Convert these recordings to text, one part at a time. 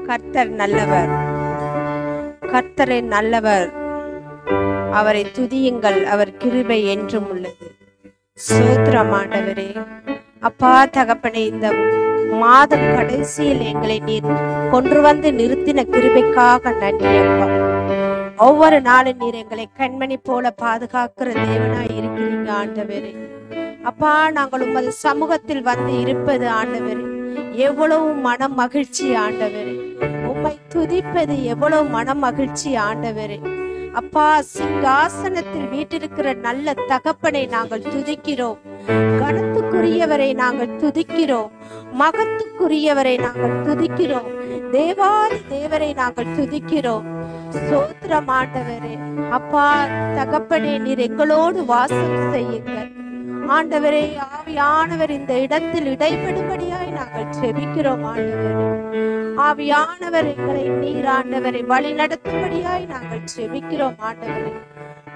கர்த்தர் நல்லவர், கர்த்தரே நல்லவர். அவரை துதியுங்கள், அவர் கிருபை என்றும் உள்ளது. ஸ்தோத்திரம் ஆண்டவரே. அப்பா தகப்பனே, இந்த மாதம் கடைசியில் எங்களை நீர் கொன்று வந்து நிறுத்தின கிருபைக்காக நன்றி அப்பா. ஒவ்வொரு நாளும் நீர் எங்களை கண்மணி போல பாதுகாக்கிற தேவனாய் இருக்கிறீங்க ஆண்டவரே. அப்பா, நாங்கள் உமது சமூகத்தில் வந்து இருப்பது ஆண்டவரே எவ்வளவு மன மகிழ்ச்சி ஆண்டவரே. உம்மை துதிப்பது எவ்வளவு மன மகிழ்ச்சி ஆண்டவரே. அப்பா, சிங்காசனத்தில் வீட்டிருக்கிற நல்ல தகப்பனை நாங்கள் துதிக்கிறோம். கனத்துக்குரியவரை நாங்கள் துதிக்கிறோம். மகத்துக்குரியவரை நாங்கள் துதிக்கிறோம். தேவாதி தேவரை நாங்கள் துதிக்கிறோம். ஸ்தோத்திரம் ஆண்டவரே. அப்பா தகப்பனே, நீர் எங்களோடு வாசம் செய்யுங்கள் ஆண்டவரே. ஆவியானவர் இந்த இடத்தில் இடைபடும்படியாய் நாங்கள் செபிக்கிறோம் ஆண்டவரே. ஆவியானவர் எங்களை நீர் ஆண்டவரை வழி நடத்தும்படியாய் நாங்கள் செபிக்கிறோம் ஆண்டவரே.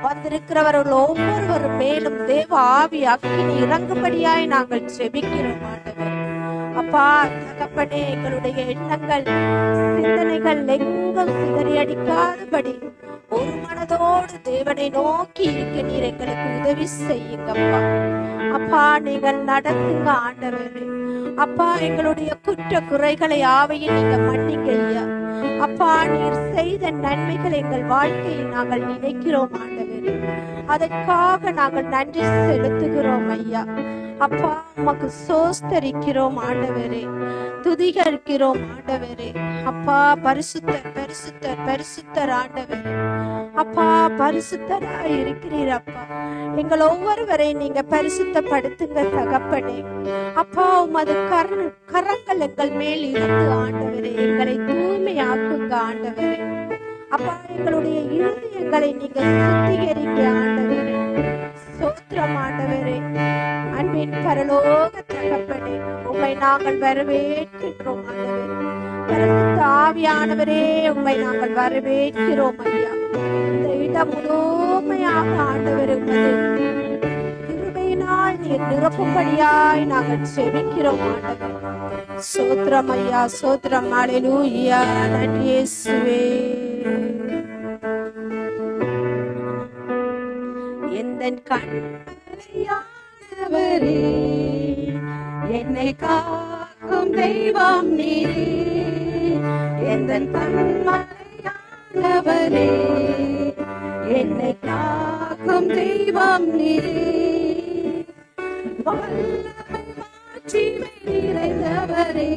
வந்திருக்கிறவர்கள் ஒவ்வொருவர் மேலும் தேவ ஆவி அக்கினி இறங்கும்படியாய் நாங்கள் செபிக்கிறோம் ஆண்டவரே. அப்பா தகப்பனே, எங்களுடைய எண்ணங்கள் சிந்தனைகள் எங்கும் சிதறியடிக்காதபடி ஒரு மனதோடு தேவனை நோக்கி இருக்க நீர் எங்களுக்கு உதவி செய்யுங்கப்பா. அப்பா, நீங்கள் நடத்துங்க ஆண்டவரே. அப்பா, எங்களுடைய குற்ற குறைகளை ஆவையும் நீங்க மன்னிங்க ஐயா. அப்பா, நீர் செய்த நன்மைகள் எங்கள் வாழ்க்கையில் நாங்கள் நினைக்கிறோம் ஆண்டவரே. அதற்காக நாங்கள் நன்றி செலுத்துகிறோம் ஐயா. அப்பா, உமக்கு சோஸ்தரிக்கிறோம் ஆண்டவரே, துதிகரிக்கிறோம் ஆண்டவரே. அப்பா, பரிசுத்தர் பரிசுத்தர் பரிசுத்தர் ஆண்டவரே. அப்பா, பரிசுத்தராய் இருக்கிறீர் அப்பா. எங்கள் ஒவ்வொருவரை நீங்க பரிசுத்தப்படுத்துங்க தகப்பனே. அப்பா, உமது கரங்கள் எங்கள் மேல் இருந்து ஆண்டவரே எங்களை தூய்மையாக்குங்க ஆண்டவரே. அப்பா, எங்களுடைய இருதயங்களை நீங்க சுத்திகரிங்க ஆண்டவரே. ஸ்தோத்திரம் ஆண்டவரே. அன்பின் பரலோக தகப்பனே, உம்மை நாங்கள் வரவேற்கிறோம் ஆண்டவரே. பரிசுத்த ஆவியானவரே, உம்மை நாங்கள் வரவேற்கிறோம் ஐயா. இந்த இடம் முழுமையாக ஆண்டவரே உமது கிருபையினால் நீர் நிரப்பும்படியாய் நாங்கள் செபிக்கிறோம் ஆண்டவரே. ஸ்தோத்திரம் ஐயா, ஸ்தோத்திரம். ஹல்லேலூயா. நன்றி இயேசுவே. எந்தன் கண்மலையானவரே, என்னை காக்கும் தெய்வம் நீரே. எந்தன் கண்மலையானவரே, என்னை காக்கும் தெய்வம் நீரே. வல்லமை மாட்சிமை நிறைந்தவரே,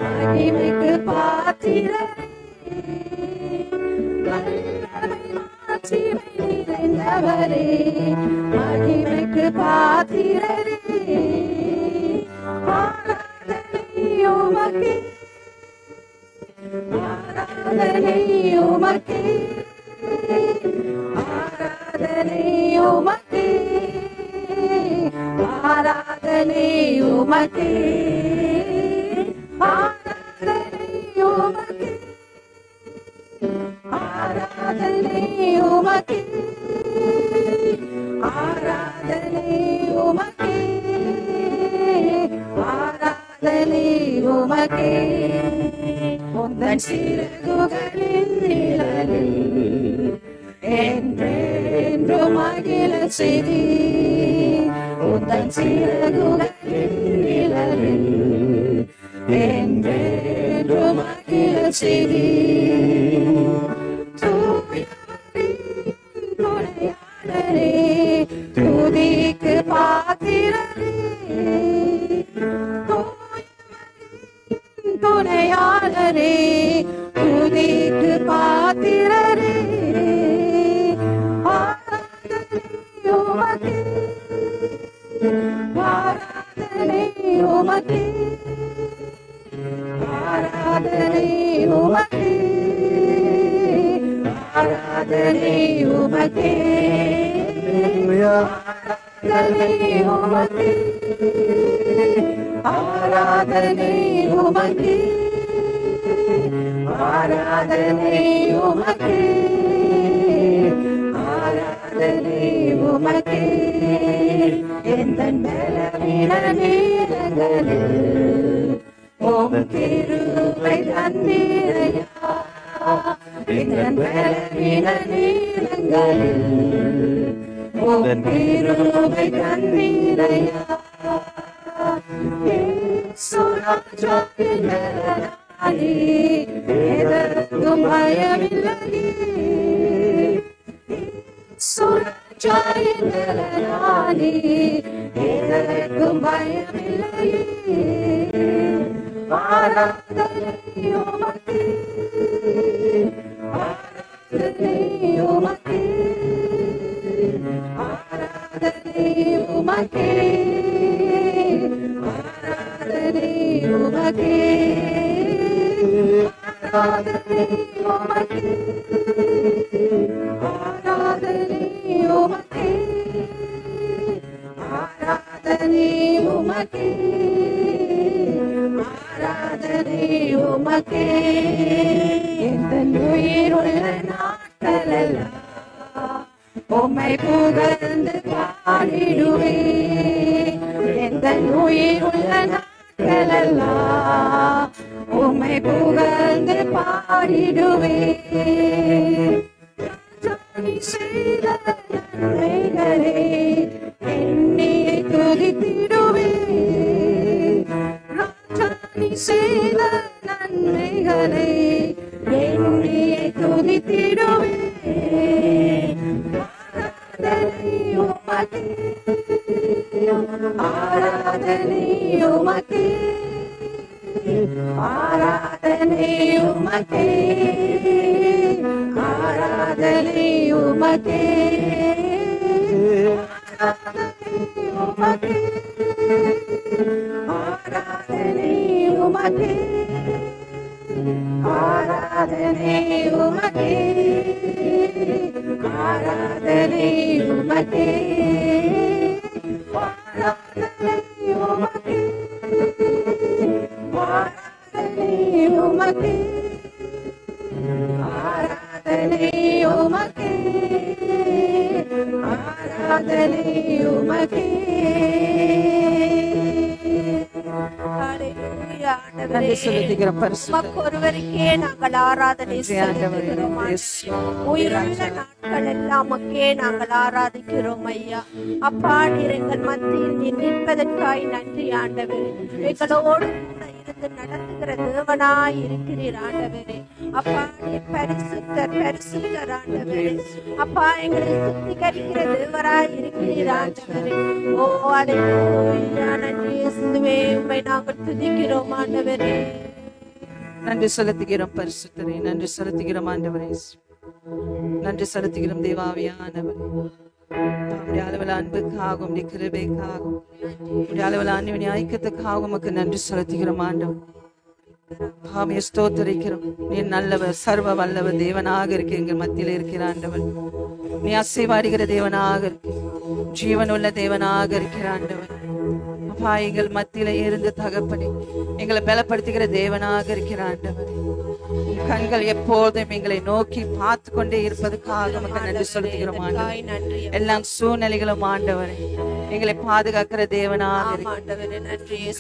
மகிமைக்கு பாத்திரரே. வல்லமை மாட்சிமை நிறைந்தவரே, மகிமைக்கு பாத்திரரே. ஆராதனை உமக்கே, ஆராதனை உமக்கே, ஆராதனை உமக்கே, ஆராதனை உமக்கே, ஆராதனை உமக்கே, ஆராதனை உமக்கே, ஆராதனை உமக்கே, ஆராதனை உமக்கே. உந்தன் சிறகுகளின் நிழலில் என்றென்றும் மகிழ செய்தி. உந்தன் சிறகுகளின் நிழலில் என்றென்றும் மகிழ செய்தி. துணையாளரே, துதிக்கு பாத்திரரே. துணையாளரே, துதிக்கு பாத்திரரே. ஆராதனை உமக்கே, ஆராதனை உமக்கே, ஆராதனை உமக்கே, ஆராதனை உமக்கே, ஆராதனை உமக்கே, ஆராதனை உமக்கே, ஆராதனை உமக்கே, ஆராதனை உமக்கே. எந்தன் பலவீன நேரங்களில் உம் கிருபை தந்தீரையா எங்கள் பலவீன நேரங்களில் உம் கிருபை தந்தீரையா எதற்கும் பயமில்லையே சுரட்சாயினாலே எதற்கும் பயமில்லையே ஆராதனை உமக்கே ஆராதனை உமக்கே ஆராதனை உமக்கே ஆராதனை உமக்கே ஆராதனை உமக்கே ஆராதனை உமக்கே ஆராதனை உமக்கே ஆராதனை உமக்கே எந்த உயிருள்ள நாட்களெல்லாம் உம்மை புகழ்ந்து பாடிடுவே எந்த உயிருள்ள நாட்களெல்லாம் உம்மை புகழ்ந்து பாடிடுவே செய்த நன்மைகளே என்னையை துதித்திடுவே ராஜாணி செய்த நன்மைகளே என்னையை துதித்திடுவே ஆராதனை உமக்கே ஆராதனை உமக்கே ஆராதனை உமக்கே ஆராதனை உமக்கே ஆராதனை உமக்கே ஆராதனை உமக்கே ஆராதனை உமக்கே ஆராதனை உமக்கே ஆராதனை உமக்கே ஆராதனை உமக்கே நன்றி செலுத்துகிறோம் பரிசுத்த ஒருவருக்கே நாங்கள் ஆராதனை செலுத்துகிறோம். உயிருள்ள நாட்கள் எல்லாம் மக்கே நாங்கள் ஆராதிக்கிறோம் ஐயா. அப்பா நீர் எங்கள் மத்தியில் நீ நிற்பதற்காய் நன்றி ஆண்டவரே. எங்களோடு கூட இருந்து நடத்துகிற தேவனாய் இருக்கிறீர் ஆண்டவரே. அப்பா நீர் பரிசுத்தர் பரிசுத்தர் ஆண்டவரே. அப்பா எங்களை சுத்திகரிக்கிற தேவராய் இருக்கிறீர் ஆண்டவரே. ஓ அல்லேலூயா நன்றி இயேசுவே உம்மை நாங்கள் துதிக்கிறோம் ஆண்டவரே. நன்றி செலுத்துகிறோம் பரிசுத்தரே நன்றி செலுத்துகிறோம் ஆண்டவரே நன்றி செலுத்துகிறோம் தேவாவியானவரே உம்முடைய அளவில் அன்புக்காகவும் உம்முடைய கிருபைக்காகவும் உம்முடைய அளவில் அன்பின் ஐக்கியத்துக்காகவும் உமக்கு நன்றி செலுத்துகிறோம் ஆண்டவர் ஆமென் ஸ்தோத்திரிக்கிறோம் நீர் நல்லவர் சர்வ வல்லவர் தேவனாக இருக்க எங்கள் மத்தியில் இருக்கிற ஆண்டவர் நீ அசைவாடுகிற தேவனாக இருக்க ஜீவனுள்ள தேவனாக இருக்கிற ஆண்டவர் அப்பா எங்கள் மத்தியில இருந்து தகப்பனே எங்களை பலப்படுத்துகிற தேவனாக இருக்கிற ஆண்டவர் கண்கள் எப்போதும் எங்களை நோக்கி பார்த்து கொண்டே இருப்பதற்காக நமக்கு நன்றி செலுத்துகிறோம் ஆண்டவர் எல்லாம் சூழ்நிலைகளும் ஆண்டவரே எங்களை பாதுகாக்கிற தேவனாக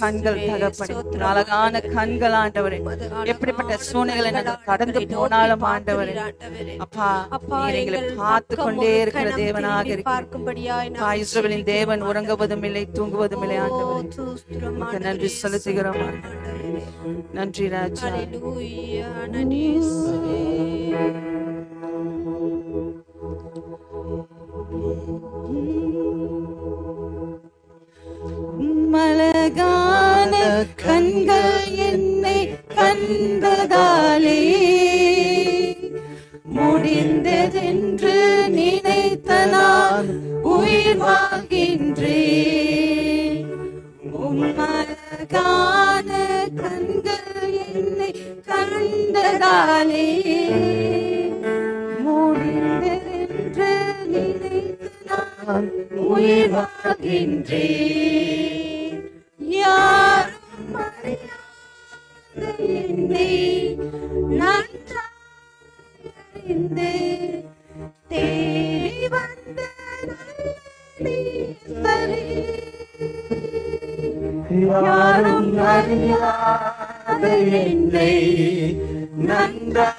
கண்கள் தகப்பனே அழகான கண்கள் ஆண்டவரே எப்படிப்பட்ட சூழ்நிலைகளை நாங்கள் கடந்து போனாலும் ஆண்டவரே அப்பா நீர் எங்களை பார்த்து கொண்டே இருக்கிற தேவனாக இருக்கிற இஸ்ரவேலின் தேவன் உறங்குவதும் இல்லை தூங்குவதும் இல்லை ஆண்டவரே நன்றி செலுத்துகிறோம் நன்றி ராஜா மலகான கண்கள் என்னை கண்டதாலே முடிந்ததென்று நினைத்த நான் உயிர் வாழ்கின்றேன் மலகான கண்கள் என்னை கண்டதாலே முடிந்ததென்று நினைத்த நான் உயிர் வாழ்கின்றேன் யாரும் அறியாத என்னை நன்றாய்ந்து தேடி வந்த யாரும் அறியாத என்னை நன்றாக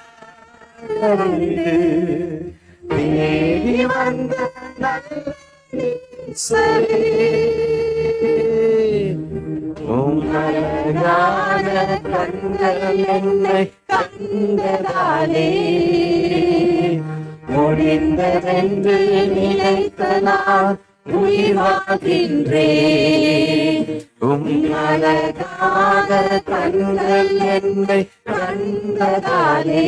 தேடி வந்த சரி அழகான கண்கள் என்னை கண்டதாலே முடிந்ததென்று நினைத்த நான் உயிர்வாகின்றேன். அழகான கண்கள் என்னை கண்டதாலே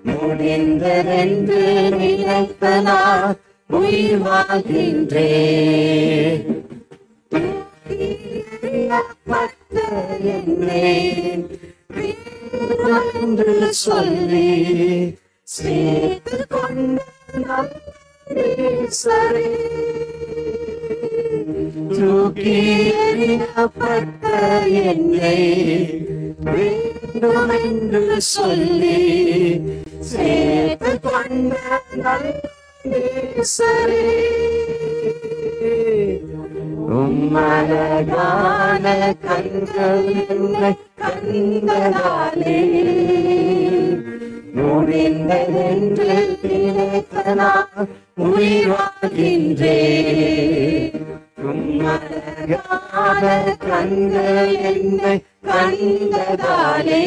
முடிந்ததென்று நினைத்த நான் உயிர்வாகின்றேன். என்னை என்று சொல்லி சேர்த்து கொண்ட சரி தூக்கி எறியப்பட்ட என்னை வேண்டும் என்று சொல்லி சேர்த்து கொண்ட சரி அழகான கண்கள் என்னை கண்டதாலே முடிந்ததென்று நினைத்த நான் உயிர்வாகின்றேன். அழகான கண்கள் என்னை கண்டதாலே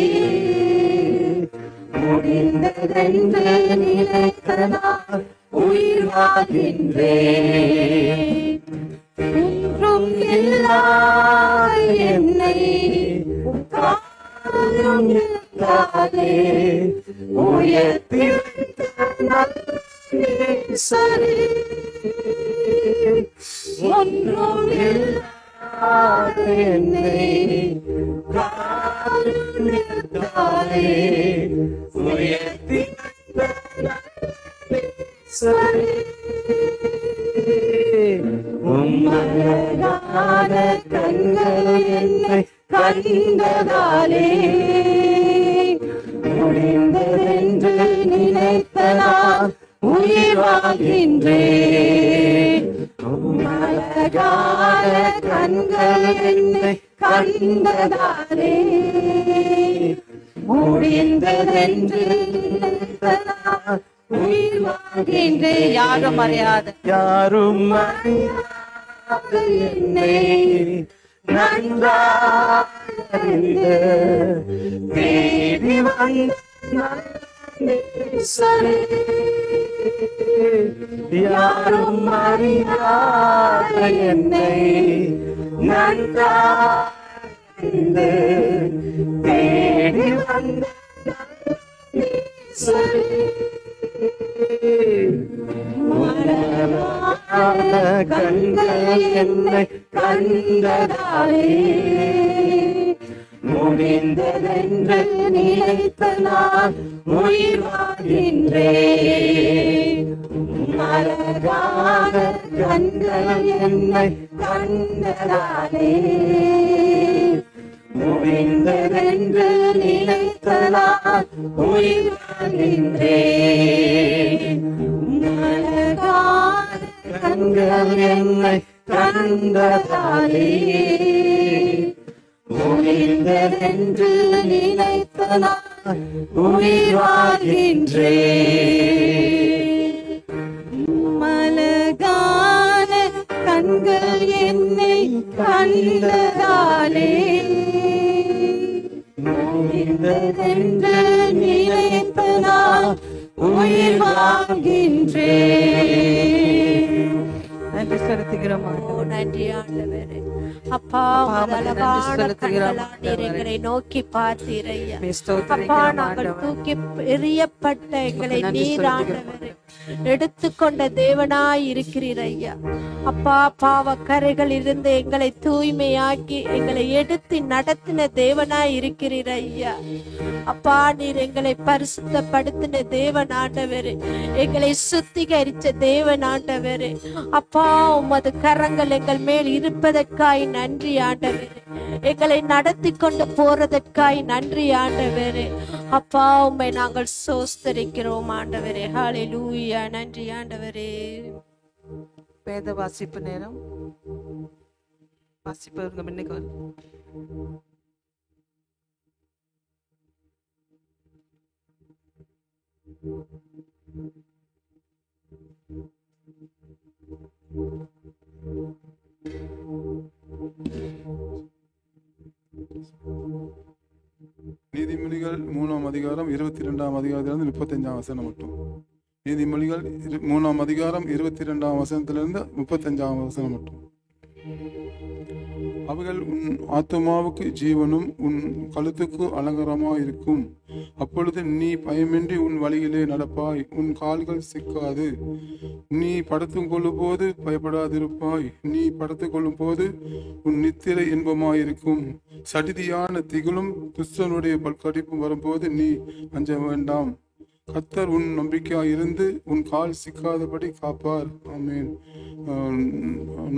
முடிந்ததென்று நினைத்த நான் உயிர்வாகின்றேன். ஒன்றும் இல்லாத என்னை காலம் இல்லாதே உயர்த்தி சரி ஒன்றும் இல்லாத என்னை காலம் இல்லாதே உயர்த்தி சரி அழகான கண்கள் என்னை கண்டதாலே முடிந்ததென்று நினைத்த நான் உயிர்வாகின்றேன். அழகான கண்கள் என்னை கண்டதாலே முடிந்ததென்று நினைத்த நான் உயிர்வாகின்றேன். யாரும் அறியாத என்னை நன்றாக தேடி வந்த சரி யாரும் அறியாத என்னை நன்றாக தேடி வந்த சரி கண்கள் என்னை கண்டதாலே முடிந்ததென்று நினைத்த நான் உயிர்வாகின்றேன். அழகான கண்கள் என்னை கண்டதாலே முடிந்ததென்று நினைத்த நான் உயிர்வாகின்றேன். அழகான கண்கள் என்னை கண்டதாலே முடிந்ததென்று நினைத்த நான் உயிர்வாகின்றேன். அழகான கண்கள் என்னை கண்டதாலே முடிந்ததென்று நினைத்த நான் உயிர்வாகின்றேன். நன்றி செலுத்துகிறோம். நன்றி ஆண்டவரே. அப்பா அழகான கண்களால் நீர் எங்களை நோக்கி பார்த்தீரையா. அப்பா நாங்கள் தூக்கி எறியப்பட்ட எங்களை நீர் ஆண்டவரே எடுத்துக்கொண்ட தேவனாய் இருக்கிறீர் ஐயா. அப்பா பாவக்கரைகள் இருந்து எங்களை தூய்மையாக்கி எங்களை எடுத்து நடத்தின தேவனாய் இருக்கிறீர் ஐயா. அப்பா நீர் எங்களை பரிசுத்தப்படுத்தின தேவன் ஆண்டவரே, எங்களை சுத்திகரிச்ச தேவன் ஆண்டவரே. அப்பா உமது கரங்கள் எங்கள் மேல் இருப்பதற்காய் நன்றி ஆண்டவரே. எங்களை நடத்தி கொண்டு போறதற்காய் நன்றி ஆண்டவரே. அப்பா உம்மை நாங்கள் சோஸ்தரிக்கிறோம் ஆண்டவரே. ஹல்லேலூயா. நன்றி ஆண்டவரே. வேத வாசிப்பு நேரம். வாசிப்பவங்க முன்னுக்கு நீதிமொழிகள் 3ஆம் அதிகாரம் 22ஆம் அதிகாரத்திலிருந்து 35ஆம் வசனம் மட்டும். நீதிமொழிகள் 3ஆம் அதிகாரம் 22ஆம் வசனத்திலிருந்து 35ஆம் வசனம் மட்டும். அவைகள் உன் ஆத்துமாவுக்கு ஜீவனும் உன் கழுத்துக்கு அலங்காரமாய் இருக்கும். அப்பொழுது நீ பயமின்றி உன் வழியிலே நடப்பாய், உன் கால்கள் சிக்காது. நீ படுத்துக் கொள்ளும் போது பயப்படாதிருப்பாய், நீ படுத்துக் கொள்ளும் போது உன் நித்திரை இன்பமாயிருக்கும். சடிதியான திகிலும் துஷ்டனுடைய பல்கடிப்பும் வரும்போது நீ அஞ்ச வேண்டாம். கர்த்தர் உன் நம்பிக்கையாயிருந்து உன் கால் சிக்காதபடி காப்பார். ஆமென்.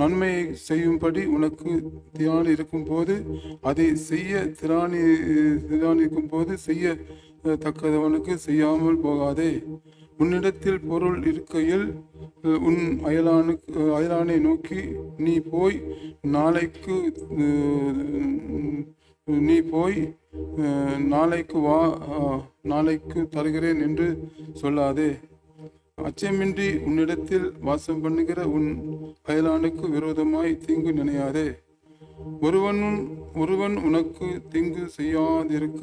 நன்மையை செய்யும்படி உனக்கு திராணி இருக்கும் போது அதை செய்ய திராணிக்கும் போது செய்ய தக்கதவனுக்கு செய்யாமல் போகாதே. உன்னிடத்தில் பொருள் இருக்கையில் உன் அயலானை நோக்கி நீ போய் நாளைக்கு வா, நாளைக்கு தருகிறேன் என்று சொல்லாதே. அச்சமின்றி உன்னிடத்தில் வாசம் பண்ணுகிற உன் அயலானுக்கு விரோதமாய் தீங்கு நினையாதே. ஒருவன் உனக்கு தீங்கு செய்யாதிருக்க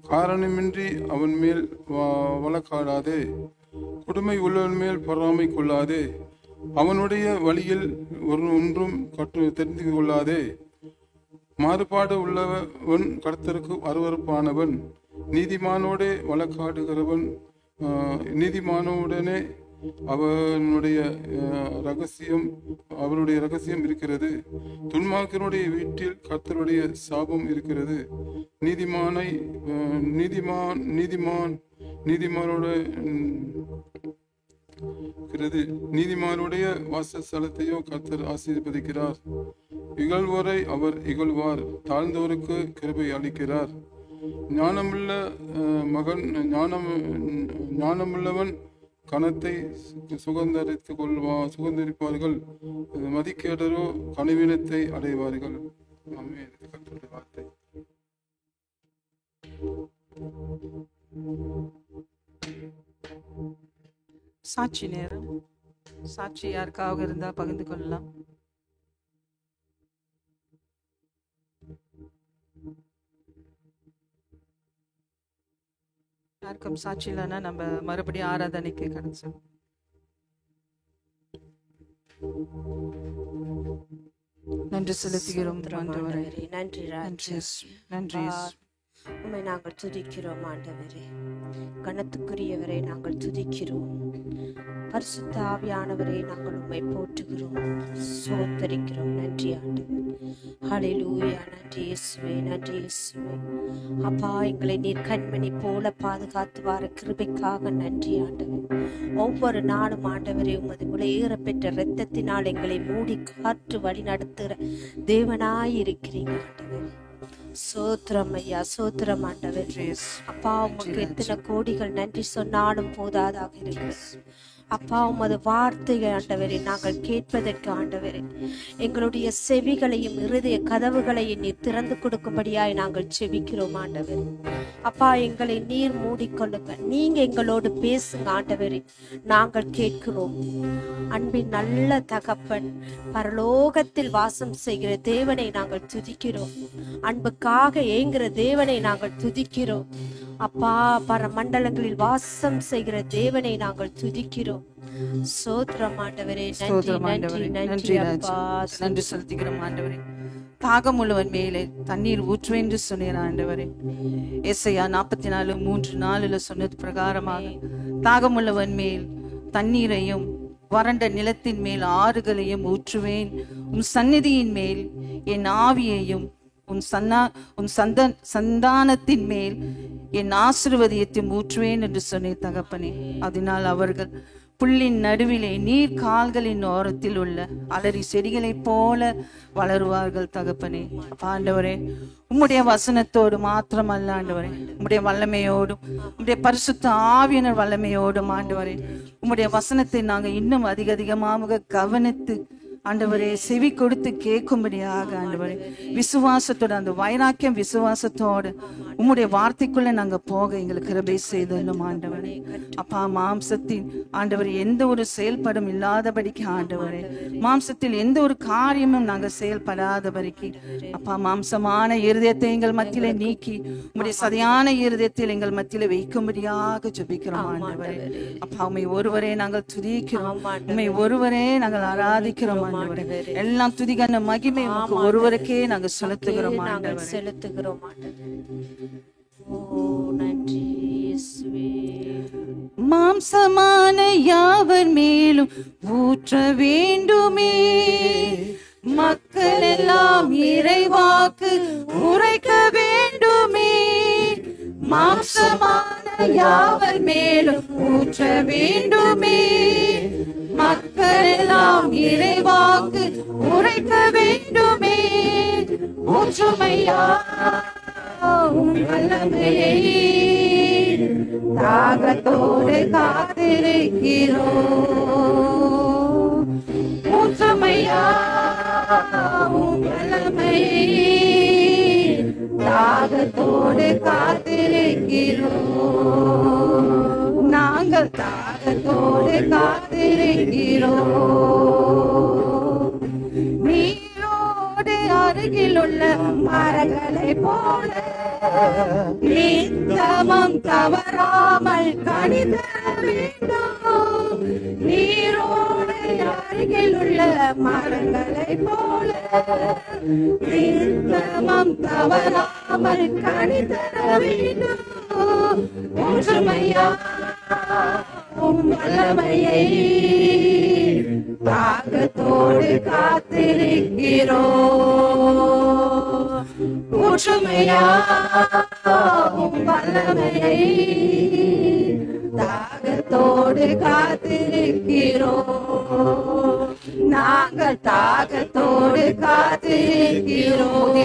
காரணமின்றி அவன் மேல் வழக்காடாதே. கொடுமை உள்ளவன் மேல் பொறாமை கொள்ளாதே. அவனுடைய வழியில் ஒன்றும் தெரிந்து கொள்ளாதே. மாறுபாடு உள்ளவன் கர்த்தருக்கு அருவருப்பானவன். நீதிமானோடே வழக்காடுகிறவன் நீதிமானோடனே அவனுடைய ரகசியம் இருக்கிறது. துன்மார்க்கனுடைய வீட்டில் கர்த்தருடைய சாபம் இருக்கிறது. நீதிமானுடைய வாசஸ்தலத்தையோ கர்த்தர் ஆசீர்வதிக்கிறார். இகழ்வோரை அவர் இகழ்வார், தாழ்ந்தவருக்கு கிருபை அளிக்கிறார். ஞானமுள்ளவன் கணத்தை சுகந்தரிப்பார்கள், மதிக்கேடரோ கனவீனத்தை அடைவார்கள். வார்த்தை. சாட்சி நேரம். சாட்சி யாருக்காக இருந்தா பகிர்ந்து கொள்ளலாம். யாருக்கும் சாட்சி இல்லைன்னா நம்ம மறுபடியும் ஆராதனைக்கு கடந்து செல்வோம். நன்றி செலுத்துகிறோம் ஆண்டவரே. நன்றி நன்றி நன்றி. உம்மை நாங்கள் துதிக்கிறோம் ஆண்டவரே. கனத்துக்குரியவரை நாங்கள் துதிக்கிறோம். பரிசுத்த ஆவியானவரை நாங்கள் உம்மை போற்றுகிறோம், சோத்தரிக்கிறோம். நன்றி ஆண்டவர். ஹல்லேலூயா. நன்றி இயேசுவே, நன்றி இயேசுவே. அப்பா, எங்களை நீர் கண்மணி போல பாதுகாத்து வார கிருபைக்காக நன்றி ஆண்டவர். ஒவ்வொரு நாளும் ஆண்டவரே உமது விலையேற பெற்ற இரத்தத்தினால் எங்களை மூடி காற்று வழி நடத்துகிற தேவனாயிருக்கிறீங்க ஆண்டவர். சோத்திரம் ஐயா, சோத்திரம் ஆண்டவர். அப்பா, உமக்கு எத்தனை கோடிகள் நன்றி சொன்னாலும் போதாதாக இருக்கிறது. அப்பா, உமது வார்த்தைகள் ஆண்டவரே நாங்கள் கேட்பதற்கு ஆண்டவரே எங்களுடைய செவிகளையும் இருதய கதவுகளையும் நீர் திறந்து கொடுக்கும்படியாய் நாங்கள் செபிக்கிறோம் ஆண்டவரே. அப்பா, எங்களை நீர் மூடிக்கொள்ளுங்க, நீங்க எங்களோடு பேசுங்க ஆண்டவரே, நாங்கள் கேட்கிறோம். அன்பின் நல்ல தகப்பன், பரலோகத்தில் வாசம் செய்கிற தேவனை நாங்கள் துதிக்கிறோம். அன்புக்காக ஏங்குற தேவனை நாங்கள் துதிக்கிறோம். அப்பா, பரமண்டலங்களில் வாசம் செய்கிற தேவனை நாங்கள் துதிக்கிறோம். சோத்திரம் ஆண்டவரே. நன்றி செலுத்துகிறோம் ஆண்டவரே. தாகம் உள்ளவன் மேலே தண்ணீர் ஊற்றுவேன் என்று சொன்னீர் ஆண்டவரே. ஏசாயா 44:3-4 சொன்னது பிரகாரமாக தாகம் உள்ளவன் மேல் தண்ணீரையும் வறண்ட நிலத்தின் மேல் ஆறுகளையும் ஊற்றுவேன். உன் சந்நிதியின் மேல் என் ஆவியையும் உன் சந்தானத்தின் மேல் என் ஆசீர்வாதத்தையும் ஊற்றுவேன் என்று சொன்னேன் தகப்பனே. அதனால் அவர்கள் புல்லின் நடுவிலே நீர் கால்களின் ஓரத்தில் உள்ள அலரி செடிகளைப் போல வளருவார்கள் தகப்பனே. ஆண்டவரே, உம்முடைய வசனத்தோடு மாத்திரமல்ல ஆண்டவரே, உம்முடைய வல்லமையோடும் உம்முடைய பரிசுத்த ஆவியினர் வல்லமையோடும் ஆண்டவரே, உம்முடைய வசனத்தை நாங்கள் இன்னும் அதிகமாக கவனித்து ஆண்டவரே செவி கொடுத்து கேட்கும்படியாக ஆண்டவரே விசுவாசத்தோட அந்த வைராக்கியம் விசுவாசத்தோடு உம்முடைய வார்த்தைக்குள்ள நாங்க போக எங்களுக்கு கிருபை செய்தலும் ஆண்டவரே. அப்பா மாம்சத்தின் ஆண்டவரே எந்த ஒரு செயல்படும் இல்லாதபடிக்கு ஆண்டவரே, மாம்சத்தில் எந்த ஒரு காரியமும் நாங்க செயல்படாதபடிக்கு அப்பா மாம்சமான இருதயத்தை எங்கள் மத்தியில நீக்கி உம்முடைய சதையான இருதயத்தில் எங்கள் மத்தியில வைக்கும்படியாக ஜெபிக்கிறோம் ஆண்டவரே. அப்பா உம்மை ஒருவரே நாங்கள் துதிக்கிறோம், உம்மை ஒருவரே நாங்கள் ஆராதிக்கிறோம் ஆண்டவரே. எல்லாம் துதிக்கான மகிமை உமக்கு ஒருவருக்கே நாங்கள் செலுத்துகிறோம் ஆண்டவரே. நன்றி இயேசுவே. மாம்சமான யாவர் மேலும் ஊற்ற வேண்டுமே, மக்கள் எல்லாம் இறைவாக்கு உரைக்க வேண்டுமே. மாம்சமான யாவர் மேலும் ஊற்ற வேண்டுமே, மக்கள் எல்லாம் இறைவாக்கு உரைக்க வேண்டுமே. ஊற்றுமையா வல்லமையை தாகத்தோடு காத்திருக்கிறோம். ஊற்றுமையா வல்லமையை தாகத்தோடு காத்திருக்கிறோம். நாங்கள் தாகத்தோடு காத்திருக்கிறோம். நீரோடு அருகில் உள்ள மரங்களை போல நித்தமும் தவறாமல் கனி தர வேண்டும். நீரோடு அருகில் உள்ள மரங்களை போல நித்தமும் தவறாமல் கனி தர வேண்டும். ஒற்றுமையா வல்லமையை தாகத்தோடு காத்திருக்கிறோம். ஒற்றுமையா வல்லமையை தாகத்தோடு காத்திருக்கிறோம். நாங்கள் தாகத்தோடு காத்திருக்கிறோம்.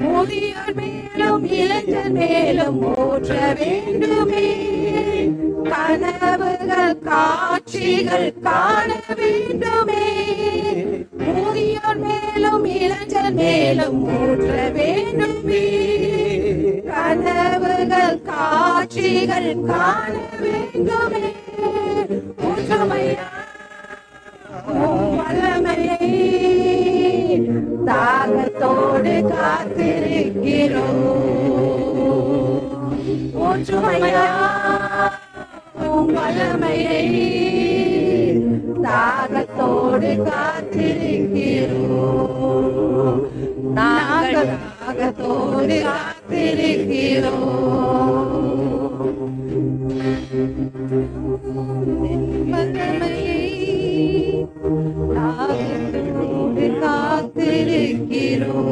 முதியோர் மேலும் இளைஞர் மேலும் ஊற்ற வேண்டுமே, கனவுகள் காட்சிகள் காண வேண்டுமே. முதியோர் மேலும் இளைஞர் மேலும் ஊற்ற வேண்டுமே, கனவுகள் காட்சிகள் காண வேண்டுமே. ஊற்றுமையா வல்லமையை தாகத்தோடு காத்திருக்கிறோம். ஒற்றுமையா வல்லமையை தாகத்தோடு காத்திருக்கிறோம். நாங்கள் தாகத்தோடு காத்திருக்கிறோம். வல்லமையை தாகத்தோடு காத்திருக்கிறோம்.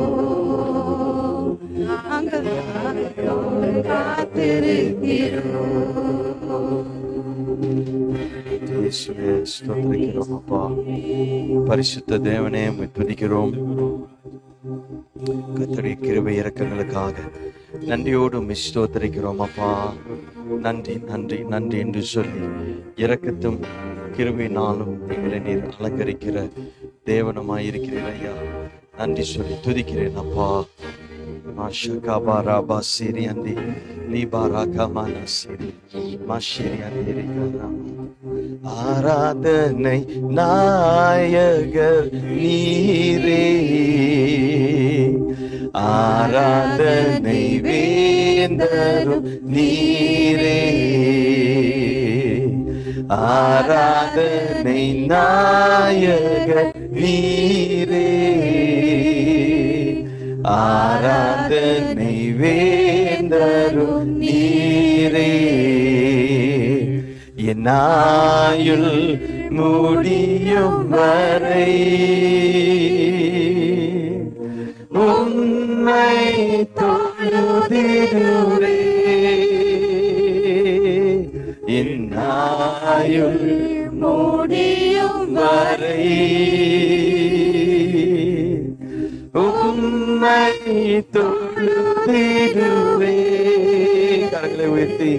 நாங்கள் தாகத்தோடு காத்திருக்கிறோம். இயேசுவே ஸ்தோத்திரிக்கிறோம் அப்பா. பரிசுத்த தேவனே உம்மை துதிக்கிறோம். கர்த்தருடைய கிருபை இரக்கங்களுக்காக நன்றியோடு உம்மை ஸ்தோத்திரிக்கிறோம் அப்பா. நன்றி நன்றி நன்றி என்று சொல்லி இரக்கத்தும் கிருபையினாலும் எங்களை நீர் அலங்கரிக்கிற தேவனமாய் இருக்கிறீர் ஐயா. நன்றி சொல்லி துதிக்கிறேன் அப்பா. மாஷகாபாரா சிரி அந்தி லிபாராகமான சிரி மாஷிரி அந்தி. ஆராதனை நாயகர் நீரே, ஆராதனை வேந்தரும் நீரே, ஆராதனை நாயகர் நீரே, ஆராதனை வேந்தரும் நீரே. என்னாயுள் முடியும் வரை உம்மை தொழுதிடுவே. என்னாயுள் முடியும் வரை உம்மை தொழுதிடுவே. கரங்களை உயர்த்தி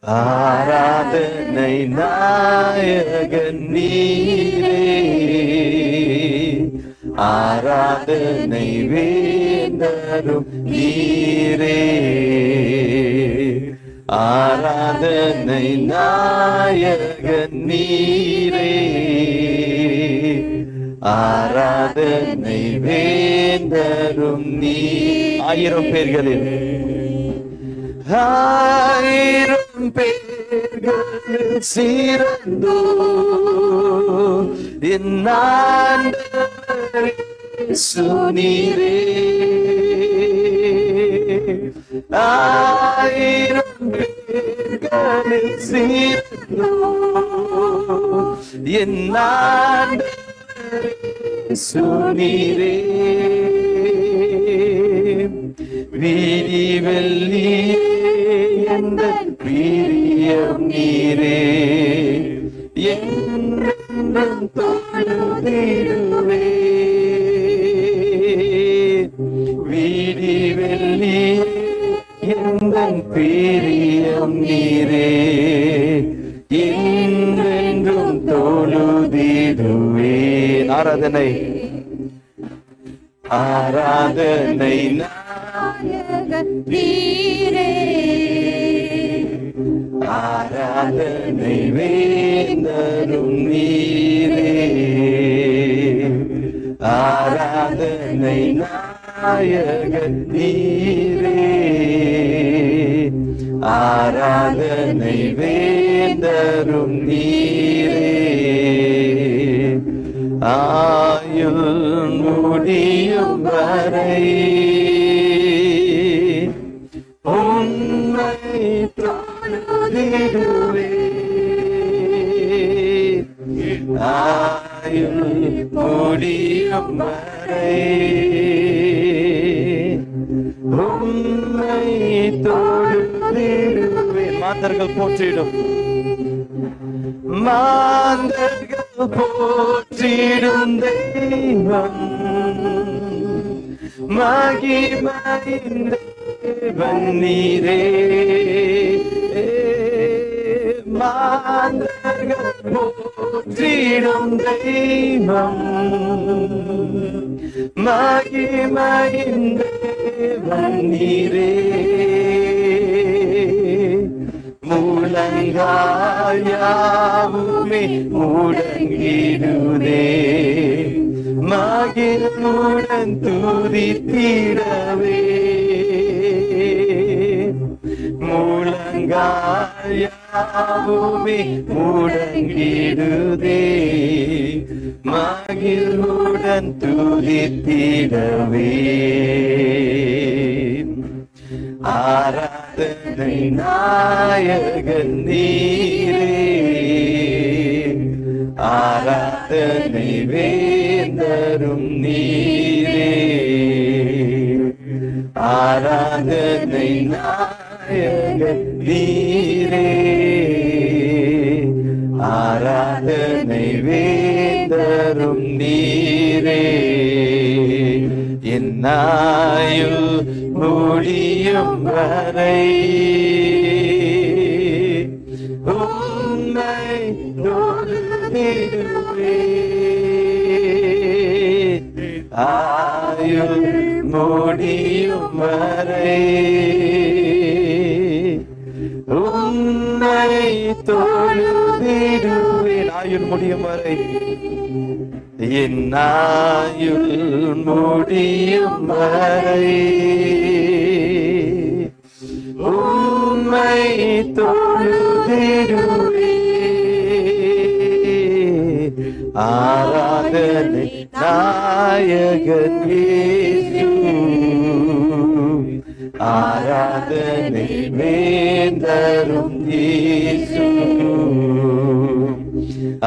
ஆராதனை நாயகன் நீரே, ஆராதனை வேந்தரும் நீரே, ஆராதனை நாயகன் நீரே, ஆராதனை வேந்தரும் நீ. 1000 பேர்களில் 1000 பேர்களில் சிறந்தோ என் ஆண்டவரே இயேசு நீரே, 1000 பேர்களில் சிறந்தோ என் ஆண்டவரே இயேசு நீரே, வீதி வெள்ளியே எந்தன் பிரியம் நீரே, என்றென்றும் தொழுதிடுவே, வீதி வெள்ளியே எந்தன் பிரியம் நீரே, என்றென்றும் தொழுதிடுவே. ஆராதனை ஆராதனை நாயகன் நீரே, ஆராதனை வேந்தரும் நீரே, ஆராதனை நாயகன் நீரே, ஆராதனை வேந்தரும் நீரே, ஆயுள் முடியும் வரை உம்மை தொழுதிடுவே, ஆயுள் முடியும் வரை உம்மை தொழுதிடுவே. மாந்தர்கள் போற்றிடும், மாந்தர்கள் போற்றிடும் தெய்வம், மகிமையின் தேவன் நீரே, மாந்தர்கள் போற்றிடும் தெய்வம், மகிமையின் தேவன் நீரே, முழங்காயாவுமே முடங்கிடுதே, மகிழ்வுடன் துதித்திடவே, முழங்காயாவுமே முடங்கிடுதே, மகிழ்வுடன் துதித்திடவே, ஆராதனை நாயகன் நீரே, ஆராதனை வேந்தரும் நீரே, ஆராதனை நாயகன் நீரே, ஆராதனை வேந்தரும் நீரே, என்னாயுள் முடியும் வரை உம்மை தொழுதிடுவே, ஆயுள் முடியும் வரை உம்மை தொழுதிடுவேன். ஆயுள் முடியும் வரை, என் ஆயுள் முடியும் வரை உம்மை தொழுதிடுவே, ஆராதனை நாயகன் இயேசு, ஆராதனை வேந்தரும் இயேசு,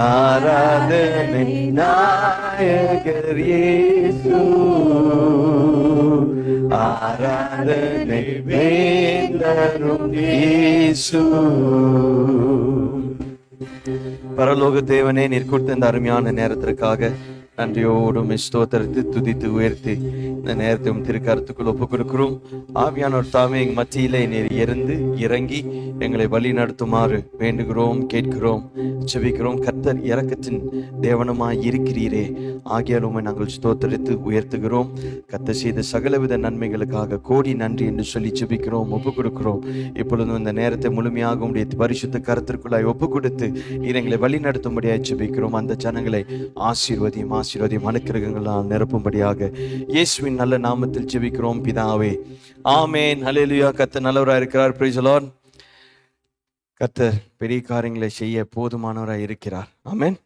ஆராதனை நாயகர் இயேசு, ஆராதனை வேந்தரும் இயேசு. பரலோக தேவனே, நீர் கொடுத்த இந்த அருமையான நேரத்திற்காக நன்றியோடும் ஸ்தோத்திரத்தை துதித்து உயர்த்தி இந்த நேரத்தையும் திருக்கரத்துக்குள் ஒப்பு கொடுக்கிறோம். ஆவியானவர் தாமே எங்கள் மத்தியிலே நீர் இறங்கி எங்களை வழி நடத்துமாறு வேண்டுகிறோம், கேட்கிறோம், செபிக்கிறோம். கர்த்தர் இரக்கத்தின் தேவனமாய் இருக்கிறீரே, ஆகியால் உம்மை நாங்கள் ஸ்தோத்திரித்து உயர்த்துகிறோம். கர்த்தர் செய்த சகலவித நன்மைகளுக்காக கோடி நன்றி என்று சொல்லி செபிக்கிறோம், ஒப்பு கொடுக்கிறோம். இப்பொழுதும் இந்த நேரத்தை முழுமையாக உடைய பரிசுத்த கருத்திற்குள்ளாய் ஒப்பு கொடுத்து நீர் எங்களை வழி நடத்தும்படியாய் செபிக்கிறோம். அந்த ஜனங்களை ஆசீர்வதியும் அனுக்கிரகங்களால் நிரப்பும்படியாக இயேசுவின் நல்ல நாமத்தில் ஜெபிக்கிறோம் பிதாவே, ஆமென். ஹல்லேலூயா. கர்த்தர் நல்லவராய் இருக்கிறார். Praise the Lord. கர்த்தர் பெரிய காரியங்களை செய்ய போதுமானவராய் இருக்கிறார். ஆமென்,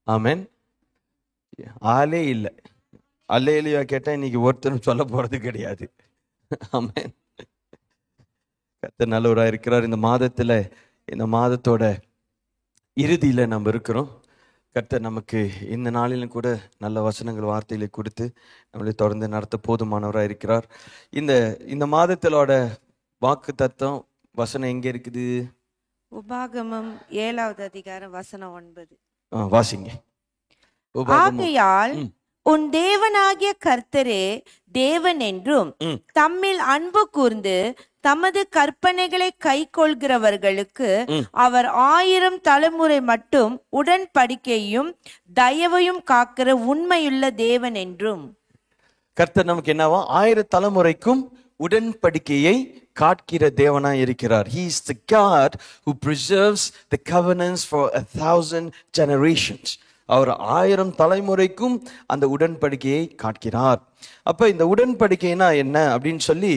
ஆமென். ஆளே இல்லை. ஹல்லேலூயா கேட்டா இன்னைக்கு ஒருத்தரும் சொல்ல போறது கிடையாது. ஆமென். கர்த்தர் நல்லவராய் இருக்கிறார். இந்த மாதத்தோட இறுதியில நம்ம இருக்கிறோம். கர்த்தர் நமக்கு இந்த நாளிலும் கூட நல்ல வசனங்கள் வார்த்தைகளை கொடுத்து நம்மளை தொடர்ந்து நடத்த போதுமானவராக இருக்கிறார். இந்த மாதத்திலோட வாக்கு தத்துவம் வசனம் எங்க இருக்குது? உபாகமம் 7வது அதிகாரம் வசனம் 9. வாசிங்க. ஆகையால் உன் தேவனாகிய கர்த்தரே தேவன் என்றும் தம்மில் அன்பு கூர்ந்து தமது கற்பனைகளை கை கொள்கிறவர்களுக்கு அவர் 1000 தலைமுறை மட்டும் உடன்படிக்கையும் தயவையும் காக்கிற உண்மையுள்ள தேவன் என்றும். கர்த்தர் நமக்கு என்னவா? 1000 தலைமுறைக்கும் உடன்படிக்கையை காக்கிற தேவனாய் இருக்கிறார். He is the God who preserves the covenants for 1000 generations. அவர் 1000 தலைமுறைக்கும் அந்த உடன்படிக்கையை காக்கிறார். அப்ப இந்த உடன்படிக்கைனா என்ன அப்படின்னு சொல்லி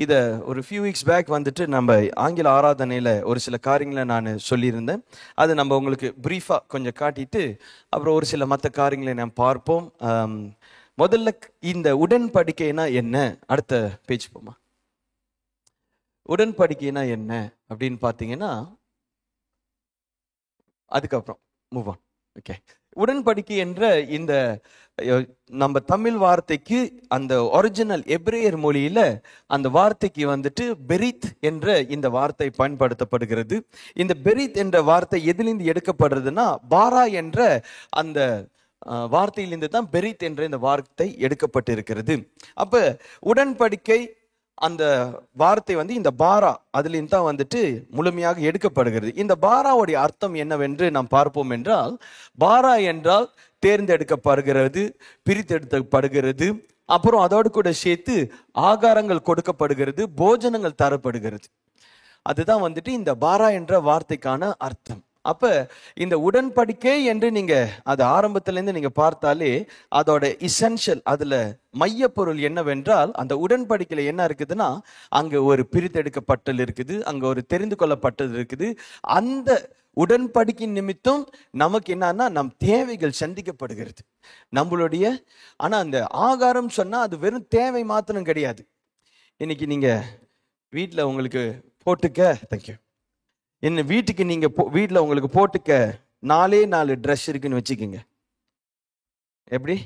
இத ஒரு ஃபியூ வீக்ஸ் பேக் வந்துட்டு நம்ம ஆங்கில ஆராதனையில ஒரு சில காரியங்களை நான் சொல்லியிருந்தேன். அது நம்ம உங்களுக்கு பிரீஃபா கொஞ்சம் காட்டிட்டு அப்புறம் ஒரு சில மற்ற காரியங்களை நாம் பார்ப்போம். முதல்ல இந்த உடன்படிக்கைனா என்ன? அடுத்த பேஜ் போமா. உடன்படிக்கைனா என்ன அப்படின்னு பார்த்தீங்கன்னா அதுக்கப்புறம் மூவ் ஆன். ஓகே. உடன்படிக்கை என்ற இந்த நம்ம தமிழ் வார்த்தைக்கு அந்த ஒரிஜினல் எபிரேயர் மொழியில அந்த வார்த்தைக்கு வந்துட்டு பெரித் என்ற இந்த வார்த்தை பயன்படுத்தப்படுகிறது. இந்த பெரித் என்ற வார்த்தை எதிலிருந்து எடுக்கப்படுறதுன்னா பாரா என்ற அந்த வார்த்தையிலிருந்து தான் பெரித் என்ற இந்த வார்த்தை எடுக்கப்பட்டிருக்கிறது. அப்ப உடன்படிக்கை அந்த வார்த்தை இந்த பாரா அதுலேருந்து தான் வந்துட்டு முழுமையாக எடுக்கப்படுகிறது. இந்த பாராவுடைய அர்த்தம் என்னவென்று நாம் பார்ப்போம் என்றால், பாரா என்றால் தேர்ந்தெடுக்கப்படுகிறது, பிரித்தெடுக்கப்படுகிறது, அப்புறம் அதோடு கூட சேர்த்து ஆகாரங்கள் கொடுக்கப்படுகிறது, போஜனங்கள் தரப்படுகிறது. அதுதான் வந்துட்டு இந்த பாரா என்ற வார்த்தைக்கான அர்த்தம். அப்ப இந்த உடன்படிக்கை என்று நீங்க அது ஆரம்பத்துல இருந்து நீங்க பார்த்தாலே அதோட இசென்ஷியல், அதுல மைய பொருள் என்னவென்றால், அந்த உடன்படிக்கையில என்ன இருக்குதுன்னா அங்க ஒரு பிரித்தெடுக்கப்பட்டல் இருக்குது, அங்க ஒரு தெரிந்து கொள்ளப்பட்டது இருக்குது. அந்த உடன்படிக்கை நிமித்தம் நமக்கு என்னன்னா நம் தேவைகள் சந்திக்கப்படுகிறது நம்மளுடைய. ஆனா அந்த ஆகாரம் சொன்னா அது வெறும் தேவை மாத்திரம் கிடையாது. இன்னைக்கு நீங்க வீட்டுல உங்களுக்கு போட்டுக்க தேங்க்யூ என்ன வீட்டுக்கு நீங்க வீட்டுல உங்களுக்கு போட்டுக்க 4 ட்ரெஸ் இருக்குன்னு வச்சுக்கோங்க. எப்படி?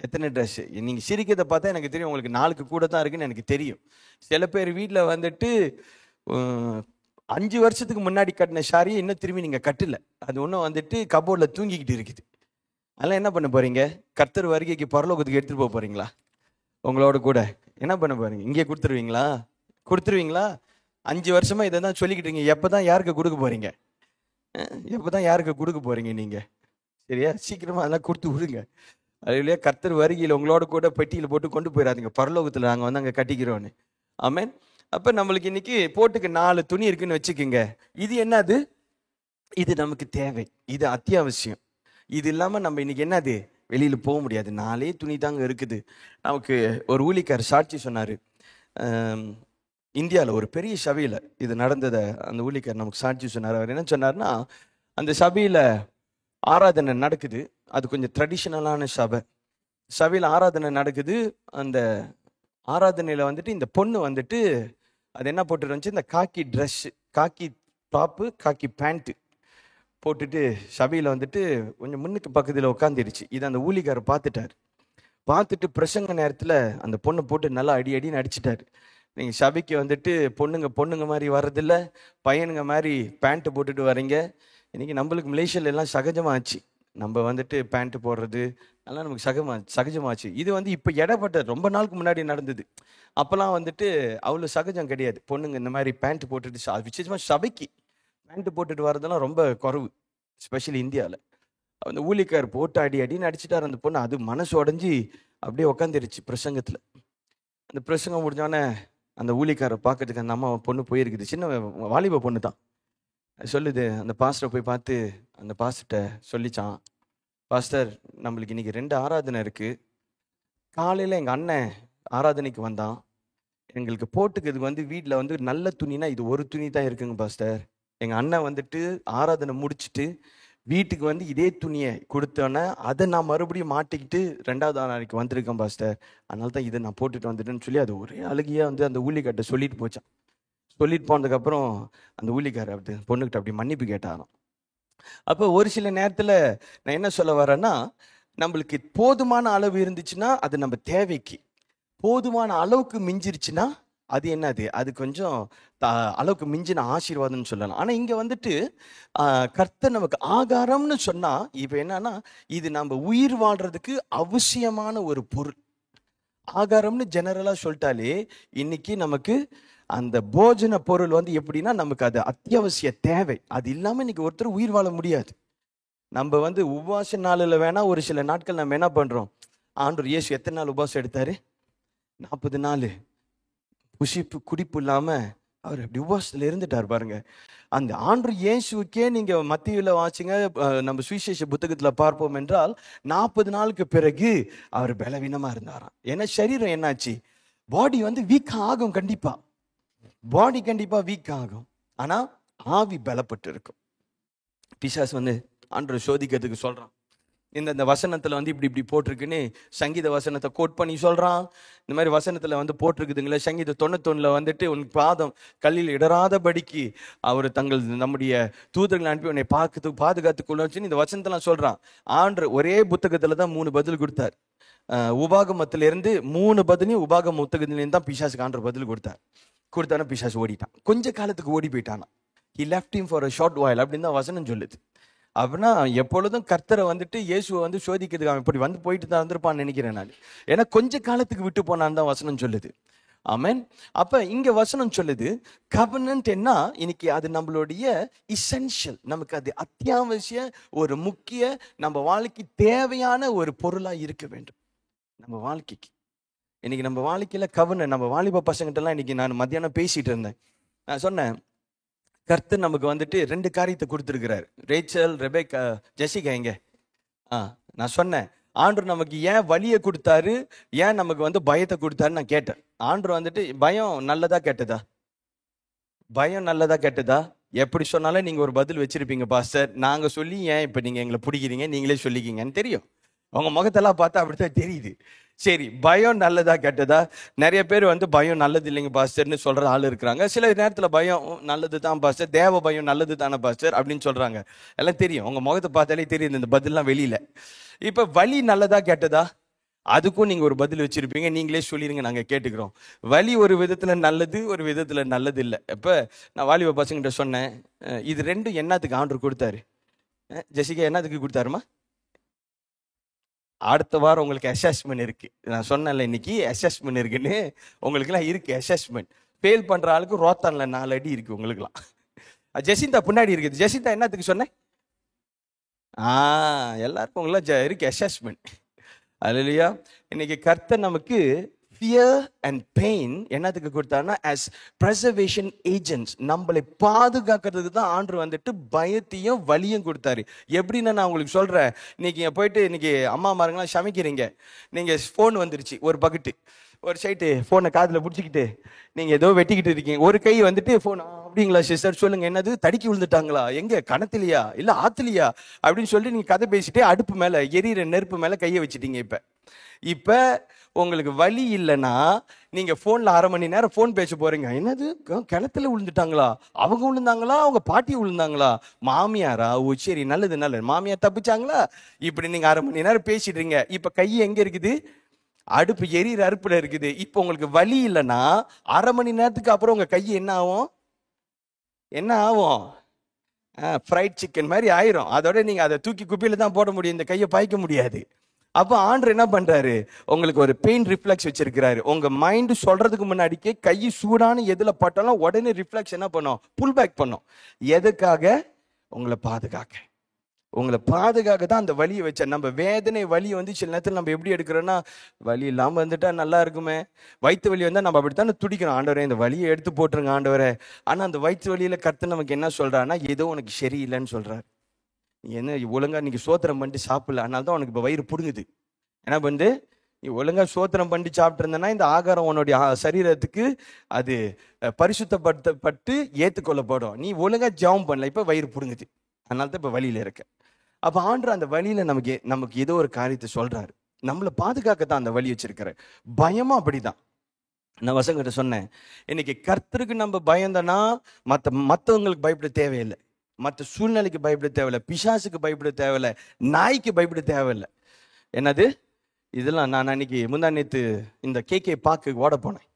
எத்தனை ட்ரெஸ்? நீங்க சிரிக்கிறத பார்த்தா எனக்கு தெரியும் உங்களுக்கு 4க்கு கூட தான் இருக்குன்னு எனக்கு தெரியும். சில பேர் வீட்டில் வந்துட்டு 5 வருஷத்துக்கு முன்னாடி கட்டின ஷாரியை இன்னும் திரும்பி நீங்க கட்டல, அது ஒன்றும் வந்துட்டு கபோர்டில் தூங்கிக்கிட்டு இருக்குது. அதெல்லாம் என்ன பண்ண போறீங்க? கர்த்தர் வருகைக்கு பரலோகத்துக்கு எடுத்துட்டு போக போறீங்களா? உங்களோட கூட என்ன பண்ண போறீங்க? இங்கே கொடுத்துருவீங்களா? 5 வருஷமா இதை தான் சொல்லிக்கிட்டு இருக்கீங்க. எப்பதான் யாருக்கு கொடுக்க போறீங்க? எப்பதான் யாருக்கு கொடுக்க போறீங்க நீங்க? சரியா? சீக்கிரமா அதெல்லாம் கொடுத்து விடுங்க. அதுலயே கர்த்தர் வருகையில் உங்களோட கூட பெட்டியில் போட்டு கொண்டு போயிடாதீங்க, பரலோகத்துல நாங்க அங்க கட்டிக்கிறோன்னு. ஆமென். அப்ப நம்மளுக்கு இன்னைக்கு போட்டுக்கு 4 துணி இருக்குன்னு வச்சுக்கோங்க. இது என்னது? இது நமக்கு தேவை, இது அத்தியாவசியம். இது இல்லாம நம்ம இன்னைக்கு என்னது வெளியில போக முடியாது. 4 துணி தாங்க இருக்குது. நமக்கு ஒரு ஊழியக்காரர் சாட்சி சொன்னாரு. இந்தியாவில் ஒரு பெரிய சபையில் இது நடந்ததை அந்த ஊழியக்காரர் நமக்கு சாட்சி சொன்னார். அவர் என்ன சொன்னார்னா, அந்த சபையில் ஆராதனை நடக்குது. அது கொஞ்சம் ட்ரெடிஷ்னலான சபையில் ஆராதனை நடக்குது. அந்த ஆராதனையில் வந்துட்டு இந்த பொண்ணு வந்துட்டு அது என்ன போட்டு இருந்துச்சு, இந்த காக்கி ட்ரெஸ்ஸு, காக்கி டாப்பு, காக்கி பேண்ட்டு போட்டுட்டு சபையில் வந்துட்டு கொஞ்சம் முன்னுக்கு பக்கத்தில் உட்காந்துருச்சு. இதை அந்த ஊழியக்காரர் பார்த்துட்டு பிரசங்க நேரத்தில் அந்த பொண்ணை போட்டு நல்லா அடின்னு அடிச்சிட்டாரு. நீங்கள் சபைக்கு வந்துட்டு பொண்ணுங்க மாதிரி வர்றதில்ல, பையனுங்க மாதிரி பேண்ட்டு போட்டுட்டு வரீங்க. இன்னைக்கு நம்மளுக்கு மலேசியால எல்லாம் சகஜமாச்சு. நம்ம வந்துட்டு பேண்ட் போடுறது அதெல்லாம் நமக்கு சகஜமாச்சு. இது வந்து இப்போ இடப்பட்ட ரொம்ப நாளுக்கு முன்னாடி நடந்தது. அப்போல்லாம் வந்துட்டு அவ்வளோ சகஜம் கிடையாது. பொண்ணுங்க இந்த மாதிரி பேண்ட் போட்டுட்டு விசேஷமாக சபைக்கு பேண்ட் போட்டுட்டு வரதெல்லாம் ரொம்ப குறைவு, ஸ்பெஷலி இந்தியாவில். அந்த ஊழிக்கார் போட்டு அடின்னு அடிச்சுட்டார் அந்த பொண்ணு. அது மனசு உடஞ்சி அப்படியே உக்காந்துருச்சு பிரசங்கத்தில். அந்த பிரசங்கம் முடிஞ்சோடனே அந்த ஊழிக்காரை பார்க்கறதுக்கு அந்த அம்மா பொண்ணு போயிருக்குது. சின்ன வாலிப பொண்ணு தான். சொல்லுது, அந்த பாஸ்டரை போய் பார்த்து அந்த பாஸ்டர்கிட்ட சொல்லிச்சான், பாஸ்டர் நம்மளுக்கு இன்னைக்கு 2 ஆராதனை இருக்குது. காலையில் எங்கள் அண்ணன் ஆராதனைக்கு வந்தான். எங்களுக்கு போட்டுக்கிறதுக்கு வந்து வீட்டில் வந்து நல்ல துணினா இது ஒரு துணி தான் இருக்குங்க பாஸ்டர். எங்கள் அண்ணன் வந்துட்டு ஆராதனை முடிச்சுட்டு வீட்டுக்கு வந்து இதே துணியை கொடுத்தோன்னே அதை நான் மறுபடியும் மாட்டிக்கிட்டு 2வது நாளைக்கு வந்திருக்கேன் பாஸ்டர். அதனால தான் இதை நான் போட்டுட்டு வந்துட்டேன்னு சொல்லி அது ஒரே அழுகியாக வந்து அந்த ஊழிக்கார்ட்ட சொல்லிட்டு போச்சான். சொல்லிட்டு போனதுக்கப்புறம் அந்த ஊழிக்கார் அப்படி பொண்ணுக்கிட்ட அப்படி மன்னிப்பு கேட்டாராம். அப்போ ஒரு சில நேரத்தில் நான் என்ன சொல்ல வரேன்னா, நம்மளுக்கு போதுமான அளவு இருந்துச்சுன்னா அது நம்ம தேவைக்கு, போதுமான அளவுக்கு மிஞ்சிருச்சுன்னா அது என்னது, அது கொஞ்சம் அளவுக்கு மிஞ்சின ஆசீர்வாதம்னு சொல்லலாம். ஆனால் இங்கே வந்துட்டு கர்த்தர் நமக்கு ஆகாரம்னு சொன்னால் இப்போ என்னன்னா, இது நம்ம உயிர் வாழ்றதுக்கு அவசியமான ஒரு பொருள். ஆகாரம்னு ஜெனரலாக சொல்லிட்டாலே இன்னைக்கு நமக்கு அந்த போஜன பொருள் வந்து எப்படின்னா நமக்கு அது அத்தியாவசிய தேவை. அது இல்லாமல் இன்னைக்கு ஒருத்தர் உயிர் வாழ முடியாது. நம்ம வந்து உபவாச நாளில் வேணா ஒரு சில நாட்கள் நம்ம என்ன பண்ணுறோம், ஆண்டவர் இயேசு எத்தனை நாள் உபவாசம் எடுத்தார்? 40 நாள் புசிப்பு குடிப்பு இல்லாமல் அவர் அப்படி உபவாசத்தில் இருந்துட்டார் பாருங்க. அந்த ஆண்டவர் இயேசுக்கே நீங்கள் மத்தியில் வாசிங்க, நம்ம சுவிசேஷ புத்தகத்தில் பார்ப்போம் என்றால் 40 நாளுக்கு பிறகு அவர் பலவீனமாக இருந்தாராம். ஏன்னா சரீரம் என்னாச்சு, பாடி வந்து வீக் ஆகும். கண்டிப்பாக பாடி கண்டிப்பாக வீக் ஆகும், ஆனால் ஆவி பலப்பட்டு இருக்கும். பிசாசு வந்து ஆண்டவர் சோதிக்கிறதுக்கு சொல்கிறான். இந்த வசனத்தில் வந்து இப்படி போட்டிருக்குன்னு சங்கீத வசனத்தை கோட் பண்ணி சொல்கிறான். இந்த மாதிரி வசனத்தில் வந்து போட்டிருக்குதுங்களே, சங்கீத 91 வந்துட்டு உன் பாதம் கல்லில் இடராதபடிக்கு அவர் நம்முடைய தூதர்களை அனுப்பி உன்னை பாதுகாத்துக்கொள்ளுன்னு இந்த வசனத்தெல்லாம் சொல்கிறான். ஆண்டவர் ஒரே புத்தகத்தில் தான் 3 பதில் கொடுத்தார். உபாகமத்திலிருந்து 3 பதிலையும் உபாகம புத்தகத்திலேருந்து தான் பிசாசுக்கு ஆண்டவர் பதில் கொடுத்தானா பிசாசு ஓடிட்டான். கொஞ்ச காலத்துக்கு ஓடி போயிட்டானா. He left him for a short while அப்படின்னு தான் வசனம் சொல்லுது. அப்படின்னா எப்பொழுதும் கர்த்தரை வந்துட்டு இயேசுவை வந்து சோதிக்கிறதுக்கு அவன் இப்படி வந்து போயிட்டு தான் இருந்திருப்பான்னு நினைக்கிறேன் நான். ஏன்னா கொஞ்ச காலத்துக்கு விட்டு போனான்னு தான் வசனம் சொல்லுது. ஆமென். அப்ப இங்க வசனம் சொல்லுது கவர்னன்ட் என்ன, இன்னைக்கு அது நம்மளுடைய இசென்ஷியல், நமக்கு அது அத்தியாவசிய ஒரு முக்கிய நம்ம வாழ்க்கைக்கு தேவையான ஒரு பொருளா இருக்க வேண்டும். நம்ம வாழ்க்கைக்கு இன்னைக்கு நம்ம வாழ்க்கையில கவர்னன்ட், நம்ம வாலிப பசங்கிட்டலாம் இன்னைக்கு நான் மத்தியானம் பேசிட்டு இருந்தேன். நான் சொன்னேன், கர்த்தர் நமக்கு வந்துட்டு 2 காரியத்தை கொடுத்துருக்கிறார். ரேச்சல், ரெபேக்கா, ஜெசிகா எங்க? நான் சொன்னேன், ஆண்டவர் நமக்கு ஏன் வலியை கொடுத்தாரு, ஏன் நமக்கு வந்து பயத்தை கொடுத்தாருன்னு நான் கேட்டேன். ஆண்டவர் வந்துட்டு பயம் நல்லதா கெட்டதா? பயம் நல்லதா கெட்டதா? எப்படி சொன்னாலும் நீங்க ஒரு பதில் வச்சிருப்பீங்க பாஸ்டர். நாங்க சொல்லி ஏன் இப்ப நீங்க எங்களை பிடிக்கிறீங்க, நீங்களே சொல்லிக்கிங்கன்னு தெரியும். உங்க முகத்தெல்லாம் பார்த்தா அப்படித்தான் தெரியுது. சரி, பயம் நல்லதா கெட்டதா? நிறைய பேர் வந்து பயம் நல்லது இல்லைங்க பாஸ்டர்னு சொல்ற ஆள் இருக்கிறாங்க. சில நேரத்தில் பயம் நல்லது தான் பாஸ்டர், தேவ பயம் நல்லது தானே பாஸ்டர் அப்படின்னு சொல்றாங்க. எல்லாம் தெரியும், உங்க முகத்தை பார்த்தாலே தெரியுது இந்த பதிலாம் வெளியில. இப்ப வலி நல்லதா கெட்டதா? அதுக்கும் நீங்க ஒரு பதில் வச்சிருப்பீங்க, நீங்களே சொல்லிடுங்க, நாங்க கேட்டுக்கிறோம். வலி ஒரு விதத்துல நல்லது, ஒரு விதத்துல நல்லது இல்லை. இப்ப நான் வாலிப பசங்கிட்ட சொன்னேன், இது 2 என்னத்துக்கு ஆண்டவர் கொடுத்தாரு? ஜெசிகா என்னத்துக்கு கொடுத்தாருமா? அடுத்த வாரம் உங்களுக்கு அசஸ்மெண்ட் இருக்கு. நான் சொன்னேன்ல இன்னைக்கு அசஸ்மெண்ட் இருக்குன்னு, உங்களுக்குலாம் இருக்கு அசஸ்மெண்ட். ஃபெயில் பண்ற ஆளுக்கு ரோத்தான்ல 4 அடி இருக்கு உங்களுக்குலாம். ஜெசிந்தா பின்னாடி இருக்குது. ஜெசிந்தா என்னத்துக்கு சொன்னேன்? எல்லாருக்கும் உங்களாம் இருக்கு அசஸ்மெண்ட். அல்லேலூயா. இன்னைக்கு கர்த்தர் நமக்கு ஃபியர் அண்ட் பெயின் என்னத்துக்கு கொடுத்தாருன்னா ஆஸ் ப்ரெசர்வேஷன் ஏஜென்ட்ஸ், நம்மளை பாதுகாக்கிறதுக்கு தான் ஆண்டவர் வந்துட்டு பயத்தையும் வலியும் கொடுத்தாரு. எப்படின்னா நான் உங்களுக்கு சொல்கிறேன், இன்னைக்கு போயிட்டு இன்னைக்கு அம்மா மாருங்களாம் சமைக்கிறீங்க, நீங்கள் ஃபோன் வந்துருச்சு ஒரு பக்கெட்டு, ஒரு சைட்டு ஃபோனை காதில் பிடிச்சிக்கிட்டு நீங்கள் ஏதோ வெட்டிக்கிட்டு இருக்கீங்க, ஒரு கை வந்துட்டு ஃபோன், அப்படிங்களா சிஸ்டர் சொல்லுங்க, என்னது தடுக்கி விழுந்துட்டாங்களா, எங்கே கணத்துலையா இல்லை ஆத்துலையா அப்படின்னு சொல்லிட்டு நீங்கள் கதை பேசிட்டே அடுப்பு மேலே எரியிற நெருப்பு மேலே கையை வச்சுட்டீங்க. இப்போ உங்களுக்கு வலி இல்லைன்னா நீங்கள் ஃபோனில் 1/2 மணி நேரம் ஃபோன் பேச போகிறீங்க. என்னது கிணத்துல விழுந்துட்டாங்களா, அவங்க விழுந்தாங்களா, அவங்க பாட்டி விழுந்தாங்களா, மாமியாரா, ஓ சரி நல்லது நல்லது, மாமியார் தப்பிச்சாங்களா, இப்படி நீங்கள் 1/2 மணி நேரம் பேசிடுறீங்க. இப்போ கை எங்கே இருக்குது? அடுப்பு எரியிற அடுப்பில் இருக்குது. இப்போ உங்களுக்கு வலி இல்லைன்னா 1/2 மணி நேரத்துக்கு அப்புறம் உங்கள் கை என்ன ஆகும்? ஃப்ரைட் சிக்கன் மாதிரி ஆயிரும். அதோட நீங்க அதை தூக்கி குப்பையில தான் போட முடியும், இந்த கையை பாய்க்க முடியாது. அப்போ ஆண்டவர் என்ன பண்றாரு, உங்களுக்கு ஒரு பெயின் ரிஃப்ளெக்ஸ் வச்சிருக்கிறாரு. உங்க மைண்ட் சொல்றதுக்கு முன்னாடிக்கே கை சூடான எதுல பட்டாலும் உடனே ரிஃப்ளெக்ஸ் என்ன பண்ணும், புல் பேக் பண்ணும். எதுக்காக? உங்களை பாதுகாக்க. உங்களை பாதுகாக்க தான் அந்த வலியை வச்ச. நம்ம வேதனை வலியை வந்து சில நேரத்தில் நம்ம எப்படி எடுக்கிறோன்னா, வலி இல்லாமல் வந்துட்டா நல்லா இருக்குமே. வயிற்று வலி வந்தால் நம்ம அப்படித்தானே துடிக்கிறோம், ஆண்டவரே இந்த வலியை எடுத்து போட்டுருங்க ஆண்டவரே. ஆனால் அந்த வயிற்று வலியில் கர்த்தர் நமக்கு என்ன சொல்றாருன்னா, ஏதோ உனக்கு சரியில்லைன்னு சொல்றாரு. நீ என்ன ஒழுங்கா இன்னைக்கு சோத்திரம் பண்ணிட்டு சாப்பிடல, அதனால தான் உனக்கு இப்போ வயிறு புடுங்குது. என்ன வந்து நீ ஒழுங்கா சோத்திரம் பண்ணி சாப்பிட்டு இருந்தேன்னா இந்த ஆகாரம் உன்னுடைய சரீரத்துக்கு அது பரிசுத்தப்படுத்தப்பட்டு ஏற்றுக்கொள்ளப்படும். நீ ஒழுங்கா ஜெபம் பண்ணல, இப்போ வயிறு புடுங்குது, அதனால தான் இப்போ வலியில இருக்க. அப்போ ஆண்டவர் அந்த வழியில நமக்கு ஏதோ ஒரு காரியத்தை சொல்றாரு. நம்மளை பாதுகாக்கத்தான் அந்த வழி வச்சிருக்கிற. பயமா அப்படிதான். நான் வசங்கிட்ட சொன்னேன், இன்னைக்கு கர்த்தருக்கு நம்ம பயந்தோன்னா மற்றவங்களுக்கு பயப்பட தேவையில்லை, மற்ற சூழ்நிலைக்கு பயப்பட தேவையில்லை, பிசாசுக்கு பயப்பட தேவையில்லை, நாய்க்கு பயப்பட தேவையில்லை. என்னது இதெல்லாம் நான் அன்னைக்கு முந்தா நேற்று இந்த கேகே பார்க்கு ஓட போனேன்.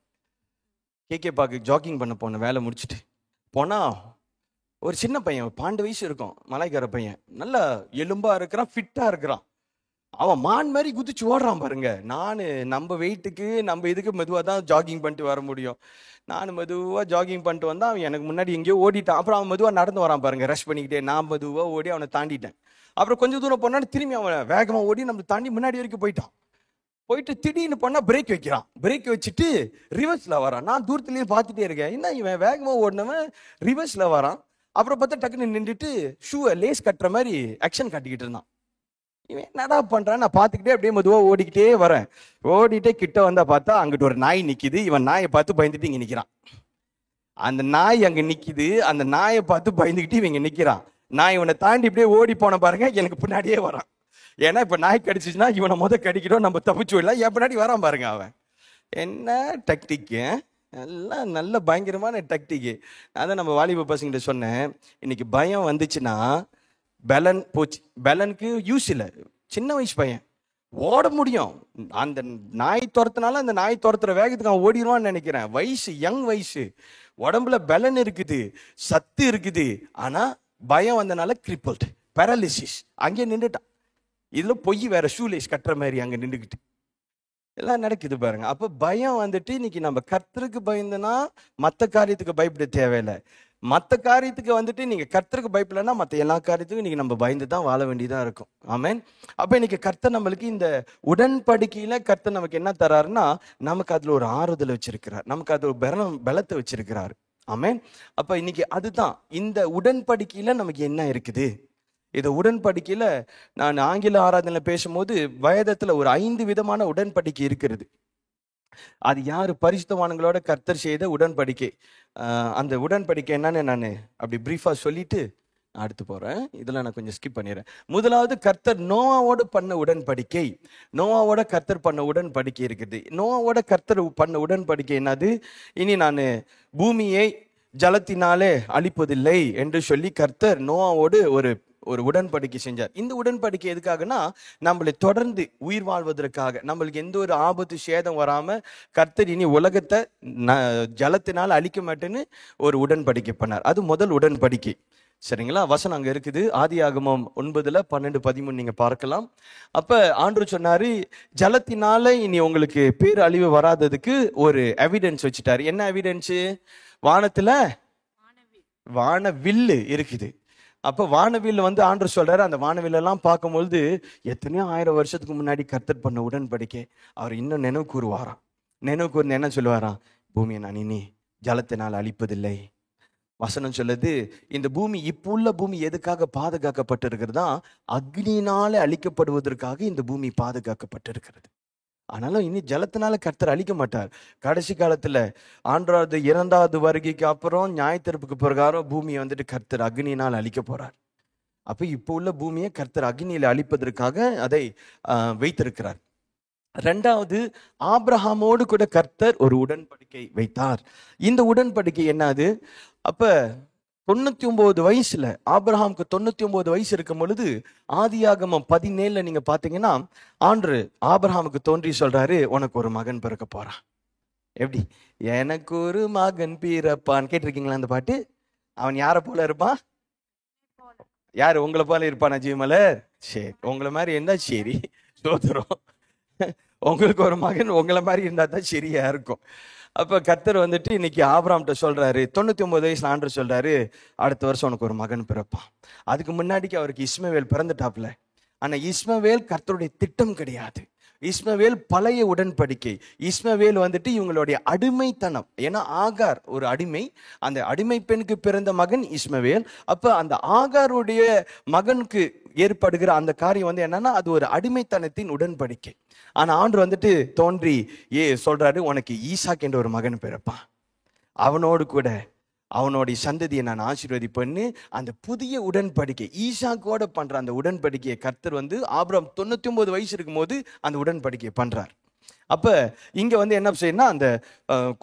கேகே பார்க்கு ஜாக்கிங் பண்ண போனேன், வேலை முடிச்சுட்டு போனா ஒரு சின்ன பையன், 12 வயசு இருக்கும், மலைக்கார பையன், நல்லா எலும்பா இருக்கிறான், ஃபிட்டா இருக்கிறான். அவன் மான் மாதிரி குதிச்சு ஓடுறான் பாருங்க. நான் நம்ம வெயிட்டுக்கு நம்ம இதுக்கு மெதுவாக தான் ஜாகிங் பண்ணிட்டு வர முடியும். நான் மெதுவாக ஜாகிங் பண்ணிட்டு வந்தா அவன் எனக்கு முன்னாடி எங்கேயோ ஓடிட்டான். அப்புறம் அவன் மெதுவாக நடந்து வரான் பாருங்க, ரஷ் பண்ணிக்கிட்டே. நான் மெதுவாக ஓடி அவனை தாண்டிட்டேன். அப்புறம் கொஞ்சம் தூரம் போனான்னு திரும்பி அவன் வேகமாக ஓடி நம்ம தாண்டி முன்னாடி வரைக்கும் போயிட்டான். போயிட்டு திடீர்னு பண்ணா பிரேக் வைக்கிறான். பிரேக் வச்சுட்டு ரிவர்ஸ்ல வரான். நான் தூரத்துலேயே பார்த்துட்டே இருக்கேன், என்ன இவன் வேகமாக ஓடினவன் ரிவர்ஸ்ல வரான். அப்புறம் பார்த்தா டக்குன்னு நின்றுட்டு ஷூவை லேஸ் கட்டுற மாதிரி ஆக்ஷன் காட்டிக்கிட்டு இருந்தான். இவன் என்னடா பண்றான், நான் பார்த்துக்கிட்டே அப்படியே மெதுவாக ஓடிக்கிட்டே வரேன். ஓடிட்டே கிட்ட வந்தா பார்த்தா அங்கிட்டு ஒரு நாய் நிக்குது. இவன் நாயை பார்த்து பயந்துட்டு இங்க நிக்கிறான். அந்த நாய் அங்க நிக்குது, அந்த நாயை பார்த்து பயந்துக்கிட்டு இவங்க நிக்கிறான். நான் இவனை தாண்டி இப்படியே ஓடி போன பாருங்க, எனக்கு பின்னாடியே வரான். ஏன்னா இப்ப நாய் கடிச்சிச்சுன்னா இவனை கடிக்கிறோம், நம்ம தப்பிச்சு விடலாம். என் பின்னாடி வரான் பாருங்க. அவன் என்ன டக்டிக்கு, எல்லாம் நல்ல பயங்கரமான டக்டிக்கு. அதான் நம்ம வாலிப பசங்கிட்ட சொன்னேன், இன்னைக்கு பயம் வந்துச்சுன்னா பெலன் போச்சு. பெலனுக்கு யூஸ் இல்லை. சின்ன வயசு பையன் ஓட முடியும், அந்த நாய் துரத்துனால அந்த நாய் துரத்துற வேகத்துக்கு அவன் ஓடிடுவான்னு நினைக்கிறேன். வயசு யங் வயசு, உடம்புல பெலன் இருக்குது, சத்து இருக்குது. ஆனா பயம் வந்தனால கிரிப்பல்ட், பேரலிசிஸ், அங்கே நின்றுட்டான். இதுல பொய் வேற, ஷூலேஸ் கட்டுற மாதிரி அங்க நின்றுக்கிட்டு எல்லாம் நடக்குது பாருங்க. அப்போ பயம் வந்துட்டு இன்னைக்கு நம்ம கர்த்தருக்கு பயந்தனா மற்ற காரியத்துக்கு பயப்பட தேவையில்லை. மற்ற காரியத்துக்கு வந்துட்டு நீங்க கர்த்தருக்கு பயப்படலன்னா மற்ற எல்லா காரியத்துக்கும் இன்னைக்கு நம்ம பயந்து தான் வாழ வேண்டியதா இருக்கும். ஆமென். அப்ப இன்னைக்கு கர்த்தர் நம்மளுக்கு இந்த உடன்படிக்கையில கர்த்தர் நமக்கு என்ன தராருன்னா, நமக்கு அதுல ஒரு ஆறுதல் வச்சிருக்கிறார், நமக்கு அது ஒரு பலத்தை வச்சிருக்கிறாரு. ஆமென். அப்ப இன்னைக்கு அதுதான் இந்த உடன்படிக்கையில நமக்கு என்ன இருக்குது. இந்த உடன்படிக்கையில நான் ஆங்கில ஆராதனை பேசும்போது வேதத்துல ஒரு 5 விதமான உடன்படிக்கை இருக்கிறது. அது யாரு? பரிசுத்தவான்களோட கர்த்தர் செய்த உடன்படிக்கை. அந்த உடன்படிக்கை என்னன்னு நான் அப்படி பிரீஃபா சொல்லிட்டு அடுத்து போறேன். இதெல்லாம் நான் கொஞ்சம் ஸ்கிப் பண்ணிடுறேன். முதலாவது கர்த்தர் நோவாவோட பண்ண உடன்படிக்கை. நோவாவோட கர்த்தர் பண்ண உடன்படிக்கை இருக்குது. நோவாவோட கர்த்தர் பண்ண உடன்படிக்கை என்னது? இனி நான் பூமியை ஜலத்தினாலே அழிப்பதில்லை என்று சொல்லி கர்த்தர் நோவாவோடு ஒரு உடன்படிக்கை செஞ்சார். இந்த உடன்படிக்கை எதுக்காகனா, நம்மளை தொடர்ந்து உயிர் வாழ்வதற்காக, நம்மளுக்கு எந்த ஒரு ஆபத்து சேதம் வராம கர்த்தர் இனி உலகத்தை ஜலத்தினால் அழிக்க மாட்டேன்னு ஒரு உடன்படிக்கை பண்ணார். அது முதல் உடன்படிக்கை. சரிங்களா? வசனம் அங்க இருக்குது, ஆதியாகமம் 9:12-13 நீங்க பார்க்கலாம். அப்ப ஆண்டவர் சொன்னாரு, ஜலத்தினால இனி உங்களுக்கு பேர் அழிவு வராததுக்கு ஒரு எவிடன்ஸ் வச்சுட்டாரு. என்ன எவிடன்ஸ்? வானத்துல வானவில்லு இருக்குது. அப்ப வானவில் ஆண்டவர் சொல்றாரு, அந்த வானவில்லாம் பார்க்கும்பொழுது எத்தனையோ 1000 வருஷத்துக்கு முன்னாடி கர்த்தர் பண்ண உடன்படிக்கை அவர் இன்னும் நினைவு கூறுவாராம். நினைவு கூர்ந்து என்ன சொல்லுவாராம்? பூமியை நான் இனி ஜலத்தினால் அழிப்பதில்லை. வசனம் சொல்லுது, இந்த பூமி, இப்போ உள்ள பூமி எதுக்காக பாதுகாக்கப்பட்டிருக்கிறதா? அக்னியினால அழிக்கப்படுவதற்காக இந்த பூமி பாதுகாக்கப்பட்டிருக்கிறது. ஆனாலும் இனி ஜலத்தினால கர்த்தர் அழிக்க மாட்டார். கடைசி காலத்துல ஆண்டவரது 2வது வருகைக்கு அப்புறம் நியாயத்தீர்ப்புக்கு பிரகாரம் பூமியை கர்த்தர் அக்னியினால் அழிக்க போறார். அப்ப இப்போ உள்ள பூமியை கர்த்தர் அக்னியில அழிப்பதற்காக அதை வைத்திருக்கிறார். 2வது, ஆபிரகாமோடு கூட கர்த்தர் ஒரு உடன்படிக்கை வைத்தார். இந்த உடன்படிக்கை என்னது? அப்ப 99 வயசுல, ஆபிரகாமுக்கு 99 வயசு இருக்கும் பொழுது, ஆதியாகமம் 17 நீங்க பாத்தீங்கன்னா ஆண்டவர் ஆபிரகாமுக்கு தோன்றி சொல்றாரு, உனக்கு ஒரு மகன் பிறக்க போறான். எப்படி? எனக்கு ஒரு மகன் பிறப்பான். கேட்டிருக்கீங்களா அந்த பாட்டு? அவன் யாரை போல இருப்பான்? யாரு உங்களை போல இருப்பானா ஜீவமலர்? சரி, உங்களை மாதிரி இருந்தா சரி, ஸ்தோத்திரம். உங்களுக்கு ஒரு மகன் உங்களை மாதிரி இருந்தா தான் சரியா இருக்கும். அப்ப கர்த்தர் வந்துட்டு இன்னைக்கு ஆபிரகாம்கிட்ட சொல்றாரு, 99 வயசுல ஆண்டவர் சொல்றாரு, அடுத்த வருஷம் உனக்கு ஒரு மகன் பிறப்பான். அதுக்கு முன்னாடிக்கு அவருக்கு இஸ்மவேல் பிறந்துட்டாப்ல. ஆனா இஸ்மவேல் கர்த்தருடைய திட்டம் கிடையாது. இஸ்மவேல் பழைய உடன்படிக்கை. இஸ்மவேல் வந்துட்டு இவங்களுடைய அடிமைத்தனம். ஏன்னா ஆகார் ஒரு அடிமை, அந்த அடிமை பெண்ணுக்கு பிறந்த மகன் இஸ்மவேல். அப்ப அந்த ஆகாருடைய மகனுக்கு ஏற்படுகிற அந்த காரியம் வந்து என்னன்னா, அது ஒரு அடிமைத்தனத்தின் உடன்படிக்கை. ஆனா ஆண்டவர் வந்துட்டு தோன்றி சொல்றாரு, உனக்கு ஈசாக் என்ற ஒரு மகன் பிறப்பான், அவனோடு கூட அவனுடைய சந்ததியை நான் ஆசீர்வதிப்பேன்னு அந்த புதிய உடன்படிக்கை ஈசாக்கோட பண்ற அந்த உடன்படிக்கையை கர்த்தர் வந்து ஆபிரகாம் 99 வயசு இருக்கும் போது அந்த உடன்படிக்கையை பண்றார். அப்ப இங்க வந்து என்ன செய்யணும்னா, அந்த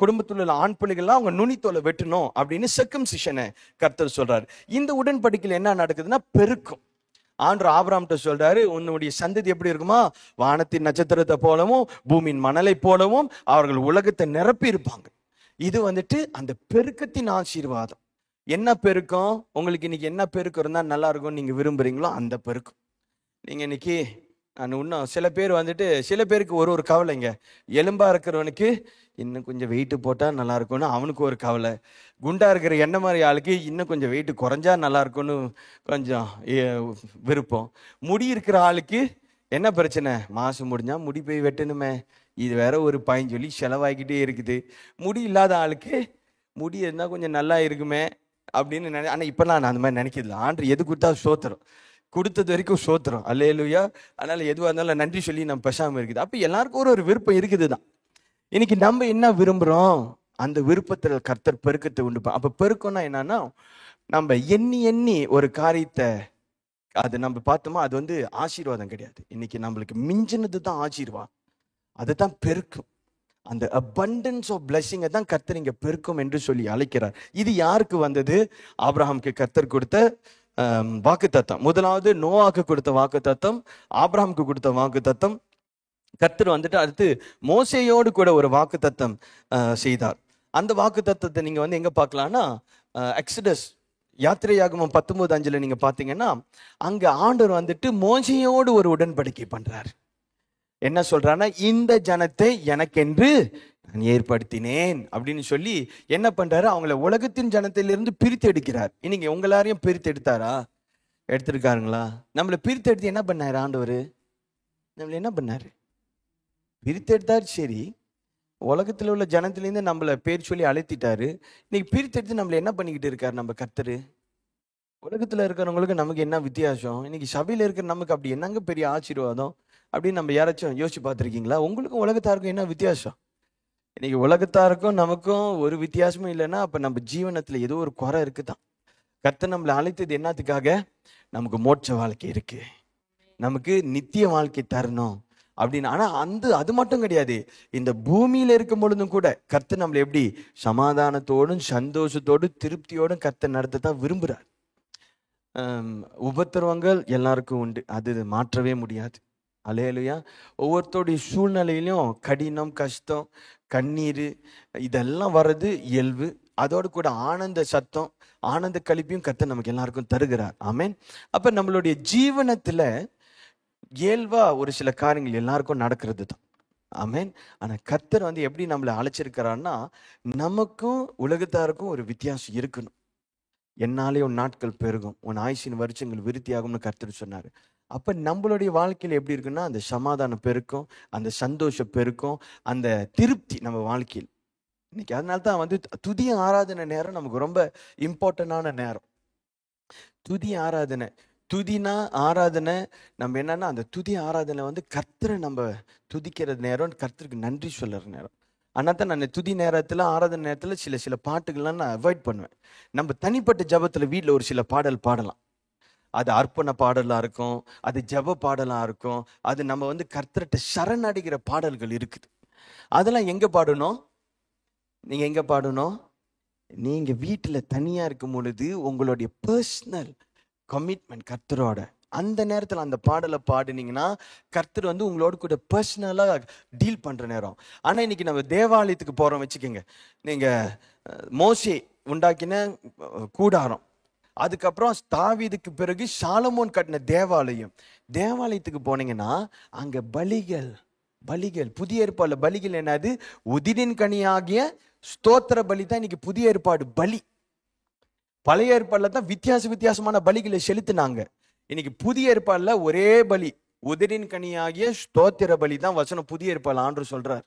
குடும்பத்தில் உள்ள ஆண் பிள்ளைகள்லாம் அவங்க நுனித்தோலை வெட்டணும் அப்படின்னு சர்க்கம்சிஷனை கர்த்தர் சொல்றாரு. இந்த உடன்படிக்கையில் என்ன நடக்குதுன்னா, பெருக்கம். ஆண்டவர் ஆபிரகாம்கிட்ட சொல்றாரு, உன்னுடைய சந்ததி எப்படி இருக்குமா, வானத்தின் நட்சத்திரத்தை போலவும் பூமியின் மணலை போலவும் அவர்கள் உலகத்தை நிரப்பி இருப்பாங்க. இது வந்துட்டு அந்த பெருக்கத்தின் ஆசீர்வாதம். என்ன பெருக்கம்? உங்களுக்கு இன்னைக்கு என்ன பெருக்கம் இருந்தா நல்லா இருக்கும் நீங்க விரும்புறீங்களோ அந்த பெருக்கம். நீங்க இன்னைக்கு நான் இன்னும் சில பேர் வந்துட்டு, சில பேருக்கு ஒரு கவலைங்க. எலும்பா இருக்கிறவனுக்கு இன்னும் கொஞ்சம் வெயிட்டு போட்டா நல்லா இருக்கும்னு அவனுக்கு ஒரு கவலை. குண்டா இருக்கிற என்ன மாதிரி ஆளுக்கு இன்னும் கொஞ்சம் வெயிட்டு குறைஞ்சா நல்லா இருக்கும்னு கொஞ்சம் விருப்பம். முடி இருக்கிற ஆளுக்கு என்ன பிரச்சனை, மாசம் முடிஞ்சா முடி போய் வெட்டணுமே, இது வேற ஒரு 15 சொல்லி செலவாகிக்கிட்டே இருக்குது. முடி இல்லாத ஆளுக்கு முடி இருந்தால் கொஞ்சம் நல்லா இருக்குமே அப்படின்னு ஆனால் இப்போலாம் நான் அந்த மாதிரி நினைக்கிறதில்ல. ஆண்டு எது கொடுத்தா சோத்திரம், கொடுத்தது வரைக்கும் சோத்திரம், அல்லேலூயா. அதனால எதுவாக இருந்தாலும் நன்றி சொல்லி நம்ம பேசாமல் இருக்குது. அப்போ எல்லாருக்கும் ஒரு விருப்பம் இருக்குது தான். இன்னைக்கு நம்ம என்ன விரும்புகிறோம், அந்த விருப்பத்தில் கர்த்தர் பெருக்கத்தை உண்டுப்போம். அப்போ பெருக்கம்னா என்னன்னா, நம்ம எண்ணி எண்ணி ஒரு காரியத்தை அது நம்ம பார்த்தோமா, அது வந்து ஆசீர்வாதம் கிடையாது. இன்னைக்கு நம்மளுக்கு மிஞ்சினது தான் ஆசீர்வாதம், அதுதான் பெருக்கம். அந்த abundance of blessing தான் கர்த்தர் இங்க பெருக்கம் என்று சொல்லி அழைக்கிறார். இது யாருக்கு வந்தது? ஆபிரகாமுக்கு கர்த்தர் கொடுத்த வாக்குத்தத்தம். முதலாவது நோவாக்கு கொடுத்த வாக்குத்தத்தம், ஆபிரகாமுக்கு கொடுத்த வாக்குத்தத்தம். கர்த்தர் வந்துட்டு அடுத்து மோசேயோடு கூட ஒரு வாக்குத்தத்தம் செய்தார். அந்த வாக்குத்தத்தத்தை நீங்க வந்து எங்க பார்க்கலாம்னா, எக்ஸடஸ் யாத்திரையாகமம் 19:5 நீங்க பாத்தீங்கன்னா, அங்க ஆண்டவர் வந்துட்டு மோசேயோடு ஒரு உடன்படிக்கை பண்றார். என்ன சொல்றான்னா, இந்த ஜனத்தை எனக்கென்று நான் ஏற்படுத்தினேன் அப்படின்னு சொல்லி என்ன பண்றாரு, அவங்கள உலகத்தின் ஜனத்திலிருந்து பிரித்து எடுக்கிறார். இன்னைக்கு உங்களாரையும் பிரித்து எடுத்தாரா? எடுத்திருக்காருங்களா? நம்மளை பிரித்து எடுத்து என்ன பண்ணாரு ஆண்டவர்? நம்மள என்ன பண்ணாரு? பிரித்து எடுத்தாரு. சரி, உலகத்தில் உள்ள ஜனத்திலேருந்து நம்மளை பேர் சொல்லி அழைத்திட்டாரு. இன்னைக்கு பிரித்து எடுத்து நம்மளை என்ன பண்ணிக்கிட்டு இருக்காரு நம்ம கர்த்தர்? உலகத்துல இருக்கிறவங்களுக்கு நமக்கு என்ன வித்தியாசம்? இன்னைக்கு சபையில இருக்கிற நமக்கு அப்படி என்னங்க பெரிய ஆசீர்வாதம் அப்படின்னு நம்ம யாராச்சும் யோசிச்சு பார்த்துருக்கீங்களா? உங்களுக்கும் உலகத்தாருக்கும் என்ன வித்தியாசம்? இன்னைக்கு உலகத்தாருக்கும் நமக்கும் ஒரு வித்தியாசமும் இல்லைன்னா அப்ப நம்ம ஜீவனத்துல ஏதோ ஒரு குறை இருக்குதான். கர்த்தர் நம்மளை அழைத்தது என்னத்துக்காக? நமக்கு மோட்ச வாழ்க்கை இருக்கு, நமக்கு நித்திய வாழ்க்கை தரணும் அப்படின்னு. ஆனா அது மட்டும் கிடையாது. இந்த பூமியில இருக்கும் பொழுதும் கூட கர்த்தர் நம்மளை எப்படி சமாதானத்தோடும் சந்தோஷத்தோடும் திருப்தியோடும் கர்த்தர் நடத்தத்தான் விரும்புறார். உபத்திரவங்கள் எல்லாருக்கும் உண்டு, அது மாற்றவே முடியாது. அல்லேலூயா. ஒவ்வொருத்தருடைய சூழ்நிலையிலும் கடினம், கஷ்டம், கண்ணீர் இதெல்லாம் வர்றது இயல்பு. அதோடு கூட ஆனந்த சத்தம், ஆனந்த கழிப்பையும் கர்த்தர் நமக்கு எல்லாருக்கும் தருகிறார். ஆமென். அப்ப நம்மளுடைய ஜீவனத்துல இயல்பா ஒரு சில காரியங்கள் எல்லாருக்கும் நடக்கிறது தான். ஆமென். ஆனா கர்த்தர் வந்து எப்படி நம்மளை அழைச்சிருக்கிறார்னா, நமக்கும் உலகத்தாருக்கும் ஒரு வித்தியாசம் இருக்கணும். என்னாலே உன் நாட்கள் பெருகும், உன் ஆயுசின் வருஷங்கள் விருத்தியாகும்னு கர்த்தர் சொன்னாரு. அப்ப நம்மளுடைய வாழ்க்கையில எப்படி இருக்குன்னா, அந்த சமாதானம் பெருக்கும், அந்த சந்தோஷம் பெருக்கும், அந்த திருப்தி நம்ம வாழ்க்கையில். இன்னைக்கு அதனால தான் வந்து துதி ஆராதனை நேரம் நமக்கு ரொம்ப இம்பார்ட்டன்டான நேரம். துதி ஆராதனை, துதினா ஆராதனை. நம்ம என்னன்னா, அந்த துதி ஆராதனை வந்து கர்த்தரை நம்ம துதிக்கிற நேரம், கர்த்தருக்கு நன்றி சொல்லுற நேரம். ஆனால் தான் நான் துதி நேரத்தில், ஆராதனை நேரத்தில் சில பாட்டுகள்லாம் நான் அவாய்ட் பண்ணுவேன். நம்ம தனிப்பட்ட ஜபத்தில் வீட்டில் ஒரு சில பாடல் பாடலாம். அது அர்ப்பண பாடலாக இருக்கும், அது ஜப பாடலாக இருக்கும், அது நம்ம வந்து கர்த்தர்கிட்ட சரணடைகிற பாடல்கள் இருக்குது. அதெல்லாம் எங்கே பாடணும்? நீங்கள் எங்கே பாடணும்? நீங்கள் வீட்டில் தனியாக இருக்கும் பொழுது உங்களுடைய பர்சனல் கமிட்மெண்ட் கர்த்தரோட அந்த நேரத்தில் அந்த பாடலை பாடுனீங்கன்னா கர்த்தர் வந்து உங்களோட கூட பர்சனலாக டீல் பண்ணுற நேரம். ஆனால் இன்னைக்கு நம்ம தேவாலயத்துக்கு போகிறோம் வச்சுக்கோங்க. நீங்கள் மோசே உண்டாக்கின கூடாரம், அதுக்கப்புறம் தாவீதுக்கு பிறகு சாலமோன் கட்டின தேவாலயம். தேவாலயத்துக்கு போனீங்கன்னா அங்க பலிகள், புதிய ஏற்பாடுல பலிகள் என்னது? உதிரின் கனியாகிய ஸ்தோத்திர பலி தான் இன்னைக்கு புதிய ஏற்பாடு பலி. பழைய ஏற்பாடுல தான் வித்தியாசமான பலிகளை செலுத்தினாங்க. இன்னைக்கு புதிய ஏற்பாடுல ஒரே பலி, உதிரின் கனியாகிய ஸ்தோத்திர பலி தான் வசனம் புதிய ஏற்பாடு ஆண்டு சொல்றார்.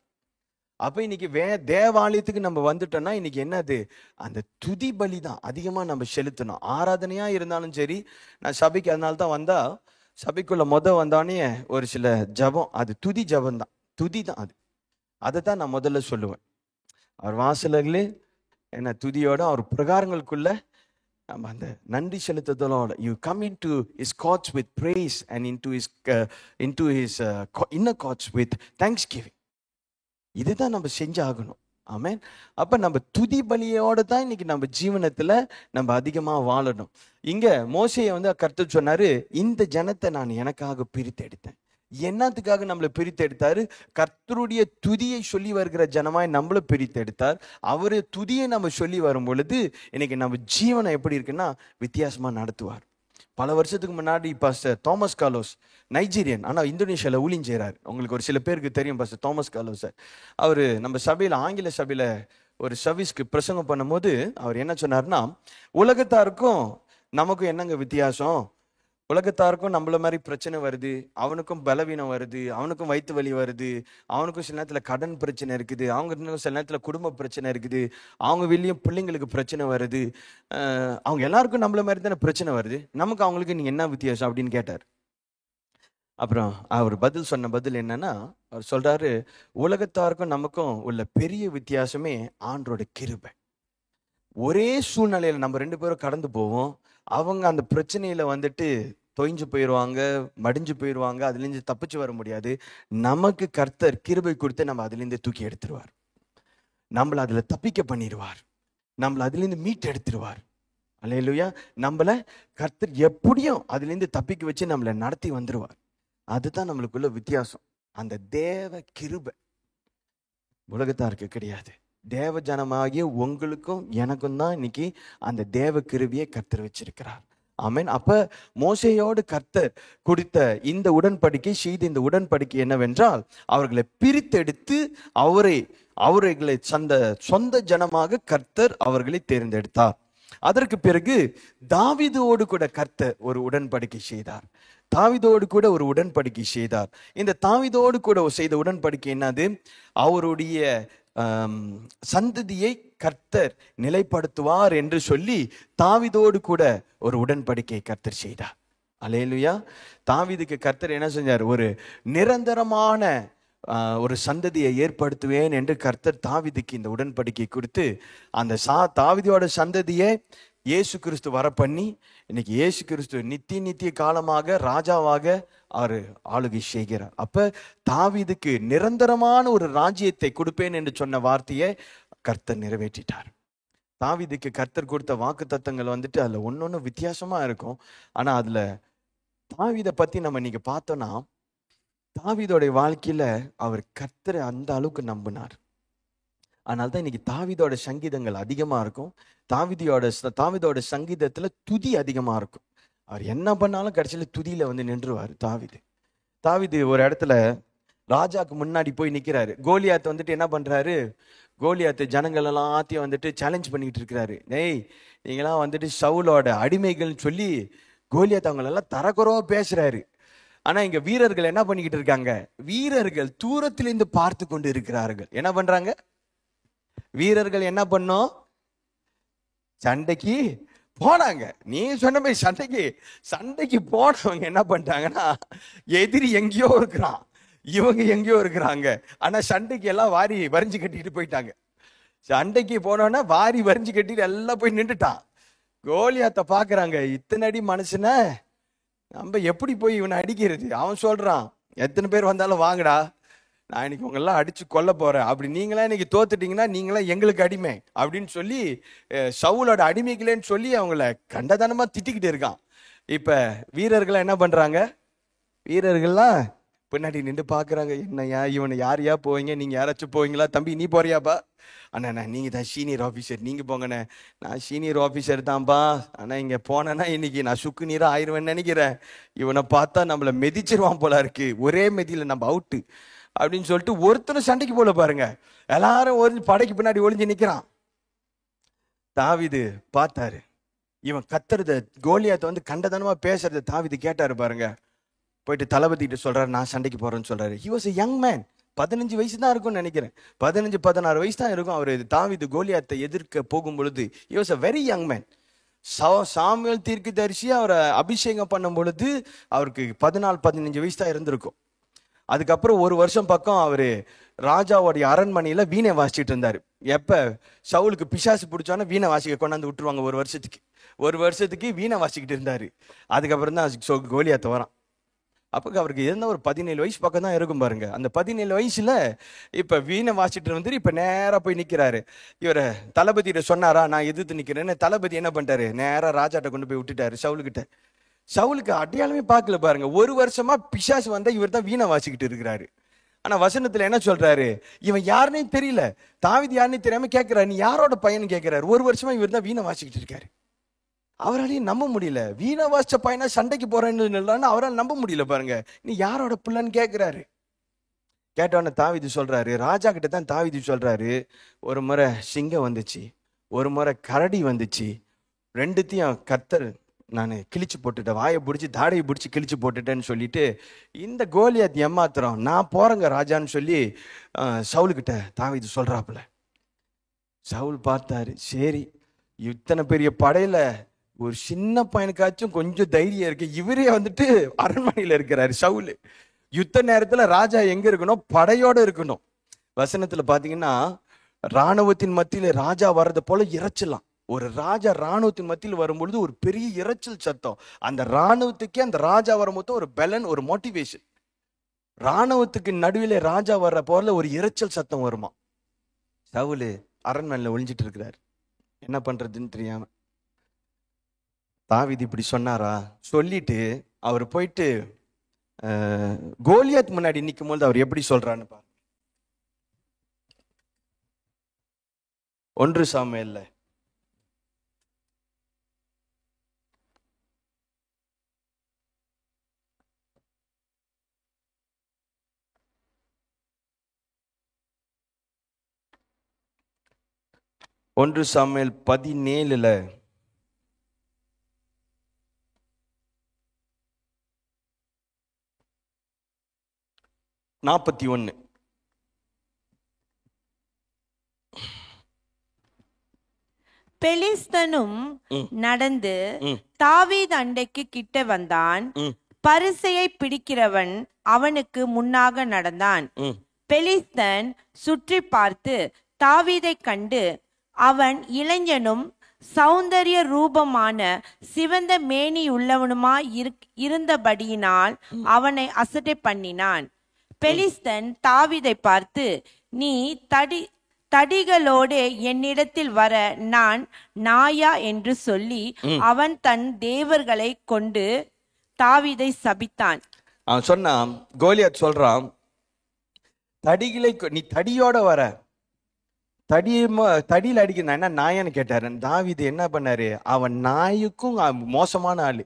அப்ப இன்னைக்கு தேவாலயத்துக்கு நம்ம வந்துட்டோம்னா இன்னைக்கு என்னது? அந்த துதி பலி தான் அதிகமா நம்ம செலுத்தணும். ஆராதனையா இருந்தாலும் சரி, நான் சபைக்கு அதனால தான் வந்தா, சபைக்குள்ள வந்தோடனே ஒரு சில ஜபம், அது துதி ஜபம் தான், துதி தான் அது. அதை தான் நான் முதல்ல சொல்லுவேன். அவர் வாசலர்களே என்ன துதியோட அவர் பிரகாரங்களுக்குள்ள நம்ம அந்த நன்றி செலுத்துதலோட, you come into his courts with praise and into his inner courts with thanksgiving. இதுதான் நம்ம செஞ்சாகணும். ஆமென். அப்ப நம்ம துதி பலியோட தான் இன்னைக்கு நம்ம ஜீவனத்துல நம்ம அதிகமா வாழணும். இங்க மோசேயை கர்த்தர் சொன்னாரு, இந்த ஜனத்தை நான் எனக்காக பிரித்து எடுத்தேன். என்னத்துக்காக நம்மளை பிரித்து எடுத்தாரு? கர்த்தருடைய துதியை சொல்லி வருகிற ஜனமாய் நம்மள பிரித்து எடுத்தார். அவரு துதியை நம்ம சொல்லி வரும் பொழுது இன்னைக்கு நம்ம ஜீவனம் எப்படி இருக்குன்னா வித்தியாசமா நடத்துவார். பல வருஷத்துக்கு முன்னாடி பாஸ்டர் தாமஸ் கார்லோஸ், நைஜீரியன், ஆனால் இந்தோனேஷியாவில் ஊழியம் செய்கிறார். உங்களுக்கு ஒரு சில பேருக்கு தெரியும் பாஸ்டர் தாமஸ் கார்லோஸ் சார். அவர் நம்ம சபையில், ஆங்கில சபையில் ஒரு சர்வீஸ்க்கு பிரசங்கம் பண்ணும்போது அவர் என்ன சொன்னார்னா, உலகத்தாருக்கும் நமக்கும் என்னங்க வித்தியாசம்? உலகத்தாருக்கும் நம்மள மாதிரி பிரச்சனை வருது, அவனுக்கும் பலவீனம் வருது, அவனுக்கும் வயிற்று வலி வருது, அவனுக்கும் சில நேரத்தில் கடன் பிரச்சனை இருக்குது, அவங்க சில நேரத்தில் குடும்ப பிரச்சனை இருக்குது, அவங்க வெளியும் பிள்ளைங்களுக்கு பிரச்சனை வருது, அவங்க எல்லாருக்கும் நம்மள மாதிரி தானே பிரச்சனை வருது, நமக்கு அவங்களுக்கு நீங்கள் என்ன வித்தியாசம் அப்படின்னு கேட்டார். அப்புறம் அவர் சொன்ன பதில் என்னன்னா, அவர் சொல்றாரு, உலகத்தாருக்கும் நமக்கும் உள்ள பெரிய வித்தியாசமே ஆண்டோட கிருபை. ஒரே சூழ்நிலையில நம்ம ரெண்டு பேரும் கடந்து போவோம். அவங்க அந்த பிரச்சனையில தொய்ஞ்சு போயிடுவாங்க, மடிஞ்சு போயிடுவாங்க, அதுலேருந்து தப்பிச்சு வர முடியாது. நமக்கு கர்த்தர் கிருபை கொடுத்து நம்ம அதுலேருந்து தூக்கி எடுத்துருவார், நம்மளை அதுல தப்பிக்க பண்ணிடுவார், நம்மளை அதுலேருந்து மீட் எடுத்துருவார். அல்லேலூயா. நம்மளை கர்த்தர் எப்படியும் அதுலேருந்து தப்பிக்க வச்சு நம்மளை நடத்தி வந்துருவார். அதுதான் நம்மளுக்குள்ள வித்தியாசம். அந்த தேவ கிருபை உலகத்தாருக்கு கிடையாது. தேவ ஜனமாகிய உங்களுக்கும் எனக்கும் தான் இன்னைக்கு அந்த தேவ கிருபையை கர்த்தர் வச்சிருக்கிறார். ஆமென். அப்ப மோசேயோடு கர்த்தர் கொடுத்த இந்த உடன்படிக்கை, செய்த இந்த உடன்படிக்கை என்னவென்றால், அவர்களை பிரித்தெடுத்து அவர்களை சொந்த ஜனமாக கர்த்தர் அவர்களை தேர்ந்தெடுத்தார். அதற்கு பிறகு தாவீதோடு கூட கர்த்தர் ஒரு உடன்படிக்கை செய்தார். இந்த தாவீதோடு கூட செய்த உடன்படிக்கை என்னது? அவருடைய சந்ததியை கர்த்தர் நிலைப்படுத்துவார் என்று சொல்லி தாவீதோடு கூட ஒரு உடன்படிக்கை கர்த்தர் செய்தார். அல்லேலூயா. தாவீதுக்கு கர்த்தர் என்ன செஞ்சார்? ஒரு நிரந்தரமான ஒரு சந்ததியை ஏற்படுத்துவேன் என்று கர்த்தர் தாவீதுக்கு இந்த உடன்படிக்கை கொடுத்து, அந்த தாவீதோட சந்ததியை இயேசு கிறிஸ்து வர பண்ணி, இன்னைக்கு இயேசு கிறிஸ்து நித்திய காலமாக ராஜாவாக அவர் ஆளுகை செய்கிறார். அப்ப தாவீதுக்கு நிரந்தரமான ஒரு ராஜ்யத்தை கொடுப்பேன் என்று சொன்ன வார்த்தையை கர்த்தர் நிறைவேற்றிட்டார். தாவீதுக்கு கர்த்தர் கொடுத்த வாக்கு தத்தங்கள் அதுல ஒன்னொன்னு வித்தியாசமா இருக்கும். ஆனா அதுல தாவீதை பத்தி நம்ம இன்னைக்கு பார்த்தோம்னா, தாவீதோடைய வாழ்க்கையில அவர் கர்த்தரை அந்த அளவுக்கு நம்பினார். அதனால்தான் இன்னைக்கு தாவீதோட சங்கீதங்கள் அதிகமா இருக்கும். தாவீதோட சங்கீதத்துல துதி அதிகமா இருக்கும். அவர் என்ன பண்ணாலும் கடைசியில துதியில நின்றுவார். தாவீது ஒரு இடத்துல ராஜாக்கு முன்னாடி போய் நிக்கிறாரு. கோலியாத் என்ன பண்றாரு? கோலியாத்து ஜனங்கள் எல்லாத்தையும் சேலஞ்ச் பண்ணிட்டு இருக்கிறாரு. நீங்களாம் சவுலோட அடிமைகள்னு சொல்லி கோலியாத் அவங்களெல்லாம் தரக்குறவா பேசுறாரு. ஆனா இங்க வீரர்கள் என்ன பண்ணிக்கிட்டு இருக்காங்க? வீரர்கள் தூரத்திலிருந்து பார்த்து கொண்டு இருக்கிறார்கள். என்ன பண்றாங்க? வீரர்கள் என்ன பண்ணோம்? சண்டைக்கு போனாங்க. நீ சொன்ன மாதிரி சண்டைக்கு போனவங்க என்ன பண்ணிட்டாங்கன்னா, எதிரி எங்கேயோ இருக்கிறான், இவங்க எங்கேயோ இருக்கிறாங்க. ஆனா சண்டைக்கு எல்லாம் வாரி வரிஞ்சு கட்டிட்டு போயிட்டாங்க. சண்டைக்கு போனோன்னா வாரி வரிஞ்சு கட்டிட்டு எல்லாம் போய் நின்றுட்டான். கோலியாத்தை பாக்குறாங்க, இத்தனை அடி மனுஷன நம்ம எப்படி போய் இவனை அடிக்கிறது? அவன் சொல்றான், எத்தனை பேர் வந்தாலும் வாங்கடா, நான் இன்னைக்கு உங்களெல்லாம் அடிச்சு கொல்ல போறேன். அப்படி நீங்களாம் இன்னைக்கு தோத்துட்டீங்கன்னா நீங்களாம் எங்களுக்கு அடிமை அப்படின்னு சொல்லி சவுலோட அடிமைகளேன்னு சொல்லி அவங்கள கண்டதனமா திட்டிக்கிட்டு இருக்கான். இப்ப வீரர்கள்லாம் என்ன பண்றாங்க? வீரர்கள்லாம் பின்னாடி நின்று பாக்குறாங்க, என்னையா இவனை யாரையா போவீங்க, நீங்க யாராச்சும் போவீங்களா? தம்பி நீ போறியாப்பா? அண்ணா நீங்க தான் சீனியர் ஆஃபீஸர், நீங்க போங்கண்ணே. நான் சீனியர் ஆஃபீஸர் தான்ப்பா, ஆனா இங்க போனேன்னா இன்னைக்கு நான் சுக்கு நீரா ஆயிடுவேன்னு நினைக்கிறேன். இவனை பார்த்தா நம்மள மெதிச்சிருவான் போல இருக்கு, ஒரே மெதியில நம்ம அவுட்டு அப்படின்னு சொல்லிட்டு ஒருத்தரும் சண்டைக்கு போல பாருங்க. எல்லாரும் ஒரு படைக்கு பின்னாடி ஒளிஞ்சு நிக்கிறான். தாவீது பார்த்தாரு, இவன் கத்துறத, கோலியாத்தை வந்து கண்டதனமா பேசுறத தாவீது கேட்டாரு பாருங்க. போயிட்டு தளபதிட்டு சொல்றாரு, நான் சண்டைக்கு போறேன்னு சொல்றாரு. He was a young man, 15 வயசு தான் இருக்கும்னு நினைக்கிறேன், 15-16 வயசு தான் இருக்கும். அவரு தாவீது கோலியாத்தை எதிர்க்க போகும் பொழுது he was a very young man. Samuel தீர்க்கதரிசி அவரை அபிஷேகம் பண்ணும் பொழுது அவருக்கு 14-15 வயசு தான் இருந்திருக்கும். அதுக்கப்புறம் ஒரு வருஷம் பக்கம் அவரு ராஜாவுடைய அரண்மனையில வீணை வாசிச்சுட்டு இருந்தாரு. எப்ப சவுலுக்கு பிசாசு பிடிச்சோன்னா வீணை வாசிக்க கொண்டாந்து விட்டுருவாங்க. ஒரு வருஷத்துக்கு வீணை வாசிக்கிட்டு இருந்தாரு. அதுக்கப்புறம் தான் கோலியாத்தை வரான். அப்போ அவருக்கு இருந்த ஒரு 17 வயசு பக்கம் தான் இருக்கும் பாருங்க. அந்த 17 வயசுல இப்ப வீணை வாசிட்டு வந்து இப்ப நேரா போய் நிக்கிறாரு. இவரை தளபதியிட்ட சொன்னாரா, நான் எதிர்த்து நிக்கிறேன்னு. தளபதி என்ன பண்ணிட்டாரு, நேரா ராஜாட்ட கொண்டு போய் விட்டுட்டாரு சவுலுக்கிட்ட. சவுலுக்கு அடையாளமே பார்க்கல பாருங்க. ஒரு வருஷமா பிசாசு வந்தா இவர் தான் வீணை வாசிக்கிட்டு இருக்கிறாரு. ஆனா வசனத்துல என்ன சொல்றாரு, இவன் யாருன்னே தெரியல, தாவீது யாருன்னு தெரியாம கேட்கிறாரு, நீ யாரோட பையன் கேட்கிறாரு. ஒரு வருஷமா இவர் தான் வீணை வாசிக்கிட்டு இருக்காரு. அவராலையும் நம்ப முடியல. வீணை வாசிச்ச பையனா சண்டைக்கு போறேன்னு அவரால் நம்ப முடியல பாருங்க. நீ யாரோட பிள்ளைன்னு கேட்கிறாரு. கேட்டோன்னு தாவீது சொல்றாரு, ராஜா கிட்ட தான் தாவீது சொல்றாரு, ஒரு முறை சிங்கம் வந்துச்சு, ஒரு முறை கரடி வந்துச்சு, ரெண்டுத்தையும் கர்த்தர் நான் கிழிச்சு போட்டுட்டேன், வாயை பிடிச்சி தாடையை பிடிச்சி கிழிச்சு போட்டுட்டேன்னு சொல்லிட்டு இந்த கோலியாத் ஏமாத்துறோம், நான் போறேங்க ராஜான்னு சொல்லி சவுலுக்கிட்ட தாவீது சொல்றாப்புல. சவுல் பார்த்தாரு, சரி இத்தனை பெரிய படையில ஒரு சின்ன பையனுக்காச்சும் கொஞ்சம் தைரியம் இருக்கு, இவரே வந்துட்டு அரண்மனையில இருக்கிறாரு சவுல். யுத்த நேரத்துல ராஜா எங்க இருக்கணும், படையோட இருக்கணும். வசனத்துல பாத்தீங்கன்னா ராணுவத்தின் மத்தியில ராஜா வர்றது போல இறைச்சலாம். ஒரு ராஜா ராணுவத்தின் மத்தியில் வரும்பொழுது ஒரு பெரிய இறைச்சல் சத்தம். அந்த ராணுவத்துக்கே அந்த ராஜா வரும்போது ஒரு பலன், ஒரு மோட்டிவேஷன். ராணுவத்துக்கு நடுவில் ராஜா வர்ற போல ஒரு இறைச்சல் சத்தம் வருமா. சவுலு அரண்மனையில ஒளிஞ்சிட்டு இருக்கிறாரு, என்ன பண்றதுன்னு தெரியாம. தாவீது இப்படி சொன்னாரா சொல்லிட்டு அவர் போயிட்டு கோலியாத் முன்னாடி நிற்கும் போது அவர் எப்படி சொல்றான்னு பாருங்க. 1 சாமுவேல்ல 1 சாமுவேல் 17 41. பெலிஸ்தனும் நடந்து தாவீது அண்டைக்கு கிட்ட வந்தான். பரிசையை பிடிக்கிறவன் அவனுக்கு முன்னாக நடந்தான். பெலிஸ்தன் சுற்றி பார்த்து தாவீதை கண்டு, அவன் இளைஞனும் சௌந்தரிய ரூபமான சிவந்த மேனியுள்ளவனுமாய் இருந்தபடியினால் அவனை அசட்டை பண்ணினான். பெலிஸ்தன் தாவீதை பார்த்து, நீ தடிகளோடு என்னிடத்தில் வர நான் நாயா என்று சொல்லி அவன் தன் தேவர்களை கொண்டு தாவீதை சபித்தான். அவன் சொன்னான், கோலியாத் சொல்றான், தடிகளை நீ தடியோட வர, தடியில் அடிக்க என்ன நாயான்னு கேட்டாரு. தாவீது என்ன பண்ணாரு, அவன் நாய்க்கும் மோசமான ஆளு,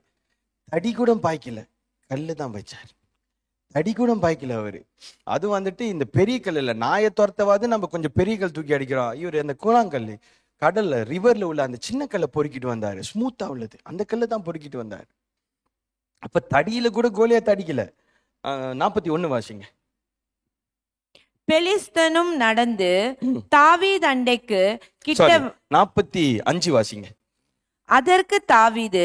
தடி கூட பாய்க்கல, கல்லு தான் பாய்ச்சாரு. தடி கூட பாய்க்கல அவரு. அது வந்துட்டு இந்த பெரிய கல் இல்ல, நாயை துரத்தவாது நம்ம கொஞ்சம் பெரிய கல் தூக்கி அடிக்கிறோம். இவரு அந்த கூழாங்கல் கடல்ல ரிவர்ல உள்ள அந்த சின்ன கல்லை பொறுக்கிட்டு வந்தாரு, ஸ்மூத்தா உள்ளது, அந்த கல்லை தான் பொறுக்கிட்டு வந்தாரு. அப்ப தடியில கூட கோலியாத் அடிக்கல. 41 வாசிங்க. பெலிஸ்தனும் நடந்து தாவீது அண்டைக்கு கிட்ட 45 வாசிங்க. அதற்கு தாவீது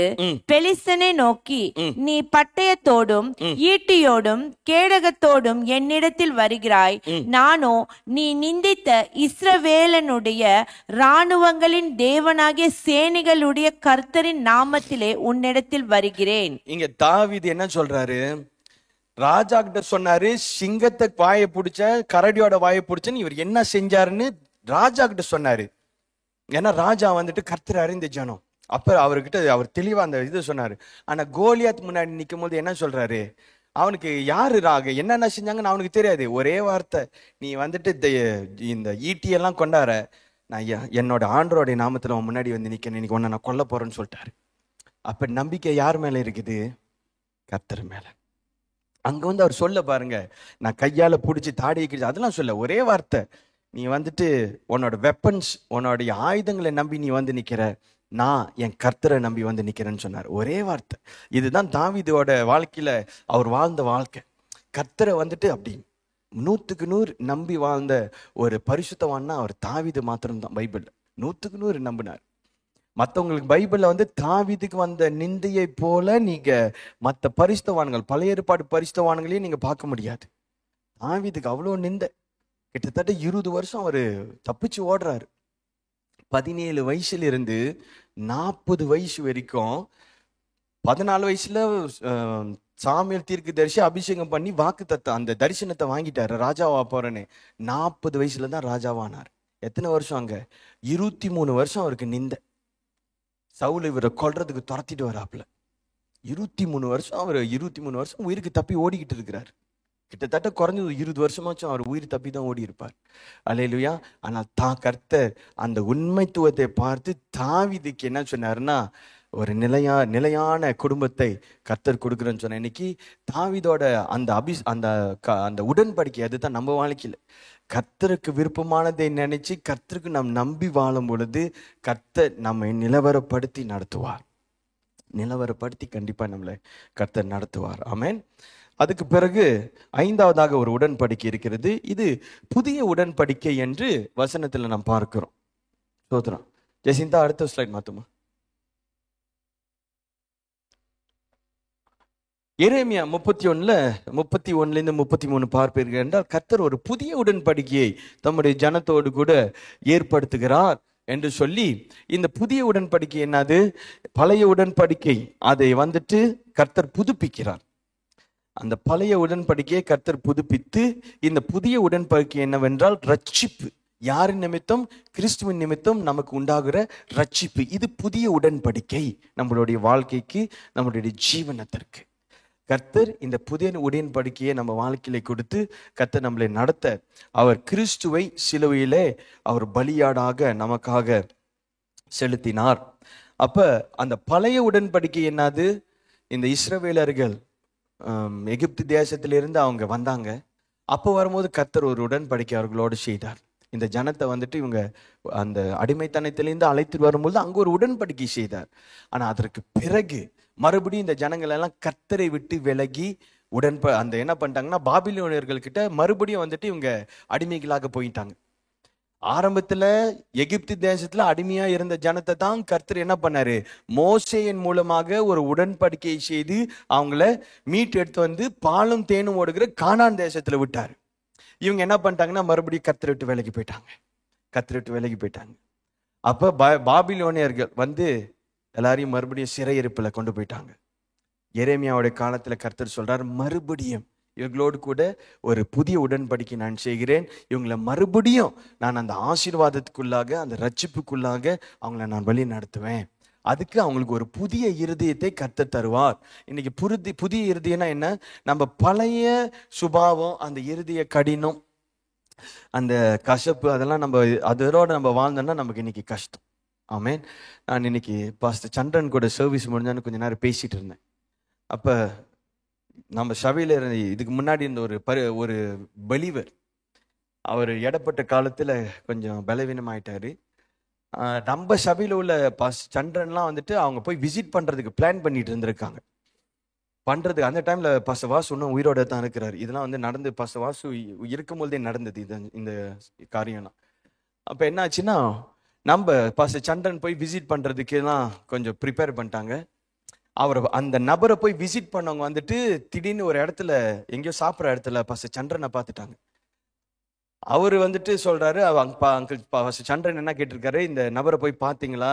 பெலிஸ்தனை நோக்கி, நீ பட்டயத்தோடும் ஈட்டியோடும் கேடகத்தோடும் என்னிடத்தில் வருகிறாய், நானோ நீ நிந்தித்த இஸ்ரவேலனுடைய இராணுவங்களின் தேவனாகிய சேனைகளுடைய கர்த்தரின் நாமத்திலே உன்னிடத்தில் வருகிறேன். இங்க தாவீது என்ன சொல்றாரு, ராஜா கிட்ட சொன்னாரு, சிங்கத்தை வாயை பிடிச்ச, கரடியோட வாயை பிடிச்சன்னு இவர் என்ன செஞ்சாருன்னு ராஜா கிட்ட சொன்னாரு. ஏன்னா ராஜா வந்துட்டு கர்த்தர் அறிந்த ஜனம். அப்ப அவர்கிட்ட அவர் தெளிவா அந்த இது சொன்னாரு. ஆனா கோலியாத் முன்னாடி நிற்கும் போது என்ன சொல்றாரு, அவனுக்கு யாரு ராக என்னென்ன செஞ்சாங்கன்னு அவனுக்கு தெரியாது. ஒரே வார்த்தை, நீ வந்துட்டு இந்த ஈட்டியெல்லாம் கொண்டார, நான் என்னோட ஆண்டரோடைய நாமத்துல அவன் முன்னாடி வந்து நிற்கிறேன், இன்னைக்கு ஒன்றை நான் கொல்ல போறேன்னு சொல்லிட்டாரு. அப்ப நம்பிக்கை யார் மேல இருக்குது? கர்த்தர் மேல. அங்க வந்து அவர் சொல்ல பாருங்க, நான் கையால பிடிச்சி தாடியை கிழிச்சு அதெல்லாம் சொல்ல, ஒரே வார்த்தை, நீ வந்துட்டு உன்னோட வெப்பன்ஸ், உன்னோடைய ஆயுதங்களை நம்பி நீ வந்து நிக்கிற, நான் என் கர்த்தரை நம்பி வந்து நிக்கிறேன்னு சொன்னார். ஒரே வார்த்தை. இதுதான் தாவீதோட வாழ்க்கையில அவர் வாழ்ந்த வாழ்க்கை. கர்த்தரை வந்துட்டு அப்படி 100க்கு 100 நம்பி வாழ்ந்த ஒரு பரிசுத்தவான்னா அவர் தாவீது மாத்திரம்தான். பைபிள்ல 100க்கு 100 நம்பினார். மற்றவங்களுக்கு பைபிள்ல வந்து தாவீதுக்கு வந்த நிந்தையை போல நீங்க மற்ற பரிசுத்தவான்கள், பழைய ஏற்பாடு பரிசுத்தவான்களையும் நீங்க பார்க்க முடியாது. தாவீதுக்கு அவ்வளோ நிந்தை. கிட்டத்தட்ட 20 வருஷம் அவரு தப்பிச்சு ஓடுறாரு. 17 வயசுல இருந்து 40 வயசு வரைக்கும். 14 வயசுல சாமுவேல் தீர்க்கதரிசி அபிஷேகம் பண்ணி வாக்குத்தத்தம் அந்த தரிசனத்தை வாங்கிட்டாரு, ராஜாவா போறேன்னு. 40 வயசுல தான் ராஜாவானார். எத்தனை வருஷம் அங்க? 23 வருஷம் அவருக்கு நிந்தை. சவுல் இவரை கொல்றதுக்கு துரத்திட்டு வராப்புல. 23 வருஷம் அவர் 23 வருஷம் உயிருக்கு தப்பி ஓடிக்கிட்டு இருக்கிறார். கிட்டத்தட்ட குறைஞ்சது 20 வருஷமாச்சும் அவர் உயிர் தப்பி தான் ஓடி இருப்பார். அல்லேலூயா. ஆனால் கர்த்தர் அந்த உண்மைத்துவத்தை பார்த்து தாவீதுக்கு என்ன சொன்னாருன்னா, ஒரு நிலையான குடும்பத்தை கர்த்தர் கொடுக்குறேன்னு சொன்ன. இன்னைக்கு தாவீதோட அந்த உடன்படிக்கை அதுதான் நம்ம வாழ்க்கையில். கர்த்தருக்கு விருப்பமானதை நினைச்சு கர்த்தருக்கு நாம் நம்பி வாழும் பொழுது கர்த்தர் நம்மை நிலவரப்படுத்தி நடத்துவார். நிலவரப்படுத்தி கண்டிப்பா நம்மளை கர்த்தர் நடத்துவார். ஆமென். அதுக்கு பிறகு 5வதாக ஒரு உடன்படிக்கை இருக்கிறது. இது புதிய உடன்படிக்கை என்று வசனத்துல நாம் பார்க்கிறோம். சோதரம் ஜெசிந்தா, அடுத்த ஸ்லைட் மாத்துமா. எரேமியா 31 33 பார்ப்பீர்கள் என்றால், கர்த்தர் ஒரு புதிய உடன்படிக்கையை தம்முடைய ஜனத்தோடு கூட ஏற்படுத்துகிறார் என்று சொல்லி, இந்த புதிய உடன்படிக்கை என்னது? பழைய உடன்படிக்கை, அதை வந்துட்டு கர்த்தர் புதுப்பிக்கிறார். அந்த பழைய உடன்படிக்கையை கர்த்தர் புதுப்பித்து, இந்த புதிய உடன்படிக்கை என்னவென்றால் ரட்சிப்பு. யாரின் நிமித்தம்? கிறிஸ்துவின் நிமித்தம் நமக்கு உண்டாகிற ரட்சிப்பு. இது புதிய உடன்படிக்கை நம்மளுடைய வாழ்க்கைக்கு, நம்மளுடைய ஜீவனத்திற்கு. கர்த்தர் இந்த புதிய உடன்படிக்கையை நம்ம வாழ்க்கையில கொடுத்து கர்த்தர் நம்மளை நடத்த அவர் கிறிஸ்துவை சிலுவையிலே அவர் பலியாடாக நமக்காக செலுத்தினார். அப்ப அந்த பழைய உடன்படிக்கை என்னது? இந்த இஸ்ரவேலர்கள் எகிப்து தேசத்திலிருந்து அவங்க வந்தாங்க. அப்போ வரும்போது கர்த்தர் ஒரு உடன்படிக்கை அவர்களோடு செய்தார். இந்த ஜனத்தை வந்துட்டு இவங்க அந்த அடிமைத்தனத்திலிருந்து அழைத்து வரும்போது அங்க ஒரு உடன்படிக்கை செய்தார். ஆனா அதற்கு பிறகு மறுபடியும் இந்த ஜனங்கள் எல்லாம் கர்த்தரை விட்டு விலகி அந்த என்ன பண்ணிட்டாங்கன்னா, பாபிலோனியர்கள் கிட்ட மறுபடியும் வந்துட்டு இவங்க அடிமைகளாக போயிட்டாங்க. ஆரம்பத்துல எகிப்து தேசத்துல அடிமையா இருந்த ஜனத்தை தான் கர்த்தர் என்ன பண்ணாரு? மோசேயின் மூலமாக ஒரு உடன்படிக்கையை செய்து அவங்கள மீட்டு எடுத்து வந்து பாலும் தேனும் ஓடுகிற கானான் தேசத்துல விட்டாரு. இவங்க என்ன பண்ணிட்டாங்கன்னா, மறுபடியும் கர்த்தரை விட்டு விலகி போயிட்டாங்க. அப்ப பாபிலோனியர்கள் வந்து எல்லாரையும் மறுபடியும் சிறையிருப்புல கொண்டு போயிட்டாங்க. எரேமியாவுடைய காலத்துல கர்த்தர் சொல்றார், மறுபடியும் இவங்களோடு கூட ஒரு புதிய உடன்படிக்கை நான் செய்கிறேன். இவங்களை மறுபடியும் நான் அந்த ஆசீர்வாதத்துக்குள்ளாக, அந்த ரட்சிப்புக்குள்ளாக அவங்கள நான் வழி நடத்துவேன். அதுக்கு அவங்களுக்கு ஒரு புதிய இருதயத்தை கர்த்தர் தருவார். இன்னைக்கு புதிய இருதயம்னா என்ன? நம்ம பழைய சுபாவம், அந்த இருதய கடினம், அந்த கசப்பு, அதெல்லாம் அதோட நம்ம வாழ்ந்தோம்னா நமக்கு இன்னைக்கு கஷ்டம். ஆமேன். நான் இன்னைக்கு பாஸ்டர் சந்திரன் கூட சர்வீஸ் முடிஞ்சான்னு கொஞ்ச நேரம் பேசிட்டு இருந்தேன். அப்ப நம்ம சபையில இருந்த இதுக்கு முன்னாடி இருந்த ஒரு பலிவர், அவர் இடப்பட்ட காலத்துல கொஞ்சம் பலவீனமாயிட்டாரு. நம்ம சபையில உள்ள பாஸ்டர் சந்திரன்லாம் வந்துட்டு அவங்க போய் விசிட் பண்றதுக்கு பிளான் பண்ணிட்டு இருந்திருக்காங்க. அந்த டைம்ல பாஸ்டர் வாசு இன்னும் உயிரோட தான் இருக்கிறாரு. இதெல்லாம் வந்து நடந்து பாஸ்டர் வாசு இருக்கும் போதே நடந்தது இந்த காரியம்லாம். அப்ப என்ன ஆச்சுன்னா, நம்ம பாஸ்டர் சந்திரன் போய் விசிட் பண்றதுக்கு எல்லாம் கொஞ்சம் ப்ரிப்பேர் பண்ணிட்டாங்க. அந்த நபரை போய் விசிட் பண்ணவங்க வந்துட்டு திடீர்னு ஒரு இடத்துல எங்கேயோ சாப்பிட்ற இடத்துல பாஸ்டர் சந்திரனை பார்த்துட்டாங்க. அவரு வந்துட்டு சொல்றாரு, அங்கிள் பாஸ்டர் சந்திரன் என்ன கேட்டிருக்காரு, இந்த நபரை போய் பார்த்தீங்களா,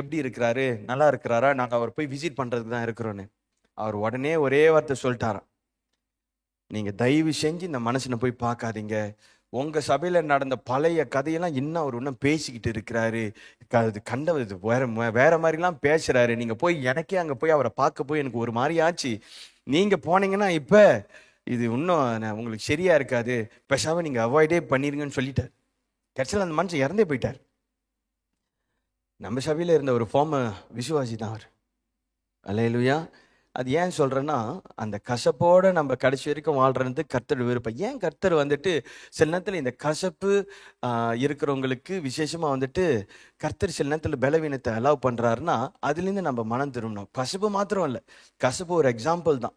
எப்படி இருக்கிறாரு, நல்லா இருக்கிறாரா, நாங்கள் அவர் போய் விசிட் பண்றதுக்கு தான் இருக்கிறோன்னு. அவர் உடனே ஒரே வார்த்தை சொல்லிட்டாராம், நீங்க தயவு செஞ்சு இந்த மனுஷனை போய் பார்க்காதீங்க, உங்க சபையில நடந்த பழைய கதையெல்லாம் இன்னும் அவர் இன்னும் பேசிக்கிட்டு இருக்கிறாரு. அது கண்டது வேற மாதிரிலாம் பேசுறாரு. நீங்க போய், எனக்கே அங்க போய் அவரை பார்க்க போய் எனக்கு ஒரு மாதிரி ஆச்சு. நீங்க போனீங்கன்னா இப்ப இது இன்னும் உங்களுக்கு சரியா இருக்காது, பேசாம நீங்க அவாய்டே பண்ணிருங்கன்னு சொல்லிட்டார். கடைசியில் அந்த மனுஷன் இறந்தே போயிட்டார். நம்ம சபையில இருந்த ஒரு ஃபார்மர் விசுவாசி தான் அவர். அல்லேலூயா. அது ஏன் சொல்றேன்னா, அந்த கசப்போட நம்ம கடைசி வரைக்கும் வாழ்றது கர்த்தர் விருப்பம். ஏன் கர்த்தர் வந்துட்டு சில நேரத்தில் இந்த கசப்பு இருக்கிறவங்களுக்கு விசேஷமா வந்துட்டு கர்த்தர் சில நேரத்தில் பலவீனத்தை அலோவ் பண்றாருன்னா, அதுலேருந்து நம்ம மனம் திரும்பணும். கசப்பு மாத்திரம் இல்லை, கசப்பு ஒரு எக்ஸாம்பிள் தான்.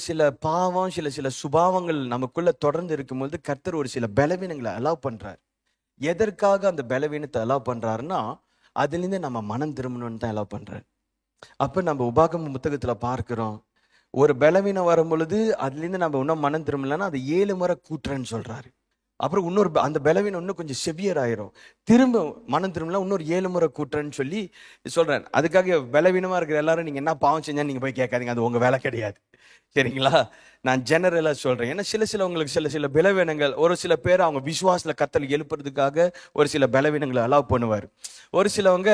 சில பாவம், சில சுபாவங்கள் நமக்குள்ள தொடர்ந்து இருக்கும்போது கர்த்தர் ஒரு சில பலவீனங்களை அலோவ் பண்றாரு. எதற்காக அந்த பலவீனத்தை அலோவ் பண்றாருன்னா, அதுலேருந்து நம்ம மனம் திரும்பணும்னு தான் அலோவ் பண்றாரு. அப்ப நம்ம உபாகம புத்தகத்துல பார்க்கிறோம், ஒரு பலவீனம் வரும் பொழுது அதுலேருந்து நம்ம இன்னும் மனம் திரும்பலன்னா அது 7 முறை கூட்டுறேன்னு சொல்றாரு. அப்புறம் இன்னொரு அந்த பலவீனம் இன்னும் கொஞ்சம் செவியர் ஆயிரும், திரும்ப மனம் திரும்பலாம், இன்னொரு 7 முறை கூட்டுறேன்னு சொல்லி சொல்றேன். அதுக்காக பலவீனமா இருக்கிற எல்லாரும் நீங்க என்ன பாவம் செஞ்சா நீங்க போய் கேட்காதீங்க, அது உங்க வேலை கிடையாது. சரிங்களா? நான் ஜெனரலா சொல்றேன். ஏன்னா உங்களுக்கு சில பலவீனங்கள், ஒரு சில பேர் அவங்க விசுவாசத்துல கத்தல் எழுப்புறதுக்காக ஒரு சில பலவீனங்களை அலோவ் பண்ணுவார். ஒரு சிலவங்க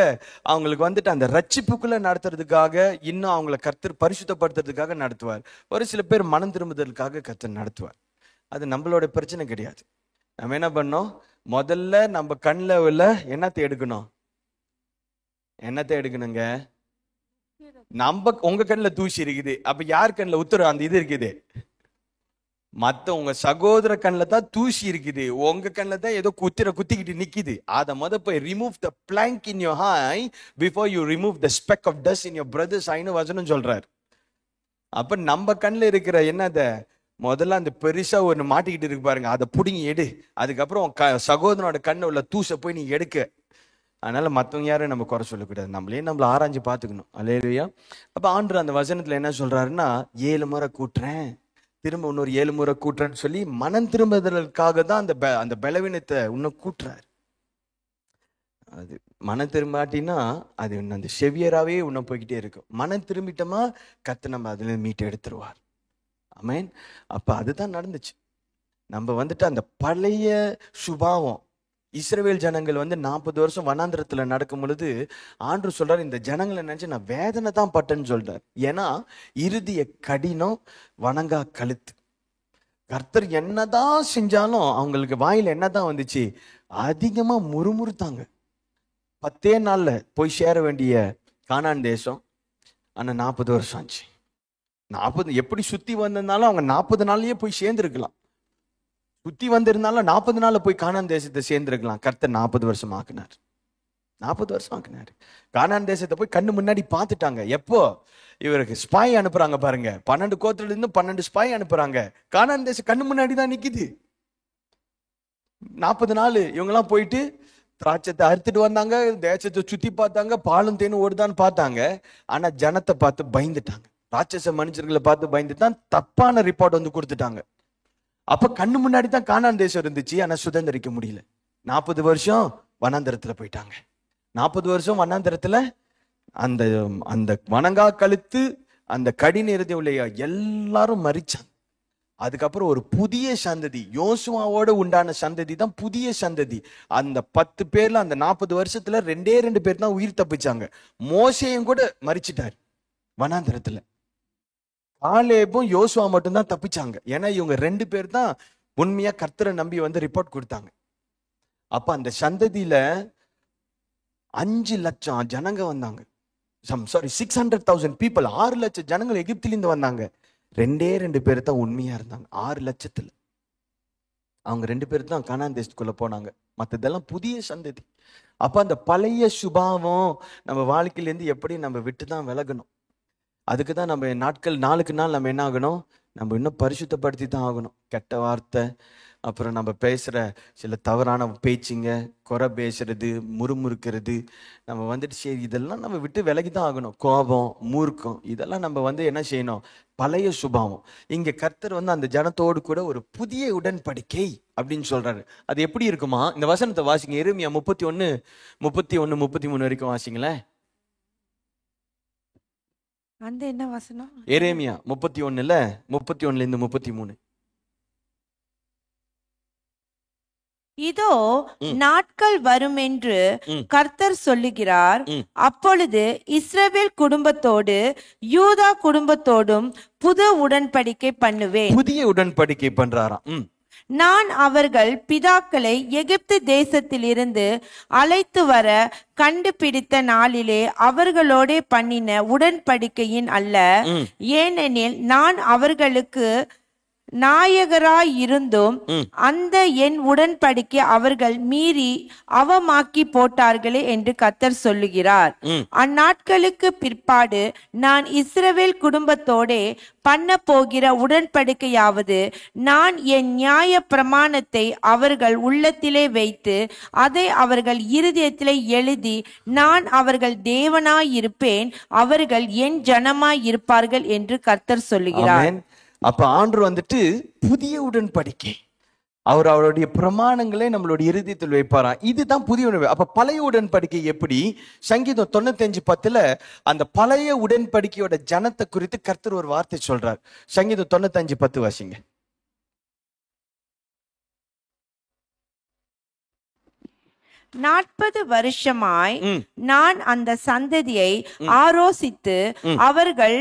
அவங்களுக்கு வந்துட்டு அந்த ரட்சிப்புக்குள்ள நடத்துறதுக்காக, இன்னும் அவங்களை கர்த்தர் பரிசுத்தப்படுத்துறதுக்காக நடத்துவார். ஒரு சில பேர் மனம் திரும்புதலுக்காக கர்த்தர் நடத்துவார். அது நம்மளோட பிரச்சனை கிடையாது. நம்ம என்ன பண்ணோம், முதல்ல நம்ம கண்ணில் உள்ள என்னத்தை எடுக்கணும், என்னத்தை எடுக்கணுங்க? உங்க கண்ணில் தூசி இருக்குது, அப்ப யார் கண்ணில் உத்தரவு அந்த இது இருக்குது? மத்த உங்க சகோதர கண்ணில் தான் தூசி இருக்குது, உங்க கண்ணில் தான் ஏதோ குத்திக்கிட்டு நிக்குது. அதை போய் remove the plank in your eye before you remove the speck of dust in your brother's ஐன்னு வசனம் சொல்றாரு. அப்ப நம்ம கண்ணில் இருக்கிற என்னத முதல்ல அந்த பெருசா ஒன்று மாட்டிக்கிட்டு இருக்கு பாருங்க, அதை பிடிங்கி எடு. அதுக்கப்புறம் சகோதரனோட கண்ணை உள்ள தூசை போய் நீ எடுக்க. அதனால மற்றவங்க யாரும் நம்ம குறை சொல்லக்கூடாது, நம்மளை ஆராய்ஞ்சு பார்த்துக்கணும். அல்லேலூயா. அப்ப ஆண்டவர் அந்த வசனத்துல என்ன சொல்றாருன்னா, 7 முறை கூட்டுறேன், திரும்ப இன்னொரு 7 முறை கூட்டுறேன்னு சொல்லி மனம் திரும்புதலுக்காக தான் அந்த பலவீனத்தை இன்னும் கூட்டுறாரு. அது மனம் திரும்பாட்டினா அது அந்த செவியராகவே இன்னும் போய்கிட்டே இருக்கும். மனம் திரும்பிட்டோமா கர்த்தர் நம்ம அதுல மீட்டு எடுத்துருவார். ஆமென். அப்ப அதுதான் நடந்துச்சு. நம்ம வந்துட்டு அந்த பழைய சுபாவம், இஸ்ரவேல் ஜனங்கள் 40 வருஷம் வனாந்திரத்துல நடக்கும் பொழுது ஆண்டவர் சொல்றாரு, இந்த ஜனங்களை நினைச்சு நான் வேதனை தான் பட்டேன்னு சொல்றாரு. ஏன்னா இறுதிய கடினம், வணங்கா கழுத்து. கர்த்தர் என்னதான் செஞ்சாலும் அவங்களுக்கு வாயில என்னதான் வந்துச்சு, அதிகமா முறுமுறுத்தாங்க. 10 நாள்ல போய் சேர வேண்டிய கானான் தேசம் ஆனா 40 வருஷம் ஆச்சு. 40 எப்படி சுத்தி வந்திருந்தாலும் அவங்க 40 நாள்லயே போய் சேர்ந்துருக்கலாம். சுத்தி வந்திருந்தாலும் 40 நாள்ல போய் கானான் தேசத்தை சேர்ந்திருக்கலாம். கர்த்தர் 40 வருஷம் ஆக்குனார். 40 வருஷம் ஆக்குனாரு. கானான் தேசத்தை போய் கண்ணு முன்னாடி பார்த்துட்டாங்க. எப்போ இவருக்கு ஸ்பாய் அனுப்புறாங்க பாருங்க, 12 கோத்திரத்துல இருந்து 12 ஸ்பாய் அனுப்புறாங்க. கானான் தேசம் கண்ணு முன்னாடி தான் நிக்குது. 40 நாள் இவங்கெல்லாம் போயிட்டு திராட்சத்தை அறுத்துட்டு வந்தாங்க, தேசத்தை சுத்தி பார்த்தாங்க, பாலும் தேனும் ஓடுதான்னு பார்த்தாங்க. ஆனா ஜனத்தை பார்த்து பயந்துட்டாங்க, ராட்சச மனுஷர்களை பார்த்து பயந்து தான் தப்பான ரிப்போர்ட் வந்து கொடுத்துட்டாங்க. அப்ப கண்ணு முன்னாடி தான் கானான் தேசம் இருந்துச்சு, ஆனா சுதந்திரிக்க முடியல. 40 வருஷம் வனாந்தரத்துல போயிட்டாங்க. 40 வருஷம் வனாந்தரத்துல அந்த அந்த வணங்கா கழுத்து, அந்த கடின இறுதி உள்ள எல்லாரும் மரிச்சாங்க. அதுக்கப்புறம் ஒரு புதிய சந்ததி, யோசுவாவோட உண்டான சந்ததி தான் புதிய சந்ததி. அந்த 10 பேர்ல அந்த 40 வருஷத்துல 2 பேர் தான் உயிர் தப்பிச்சாங்க. மோசேயும் கூட மரிச்சிட்டாரு வனாந்தரத்துல. காலேபும் யோசுவா மட்டும்தான் தப்பிச்சாங்க. ஏன்னா இவங்க 2 பேர் தான் உண்மையா கர்த்தரை நம்பி வந்து ரிப்போர்ட் கொடுத்தாங்க. அப்ப அந்த சந்ததியில 5 லட்சம் ஜனங்க வந்தாங்க. 600,000 பீப்புள், 6 லட்சம் ஜனங்கள் எகிப்திலிருந்து வந்தாங்க. 2 பேர் தான் உண்மையா இருந்தாங்க 6 லட்சத்துல. அவங்க 2 பேர் தான் கானான் தேசத்துக்குள்ள போனாங்க, மற்றதெல்லாம் புதிய சந்ததி. அப்ப அந்த பழைய சுபாவம் நம்ம வாழ்க்கையிலேருந்து எப்படி நம்ம விட்டு தான் விலகணும். அதுக்கு தான் நம்ம நாளுக்கு நாள் நம்ம என்ன ஆகணும், நம்ம இன்னும் பரிசுத்தப்படுத்தி தான் ஆகணும். கெட்ட வார்த்தை, அப்புறம் நம்ம பேசுகிற சில தவறான பேச்சுங்க, குறை பேசுறது, முறுமுறுக்கிறது, நம்ம வந்துட்டு சரி இதெல்லாம் நம்ம விட்டு விலகி தான் ஆகணும். கோபம், மூர்க்கம், இதெல்லாம் நம்ம என்ன செய்யணும், பழைய சுபாவம். இங்கே கர்த்தர் அந்த ஜனத்தோடு கூட ஒரு புதிய உடன்படிக்கை அப்படின்னு சொல்றாரு. அது எப்படி இருக்குமா, இந்த வசனத்தை வாசிங்க. எரேமியா 31, 33 வரைக்கும் வாசிங்களேன். அந்த என்ன வசனம்? எரேமியா 31ல 31ல இருந்து 33. இதோ நாட்கள் வருமென்று கர்த்தர் சொல்லுகிறார். அப்பொழுது இஸ்ரவேல் குடும்பத்தோடு யூதா குடும்பத்தோடும் புது உடன்படிக்கை பண்ணுவேன். புதிய உடன்படிக்கை பண்றாராம். நான் அவர்கள் பிதாக்களை எகிப்து தேசத்திலிருந்து அழைத்து வர கண்டுபிடித்த நாளிலே அவர்களோடே பண்ணின உடன்படிக்கையின் அல்ல. ஏனெனில் நான் அவர்களுக்கு நாயகராயிருந்தும் அந்த என் உடன்படிக்கை அவர்கள் மீறி அவமாக்கி போட்டார்களே என்று கர்த்தர் சொல்லுகிறார். அந்நாட்களுக்கு பிற்பாடு நான் இஸ்ரவேல் குடும்பத்தோடே பண்ண போகிற உடன்படிக்கையாவது, நான் என் நியாய பிரமாணத்தை அவர்கள் உள்ளத்திலே வைத்து அதை அவர்கள் இருதயத்திலே எழுதி, நான் அவர்கள் தேவனாயிருப்பேன், அவர்கள் என் ஜனமாயிருப்பார்கள் என்று கர்த்தர் சொல்லுகிறார். அப்ப ஆண்டவர் வந்துட்டு புதிய உடன்படிக்கை அவருடைய பிரமாணங்களை நம்மளுடைய இருதயத்தில் வைப்பாராம். இதுதான் புதிய உடன்படிக்கை. அப்ப பழைய உடன்படிக்கை எப்படி? சங்கீதம் 95:10 அந்த பழைய உடன்படிக்கையோட ஜனத்தை குறித்து கர்த்தர் ஒரு வார்த்தை சொல்றார். சங்கீதம் 95:10 வாசிங்க. நாற்பது வருஷமாய் நான் அந்த சந்ததியை ஆரோசித்து அவர்கள்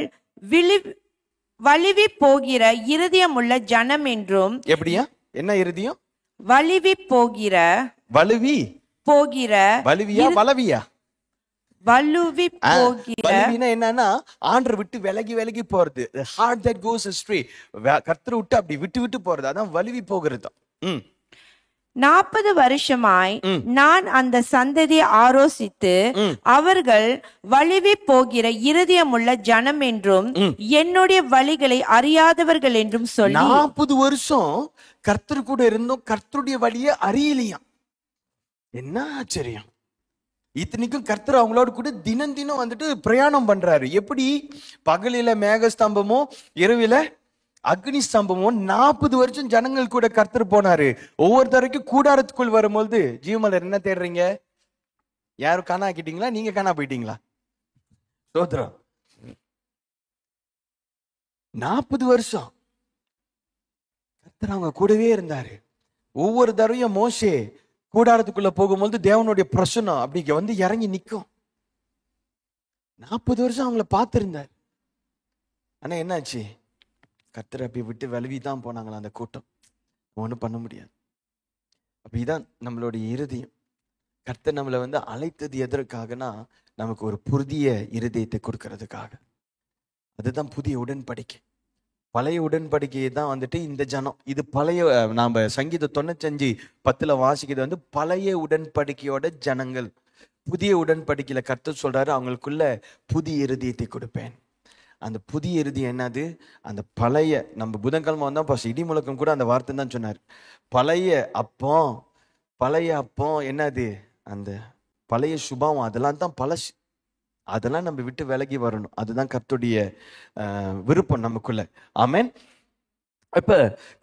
வலிவி போகிற இருதயமுள்ள ஜனம் என்றும். எப்படியா? என்ன இருதயம்? வலிவி போகிற. வலுவி போகிற. வலுவியா வலவியா? வலுவி போகிற. வலுவினா என்னன்னா ஆண்டரை விட்டு விலகி விலகி போறது. heart that goes astray. கர்த்தரை விட்டு அப்படி விட்டு விட்டு போறது, அதான் வலுவி போகிறது. 40 வருஷமாய் நான் அந்த சந்ததியை ஆரோசித்து அவர்கள் வலிவி போகிற இருதயமுள்ள ஜனம் என்றும் என்னுடைய வழிகளை அறியாதவர்கள் என்றும் சொல்லி. 40 வருஷம் கர்த்தர் கூட இருந்தும் கர்த்தருடைய வழியை அறியலையாம். என்ன ஆச்சரியம்! இத்தனைக்கும் கர்த்தர் அவங்களோட கூட தினம் தினம் வந்துட்டு பிரயாணம் பண்றாரு. எப்படி? பகலில மேகஸ்தம்பமும் இரவில அக்னி ஸ்தம்பமும். 40 வருஷம் ஜனங்கள் கூட கர்த்தர் போனாரு. ஒவ்வொரு தடவைக்கும் கூடாரத்துக்குள் வரும்போது, ஜீவமலர் என்ன தேடுறீங்க? யாரும் காணா ஆக்கிட்டீங்களா? நீங்க காணா போயிட்டீங்களா? சோத்ரம். 40 வருஷம் கர்த்தர் அவங்க கூடவே இருந்தாரு. ஒவ்வொரு தடவையும் மோசே கூடாரத்துக்குள்ள போகும்போது தேவனுடைய பிரசன்னம் அப்படி வந்து இறங்கி நிற்கும். 40 வருஷம் அவங்கள பார்த்திருந்தார். ஆனா என்னாச்சு? கர்த்தர் அப்படி விட்டு விலவி தான் போனாங்களா அந்த கூட்டம். ஒன்றும் பண்ண முடியாது. அப்ப இதான் நம்மளுடைய இருதயம். கர்த்தர் நம்மளை வந்து அழைத்தது எதற்காகனா, நமக்கு ஒரு புதிய இருதயத்தை கொடுக்கறதுக்காக. அதுதான் புதிய உடன்படிக்கை. பழைய உடன்படிக்கையை தான் வந்துட்டு இந்த ஜனம், இது பழைய, நாம சங்கீதம் 95:10 வாசிக்கிறது வந்து பழைய உடன்படிக்கையோட ஜனங்கள். புதிய உடன்படிக்கையில கர்த்தர் சொல்றாரு, அவங்களுக்குள்ள புதிய இருதயத்தை கொடுப்பேன். அந்த புதிய இருதயம் என்னது? அந்த பழைய, நம்ம புதன்கிழமை வந்தா பாஸ் இடி முழக்கம் கூட அந்த வார்த்தை தான் சொன்னார். பழைய அப்பம் என்னது? அந்த பழைய சுபாவம், அதெல்லாம் தான் பழசு. அதெல்லாம் நம்ம விட்டு விலகி வரணும். அதுதான் கர்த்தருடைய விருப்பம் நமக்குள்ள. ஆமென். இப்ப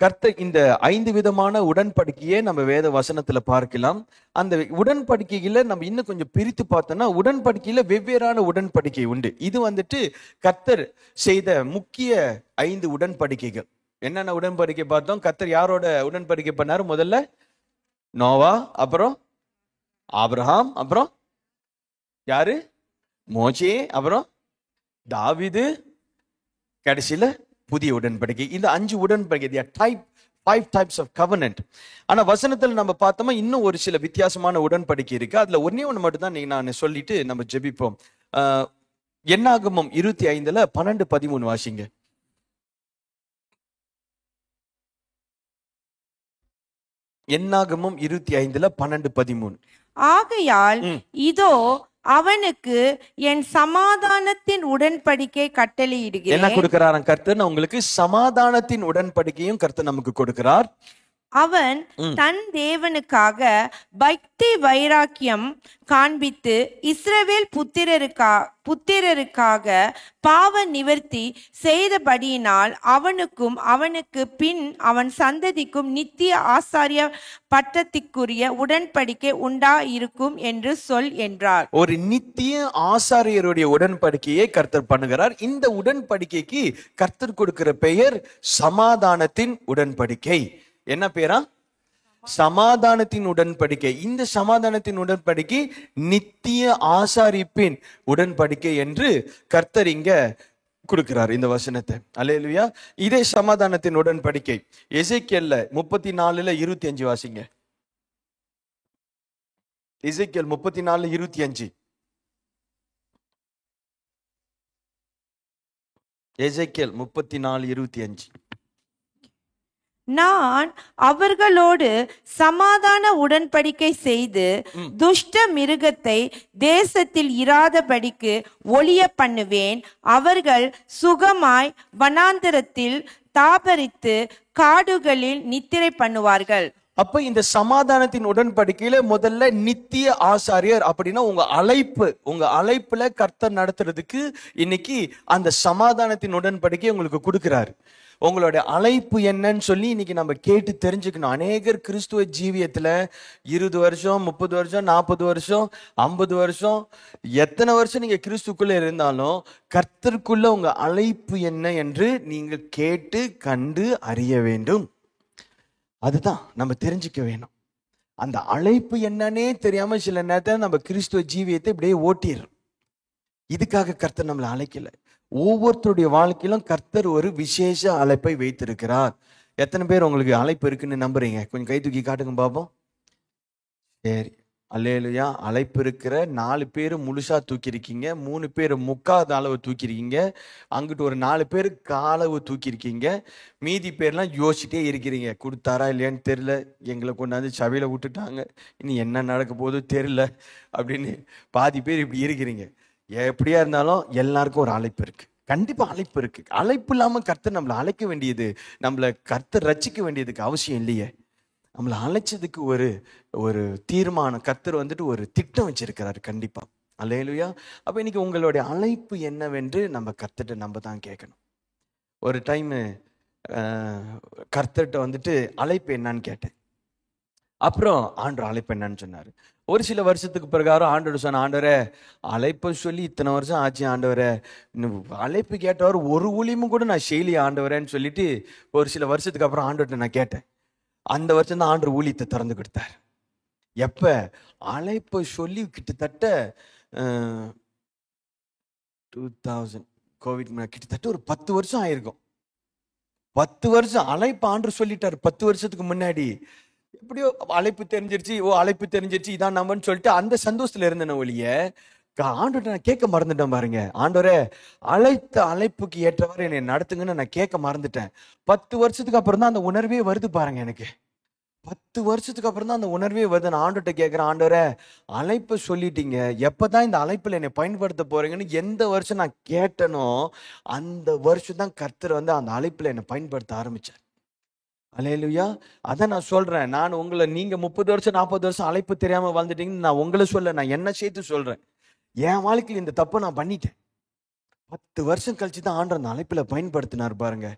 கர்த்தர் இந்த 5 விதமான உடன்படிக்கையை நம்ம வேத வசனத்துல பார்க்கலாம். அந்த உடன்படிக்கைகளை நம்ம இன்னும் கொஞ்சம் பிரித்து பார்த்தோம்னா, உடன்படிக்கையில வெவ்வேறான உடன்படிக்கை உண்டு. இது வந்துட்டு கர்த்தர் செய்த முக்கிய 5 உடன்படிக்கைகள். என்னென்ன உடன்படிக்கை பார்த்தோம்? கர்த்தர் யாரோட உடன்படிக்கை பண்ணாரு? முதல்ல நோவா, அப்புறம் ஆபிரகாம், அப்புறம் யாரு? மோசே, அப்புறம் தாவீது, கடைசியில புதிய உடன்படிக்கை. இந்த 5 உடன்படிக்கை, 5 types of covenant. ஆனா வசனத்துல நம்ம பார்த்தோமா இன்னும் ஒரு சில வித்தியாசமான உடன்படிக்கை இருக்கு. அதுல ஒன்னே ஒண்ணு மட்டும் தான் நான் சொல்லிட்டு நம்ம ஜெபிப்போம். என்னாகமம் 25 12-13 வாசிங்க. என்னாகமம் 25 12-13. ஆகையால் இதோ அவனுக்கு என் சமாதானத்தின் உடன்படிக்கை கட்டளையிடுகிறேன். என்ன கொடுக்கிறாராம் கர்த்தர்? உங்களுக்கு சமாதானத்தின் உடன்படிக்கையும் கர்த்தர் நமக்கு கொடுக்கிறார். அவன் தன் தேவனுக்காக பக்தி வைராக்கியம் காண்பித்து இஸ்ரவேல் புத்திரருக்காக பாவ நிவர்த்தி செய்தபடியினால் அவனுக்கும் அவனுக்கு பின் அவன் சந்ததிக்கும் நித்திய ஆசாரிய பட்டத்திற்குரிய உடன்படிக்கை உண்டாயிருக்கும் என்று சொல் என்றார். ஒரு நித்திய ஆசாரியருடைய உடன்படிக்கையை கர்த்தர் பண்ணுகிறார். இந்த உடன்படிக்கைக்கு கர்த்தர் கொடுக்கிற பெயர் சமாதானத்தின் உடன்படிக்கை. என்ன பேரா? சமாதானத்தின் உடன்படிக்கை. இந்த சமாதானத்தின் உடன்படிக்கை நித்திய ஆசாரிப்பின் உடன்படிக்கை என்று கர்த்தர் இங்க கொடுக்கிறார் இந்த வசனத்தை. அல்லேலூயா. இதே சமாதானத்தின் உடன்படிக்கை எசேக்கியேல்ல 34:25 வாசிங்க. எசேக்கியேல் 34:25. எசேக்கியேல் 34:25. நான் அவர்களோடு சமாதான உடன்படிக்கை செய்து துஷ்ட மிருகத்தை தேசத்தில் இராதபடிக்கு ஒழிய பண்ணுவேன். அவர்கள் சுகமாய் வனாந்தரத்தில் தாபரித்து காடுகளில் நித்திரை பண்ணுவார்கள். அப்ப இந்த சமாதானத்தின் உடன்படிக்கையில முதல்ல நித்திய ஆசாரியர் அப்படின்னா உங்க அழைப்புல கர்த்தர் நடத்துறதுக்கு இன்னைக்கு அந்த சமாதானத்தின் உடன்படிக்கை உங்களுக்கு கொடுக்கிறாரு. உங்களுடைய அழைப்பு என்னன்னு சொல்லி இன்னைக்கு நம்ம கேட்டு தெரிஞ்சுக்கணும். அநேகர் கிறிஸ்துவ ஜீவியத்துல 20 வருஷம் 30 வருஷம் 40 வருஷம் 50 வருஷம் எத்தனை வருஷம் நீங்க கிறிஸ்துக்குள்ள இருந்தாலும் கர்த்தருக்குள்ள உங்க அழைப்பு என்ன என்று நீங்கள் கேட்டு கண்டு அறிய வேண்டும். அதுதான் நம்ம தெரிஞ்சுக்க வேணும். அந்த அழைப்பு என்னன்னே தெரியாம சில நேரத்தில் நம்ம கிறிஸ்துவ ஜீவியத்தை இப்படியே ஓட்டிடுறோம். இதுக்காக கர்த்தர் நம்மளை அழைக்கல. ஒவ்வொருத்தருடைய வாழ்க்கையிலும் கர்த்தர் ஒரு விசேஷ அழைப்பை வைத்திருக்கிறார். எத்தனை பேர் உங்களுக்கு அழைப்பு இருக்குன்னு நம்புறீங்க? கொஞ்சம் கை தூக்கி காட்டுங்க பாப்போம். சரி, அல்லேலூயா. அழைப்பு இருக்கிற 4 பேர் முழுசா தூக்கியிருக்கீங்க, 3 பேர் முக்காத அளவு தூக்கிருக்கீங்க, அங்கிட்டு ஒரு 4 பேர் காலவு தூக்கியிருக்கீங்க, மீதி பேர்லாம் யோசிச்சுட்டே இருக்கிறீங்க. கொடுத்தாரா இல்லையான்னு தெரியல, எங்களை கொண்டாந்து சபையில விட்டுட்டாங்க, இனி என்ன நடக்க போதோ தெரியல அப்படின்னு பாதி பேர் இப்படி இருக்கிறீங்க. எப்படியா இருந்தாலும் எல்லாருக்கும் ஒரு அழைப்பு இருக்கு. கண்டிப்பா அழைப்பு இருக்கு. அழைப்பு இல்லாம கர்த்தர் நம்மளை அழைக்க வேண்டியது, நம்மளை கர்த்தர் ரட்சிக்க வேண்டியதுக்கு அவசியம் இல்லையே. நம்மளை அழைச்சதுக்கு ஒரு தீர்மானம் கர்த்தர் ஒரு திட்டம் வச்சிருக்கிறாரு கண்டிப்பா. அல்லேலூயா. அப்ப இன்னைக்கு உங்களுடைய அழைப்பு என்னவென்று நம்ம கர்த்தர்ட்ட நம்ம தான் கேட்கணும். ஒரு டைம் கர்த்தர்ட்ட அழைப்பு என்னன்னு கேட்டேன். அப்புறம் ஆண்டவர் அழைப்பு என்னன்னு சொன்னாரு. ஒரு சில வருஷத்துக்கு பிரகாரம் ஆண்டவர் சொன்ன, ஆண்டவரே அழைப்பை சொல்லி இத்தனை வருஷம் ஆச்சு ஆண்டவரே, அழைப்பு கேட்டவர் ஒரு ஊழியமும் கூட நான் செய்யலையே ஆண்டவரேன்னு சொல்லிட்டு ஒரு சில வருஷத்துக்கு அப்புறம் ஆண்டவர்கிட்ட நான் கேட்டேன். அந்த வருஷம் தான் ஆண்டவர் ஊழியத்தை திறந்து கொடுத்தார். எப்ப? அழைப்பை சொல்லி கிட்டத்தட்ட 2000 கோவிட் கிட்டத்தட்ட ஒரு 10 வருஷம் ஆயிருக்கும். 10 வருஷம் அழைப்பு ஆண்டவர் சொல்லிட்டாரு. 10 வருஷத்துக்கு முன்னாடி எப்படியோ அழைப்பு தெரிஞ்சிருச்சு இதான் நம்மன்னு சொல்லிட்டு அந்த சந்தோஷத்துல இருந்தேன் ஒழிய ஆண்டவர்கிட்ட நான் கேட்க மறந்துட்டேன் பாருங்க. ஆண்டவரே அழைத்த அழைப்புக்கு ஏற்றவாறு என்னை நடத்துங்கன்னு நான் கேட்க மறந்துட்டேன். 10 வருஷத்துக்கு அப்புறம் தான் அந்த உணர்வே வருது பாருங்க. எனக்கு 10 வருஷத்துக்கு அப்புறம் தான் அந்த உணர்வே வருது. நான் ஆண்டவர்கிட்ட கேட்கிறேன், ஆண்டவரே அழைப்பை சொல்லிட்டீங்க, எப்பதான் இந்த அழைப்புல என்னை பயன்படுத்த போறீங்கன்னு எந்த வருஷம் நான் கேட்டனோ அந்த வருஷம் தான் கர்த்தர் அந்த அழைப்புல என்னை பயன்படுத்த ஆரம்பிச்சார். அல்லேலூயா. அதான் நான் சொல்றேன், நான் உங்களை நீங்க 30 வருஷம் 40 வருஷம் அழைப்பு தெரியாம வாழ்ந்துட்டீங்கன்னு நான் உங்களை சொல்ல, நான் என்ன சேர்த்து சொல்றேன். என் வாழ்க்கையில் இந்த தப்பை நான் பண்ணிட்டேன். 10 வருஷம் கழிச்சு தான் ஆண்டவர் அந்த அழைப்புல பயன்படுத்தினார் பாருங்க.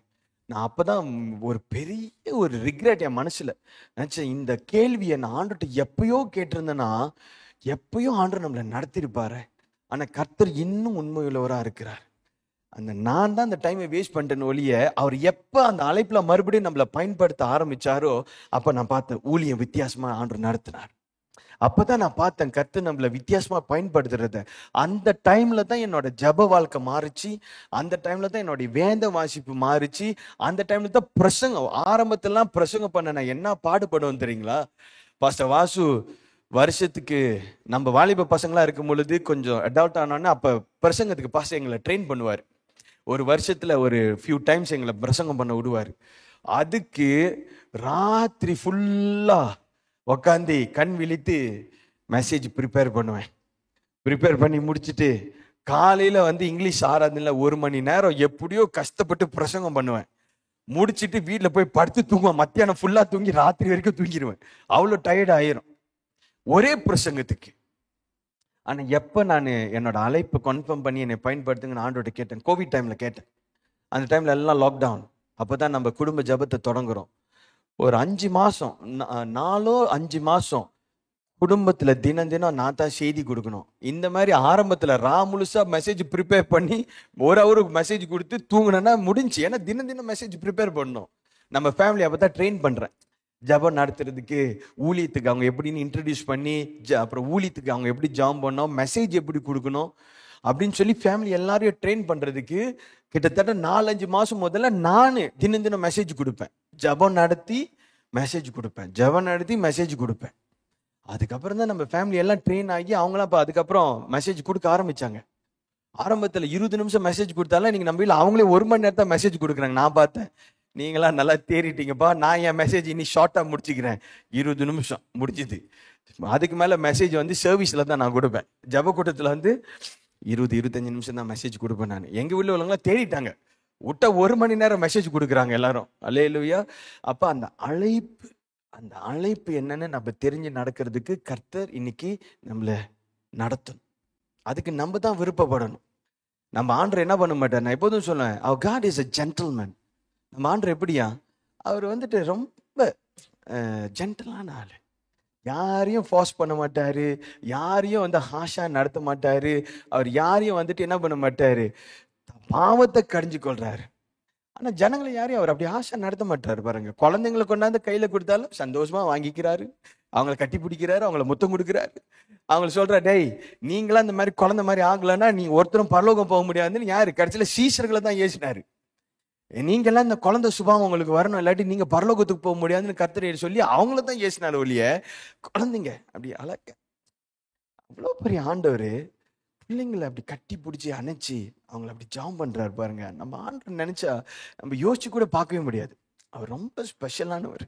நான் அப்பதான் ஒரு பெரிய ரிக்ரெட் என் மனசுல நினைச்சேன். இந்த கேள்வியை நான் ஆண்டவர்கிட்ட எப்பயோ கேட்டிருந்தேன்னா எப்பயோ ஆண்டவர் நம்மளை நடத்திருப்பாரு. ஆனா கர்த்தர் இன்னும் உண்மையுள்ளவரா இருக்கிறார். நான் தான் அந்த டைமை வேஸ்ட் பண்ணிட்டேன்னு ஒழிய அவர் எப்ப அந்த அழைப்புல மறுபடியும் நம்மளை பயன்படுத்த ஆரம்பிச்சாரோ அப்ப நான் பார்த்தேன் ஊழியம் வித்தியாசமா ஆண்டவர் நடத்தினார். அப்பதான் நான் பார்த்தேன் கர்த்தர் நம்மளை வித்தியாசமா பயன்படுத்துறத. அந்த டைம்ல தான் என்னோட ஜப வாழ்க்கை மாறிச்சு. அந்த டைம்ல தான் என்னோட வேத வாசிப்பு மாறிச்சு. அந்த டைம்ல தான் பிரசங்கம், ஆரம்பத்திலாம் பிரசங்கம் பண்ண நான் என்ன பாடுபடுவேன் தெரியுங்களா? பாஸ்டர் வாசு வருஷத்துக்கு நம்ம வாலிப பசங்களா இருக்கும் பொழுது கொஞ்சம் அடால்ட் ஆனோன்னா அப்ப பிரசங்கத்துக்கு பாஸ்டர் எங்களை ட்ரெயின் பண்ணுவார். ஒரு வருஷத்துல ஒரு ஃபியூ டைம்ஸ் எங்களை பிரசங்கம் பண்ண விடுவார். அதுக்கு ராத்திரி ஃபுல்லா உக்காந்து கண் விழித்து மெசேஜ் ப்ரிப்பேர் பண்ணுவேன். ப்ரிப்பேர் பண்ணி முடிச்சுட்டு காலையில இங்கிலீஷ் ஆராதனையில் 1 மணி நேரம் எப்படியோ கஷ்டப்பட்டு பிரசங்கம் பண்ணுவேன். முடிச்சுட்டு வீட்டில் போய் படுத்து தூங்குவேன். மத்தியானம் ஃபுல்லா தூங்கி ராத்திரி வரைக்கும் தூங்கிடுவேன். அவ்வளோ டயர்ட் ஆயிரும் ஒரே பிரசங்கத்துக்கு. ஆனா எப்ப நான் என்னோட அழைப்பு கன்ஃபார்ம் பண்ணி என்னை பயன்படுத்துங்கன்னு ஆண்டோட கேட்டேன். கோவிட் டைம்ல கேட்டேன். அந்த டைம்ல எல்லாம் லாக்டவுன். அப்பதான் நம்ம குடும்ப ஜபத்தை தொடங்குறோம். ஒரு 5 மாசம் 4-5 மாசம் குடும்பத்துல தினம் நான் தான் செய்தி கொடுக்கணும். இந்த மாதிரி ஆரம்பத்துல முழுசா மெசேஜ் ப்ரிப்பேர் பண்ணி ஒரு அவருக்கு மெசேஜ் கொடுத்து தூங்கினா முடிஞ்சு. ஏன்னா தினம் மெசேஜ் ப்ரிப்பேர் பண்ணணும். நம்ம ஃபேமிலி அப்பதான் ட்ரெயின் பண்றேன். ஜெபம் நடத்துறதுக்கு, ஊழியத்துக்கு அவங்க எப்படின்னு இன்ட்ரடியூஸ் பண்ணி, அப்புறம் ஊழியத்துக்கு அவங்க எப்படி ஜாம் பண்ணோம், மெசேஜ் எப்படி கொடுக்கணும் அப்படின்னு சொல்லி ஃபேமிலி எல்லாரையும் ட்ரெயின் பண்றதுக்கு கிட்டத்தட்ட 4-5 மாசம் முதல்ல நான் தினம் தினம் மெசேஜ் கொடுப்பேன். ஜெபம் நடத்தி மெசேஜ் கொடுப்பேன், ஜெபம் நடத்தி மெசேஜ் கொடுப்பேன். அதுக்கப்புறம் தான் நம்ம ஃபேமிலி எல்லாம் ட்ரெயின் ஆகி அவங்களாம் இப்போ அதுக்கப்புறம் மெசேஜ் கொடுக்க ஆரம்பிச்சாங்க. ஆரம்பத்தில் 20 நிமிஷம் மெசேஜ் கொடுத்தாலும் இன்னைக்கு நம்ம வீட்டில் அவங்களே 1 மணி நேரத்தை மெசேஜ் கொடுக்குறாங்க. நான் பார்த்தேன், நீங்களாம் நல்லா தேறிட்டீங்கப்பா, நான் என் மெசேஜ் இன்னி ஷார்ட்டாக முடிச்சுக்கிறேன். 20 நிமிஷம் முடிஞ்சுது. அதுக்கு மேலே மெசேஜ் வந்து சர்வீஸில் தான் நான் கொடுப்பேன். ஜெப கூட்டத்தில் வந்து 20-25 நிமிஷம் தான் மெசேஜ் கொடுப்பேன் நான். எங்கள் வீட்டில் உள்ளவங்களாம் தேடிட்டாங்க, விட்ட 1 மணி நேரம் மெசேஜ் கொடுக்குறாங்க எல்லாரும். அல்லேலூயா. அப்போ அந்த அழைப்பு என்னன்னு நம்ம தெரிஞ்சு நடக்கிறதுக்கு கர்த்தர் இன்னைக்கு நம்மளை நடத்தணும். அதுக்கு நம்ம தான் விருப்பப்படணும். நம்ம ஆண்டவர் என்ன பண்ண மாட்டார், நான் எப்போதும் சொல்லுவேன், அவர் காட் இஸ் a gentleman. நம்ம ஆண்டவர் எப்படியா, அவர் வந்துட்டு ரொம்ப ஜென்டலான ஆள். யாரையும் ஃபோர்ஸ் பண்ண மாட்டாரு, யாரையும் வந்து ஹாஷா நடத்த மாட்டாரு. அவர் யாரையும் வந்துட்டு என்ன பண்ண மாட்டாரு, பாவத்தை கடிஞ்சு கொள்றாரு. ஆனா ஜனங்களை யாரையும் அவர் அப்படி ஆசை நடத்த மாட்டாரு. பாருங்க, குழந்தைங்களை கொண்டாந்து கையில கொடுத்தாலும் சந்தோஷமா வாங்கிக்கிறாரு, அவங்களை கட்டி பிடிக்கிறாரு, அவங்கள முத்தம் கொடுக்குறாரு. அவங்கள சொல்ற, டேய் நீங்களாம் இந்த மாதிரி குழந்தை மாதிரி ஆகலன்னா நீ ஒருத்தரும் பரலோகம் போக முடியாதுன்னு யாரு கடைசியில சீஷர்களை தான் ஏசினாரு. நீங்கெல்லாம் இந்த குழந்தை சுபாவம் உங்களுக்கு வரணும், இல்லாட்டி நீங்க பரலோகத்துக்கு போக முடியாதுன்னு கர்த்தரை சொல்லி அவங்கள தான் ஏசினாரு ஒழிய குழந்தைங்க அப்படி அழக. அவ்வளோ பெரிய ஆண்டவர் பிள்ளைங்களை அப்படி கட்டி பிடிச்சி அணைச்சி அவங்கள அப்படி ஜாம் பண்றாரு. பாருங்க, நம்ம ஆண்டவர் நினைச்சா நம்ம யோசிச்சு கூட பார்க்கவே முடியாது. அவர் ரொம்ப ஸ்பெஷலானவர்.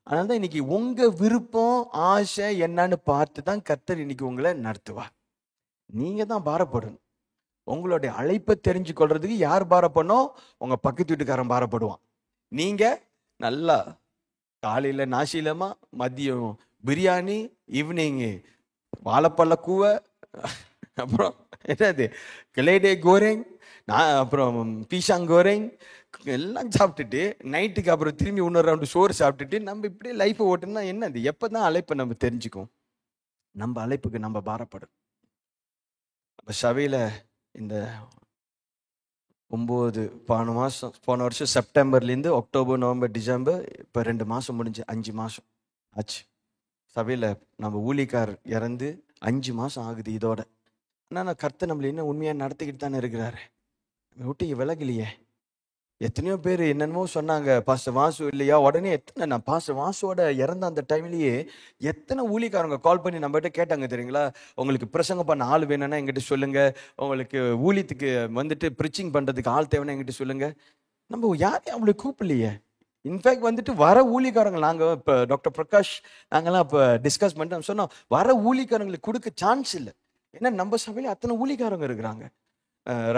அதனால தான் இன்னைக்கு உங்க விருப்பம் ஆசை என்னன்னு பார்த்து தான் கர்த்தர் இன்னைக்கு உங்களை நடத்துவார். நீங்க தான் பாரப்படணும். உங்களுடைய அழைப்பை தெரிஞ்சு கொள்றதுக்கு யார் பாரப்படணும், உங்க பக்கத்து வீட்டுக்காரன் பாரப்படுவான். நீங்க நல்லா காலையில நாசிலமா, மதியம் பிரியாணி, ஈவினிங் வாழைப்பழ கூவை, அப்புறம் என்னது கிளேடே கோரிங், அப்புறம் பீஷாங் கோரிங் எல்லாம் சாப்பிட்டுட்டு நைட்டுக்கு அப்புறம் திரும்பி இன்னொரு ரவுண்டு சோறு சாப்பிட்டுட்டு நம்ம இப்படியே லைஃப்பை ஓட்டுனா என்னது? எப்போதான் அழைப்பை நம்ம தெரிஞ்சுக்கும்? நம்ம அழைப்புக்கு நம்ம பாரப்படும். நம்ம சபையில் இந்த 9 போன வருஷம் செப்டம்பர்லேருந்து அக்டோபர், நவம்பர், டிசம்பர், இப்போ 2 மாதம் முடிஞ்சு 5 மாதம் ஆச்சு. சபையில் நம்ம ஊழியக்கார் இறந்து 5 மாதம் ஆகுது இதோட. ஆனால் கர்த்தர் நம்மளை இன்னும் உண்மையாக நடத்திக்கிட்டு தானே இருக்கிறாரு. நம்ம விட்டு விலகலையே. எத்தனையோ பேர் என்னென்னமோ சொன்னாங்க, பாஸ்டர் வாசு இல்லையா, உடனே நான் பாஸ்டர் வாசுவோட இறந்த அந்த டைம்லேயே எத்தனை ஊழியக்காரங்க கால் பண்ணி நம்மகிட்ட கேட்டாங்க தெரியுங்களா, உங்களுக்கு பிரசங்கம் பண்ண ஆள் வேணும்னா எங்கிட்ட சொல்லுங்க, உங்களுக்கு ஊழியத்துக்கு வந்துட்டு ப்ரிச்சிங் பண்ணுறதுக்கு ஆள் தேவைன்னா எங்கிட்ட சொல்லுங்க. நம்ம யாரையும் அவங்களுக்கு கூப்பிடலையே. இன்ஃபேக்ட் வந்துட்டு வர ஊழியக்காரங்க, நாங்கள் இப்போ டாக்டர் பிரகாஷ் நாங்கள்லாம் இப்போ டிஸ்கஸ் பண்ணிட்டு சொன்னோம், வர ஊழியக்காரங்களுக்கு கொடுக்க சான்ஸ் இல்லை. ஏன்னா நம்ம சபையில் அத்தனை ஊழியக்காரங்க இருக்கிறாங்க.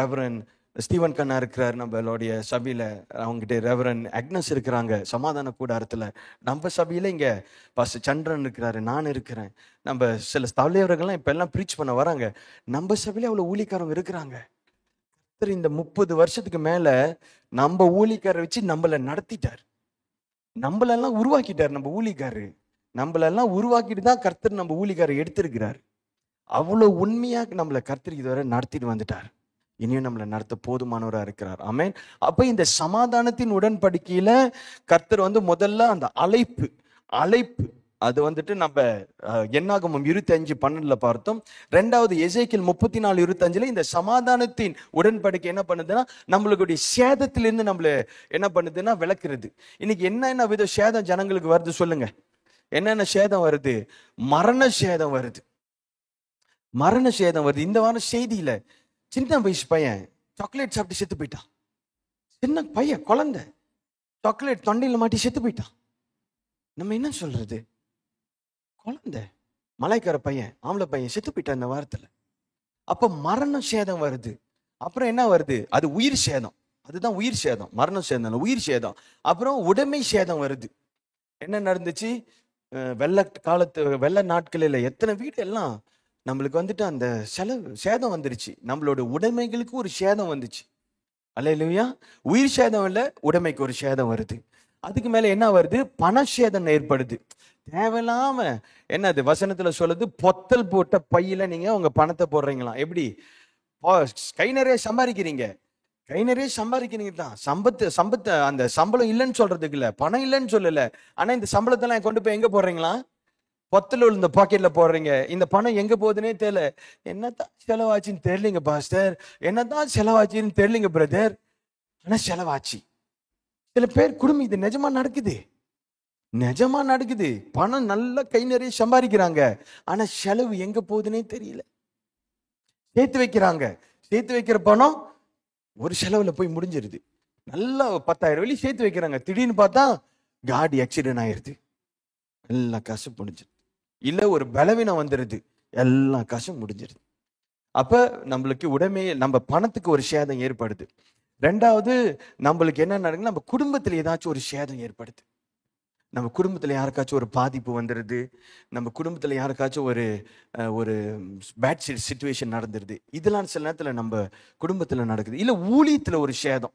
ரெவரன் ஸ்டீவன் கண்ணா இருக்கிறார் நம்மளுடைய சபையில், அவங்ககிட்ட ரெவரன் அக்னஸ் இருக்கிறாங்க சமாதான கூடாரத்தில். நம்ம சபையில் இங்கே பாஸ்டர் சந்திரன் இருக்கிறாரு, நான் இருக்கிறேன். நம்ம சில தலைவர்கள்லாம் இப்போ எல்லாம் ப்ரீச் பண்ண வராங்க. நம்ம சபையில அவ்வளோ ஊழியக்காரங்க இருக்கிறாங்க. இந்த 30 வருஷத்துக்கு மேலே நம்ம ஊழியக்காரரை வச்சு நம்மளை நடத்திட்டார், நம்மளெல்லாம் உருவாக்கிட்டார். நம்ம ஊழியக்காரரு நம்மளெல்லாம் உருவாக்கிட்டு தான் கர்த்தர் நம்ம ஊழியக்காரரை எடுத்திருக்கிறார். அவ்வளோ உண்மையாக நம்மளை கர்த்தர் இதுவரை நடத்திட்டு வந்துட்டார். இனியும் நம்மளை நடத்த போதுமானவராக இருக்கிறார். ஆமென். அப்போ இந்த சமாதானத்தின் உடன்படிக்கையில கர்த்தர் வந்து முதல்ல அந்த அழைப்பு அது வந்துட்டு நம்ம என்னாகமம் 25:12 பார்த்தோம். 2வது எசேக்கியேல் 34:25 இந்த சமாதானத்தின் உடன்படிக்கை என்ன பண்ணுதுன்னா நம்மளுடைய சேதத்திலிருந்து நம்மள என்ன பண்ணுதுன்னா விளக்குறது. இன்னைக்கு என்னென்ன வித சேதம் ஜனங்களுக்கு வருது சொல்லுங்க? என்னென்ன சேதம் வருது? மரண சேதம் வருது. இந்த வாரம் செய்தியில சின்ன வயசு பையன் சாக்லேட் சாப்பிட்டு செத்து போயிட்டான். சின்ன பையன், குழந்தை, சாக்லேட் தொண்டையில மாட்டி செத்து போயிட்டான். நம்ம என்ன சொல்றது? குழந்தை, மலைக்கார பையன், ஆம்பளை பையன் செத்து போயிட்டான் இந்த வாரத்துல. அப்ப மரண சேதம் வருது. அப்புறம் என்ன வருது? அது உயிர் சேதம். அதுதான் உயிர் சேதம். மரண சேதம் உயிர் சேதம். அப்புறம் உடைமை சேதம் வருது. என்ன நடந்துச்சு? வெள்ள நாட்களில் எத்தனை வீடு எல்லாம் நம்மளுக்கு வந்துட்டு அந்த சேதம் வந்துருச்சு. நம்மளோட உடைமைகளுக்கு ஒரு சேதம் வந்துச்சு. அல்லேலூயா. உயிர் சேதம் இல்லை, உடைமைக்கு ஒரு சேதம் வருது. அதுக்கு மேல என்ன வருது? பண சேதம் ஏற்படுது. தேவையில்லாம என்னது வசனத்துல சொல்லுது, பொத்தல் போட்ட பையில நீங்க உங்க பணத்தை போடுறீங்களாம். எப்படி? கை நிறைய சம்பாதிக்கிறீங்க, கை நிறைய சம்பாதிக்கிறீங்க தான். சம்பத்து அந்த சம்பளம் இல்லைன்னு சொல்றதுக்கு இல்ல, பணம் இல்லைன்னு சொல்லல. ஆனா இந்த சம்பளத்தெல்லாம் கொண்டு போய் எங்க போடுறீங்களா? பொத்துல இந்த பாக்கெட்ல போடுறீங்க. இந்த பணம் எங்க போகுதுன்னே தெரியல. என்னதான் செலவாச்சுன்னு தெரியலங்க பாஸ்டர், என்னதான் செலவாச்சுன்னு தெரியலங்க பிரதர், ஆனா செலவாச்சு. சில பேர் குடும்பம் இது நிஜமா நடக்குது, நிஜமா நடக்குது. பணம் நல்லா கை நிறைய சம்பாதிக்கிறாங்க, ஆனா செலவு எங்க போகுதுன்னே தெரியல. சேர்த்து வைக்கிறாங்க, சேர்த்து வைக்கிற பணம் ஒரு செலவுல போய் முடிஞ்சிருது. நல்லா 10,000 வெளி சேர்த்து வைக்கிறாங்க, திடீர்னு பார்த்தா காடி ஆக்சிடென்ட் ஆயிருது, எல்லா காசும் முடிஞ்சிருது. இல்ல ஒரு பலவீனம் வந்துருது, எல்லா காசும் முடிஞ்சிருது. அப்ப நம்மளுக்கு உடனே நம்ம பணத்துக்கு ஒரு சேதம் ஏற்படுது. ரெண்டாவது நம்மளுக்கு என்ன நடக்குது, நம்ம குடும்பத்துல ஏதாச்சும் ஒரு சேதம் ஏற்படுது. நம்ம குடும்பத்துல யாருக்காச்சும் ஒரு பாதிப்பு வந்துடுது, நம்ம குடும்பத்துல யாருக்காச்சும் ஒரு பேட் சிச்சுவேஷன் நடந்துருது. இதெல்லாம் சில நேரத்துல நம்ம குடும்பத்துல நடக்குது. இல்ல ஊழியத்துல ஒரு சேதம்,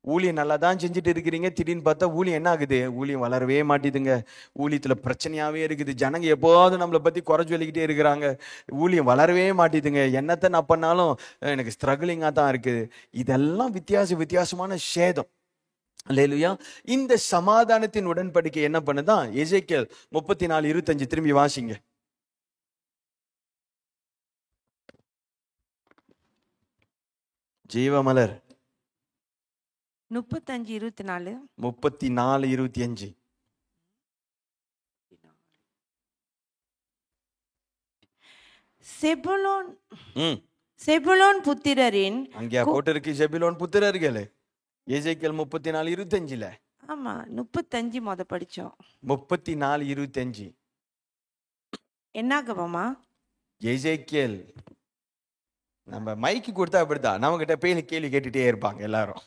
ஊழியம் நல்லா தான் செஞ்சுட்டு இருக்கிறீங்க, திடீர்னு பார்த்தா ஊழியம் என்ன ஆகுது, ஊழியம் வளரவே மாட்டேதுங்க, ஊழியத்துல பிரச்சனையாவே இருக்குது, ஜனங்க எப்போதும் நம்மளை பத்தி குறை சொல்லிக்கிட்டே இருக்கிறாங்க, ஊழியம் வளரவே மாட்டேதுங்க, என்னத்தை நான் பண்ணாலும் எனக்கு ஸ்ட்ரகிளிங்கா தான் இருக்குது. இதெல்லாம் வித்தியாசமான சேதம். அல்லேலூயா. இந்த சமாதானத்தின் உடன்படிக்கை என்ன பண்ணுதான்? எசேக்கியேல் 34:25 திரும்பி வாசிங்க. ஜீவமலர் 35:24. 34:25. செபுலோன் புத்திரரின் அங்கேயா போட்டு இருக்கு செபுலோன் புத்திரர்களே? எசேக்கியேல் 34:25. ஆமா, 35 படிச்சோம். 34:25 என்னாகவமா? எசேக்கியேல். நம்ம மைக்கு கொடுத்தா அப்படிதான், நம்ம கிட்ட கேள்வி கேட்டுட்டே இருப்பாங்க எல்லாரும்.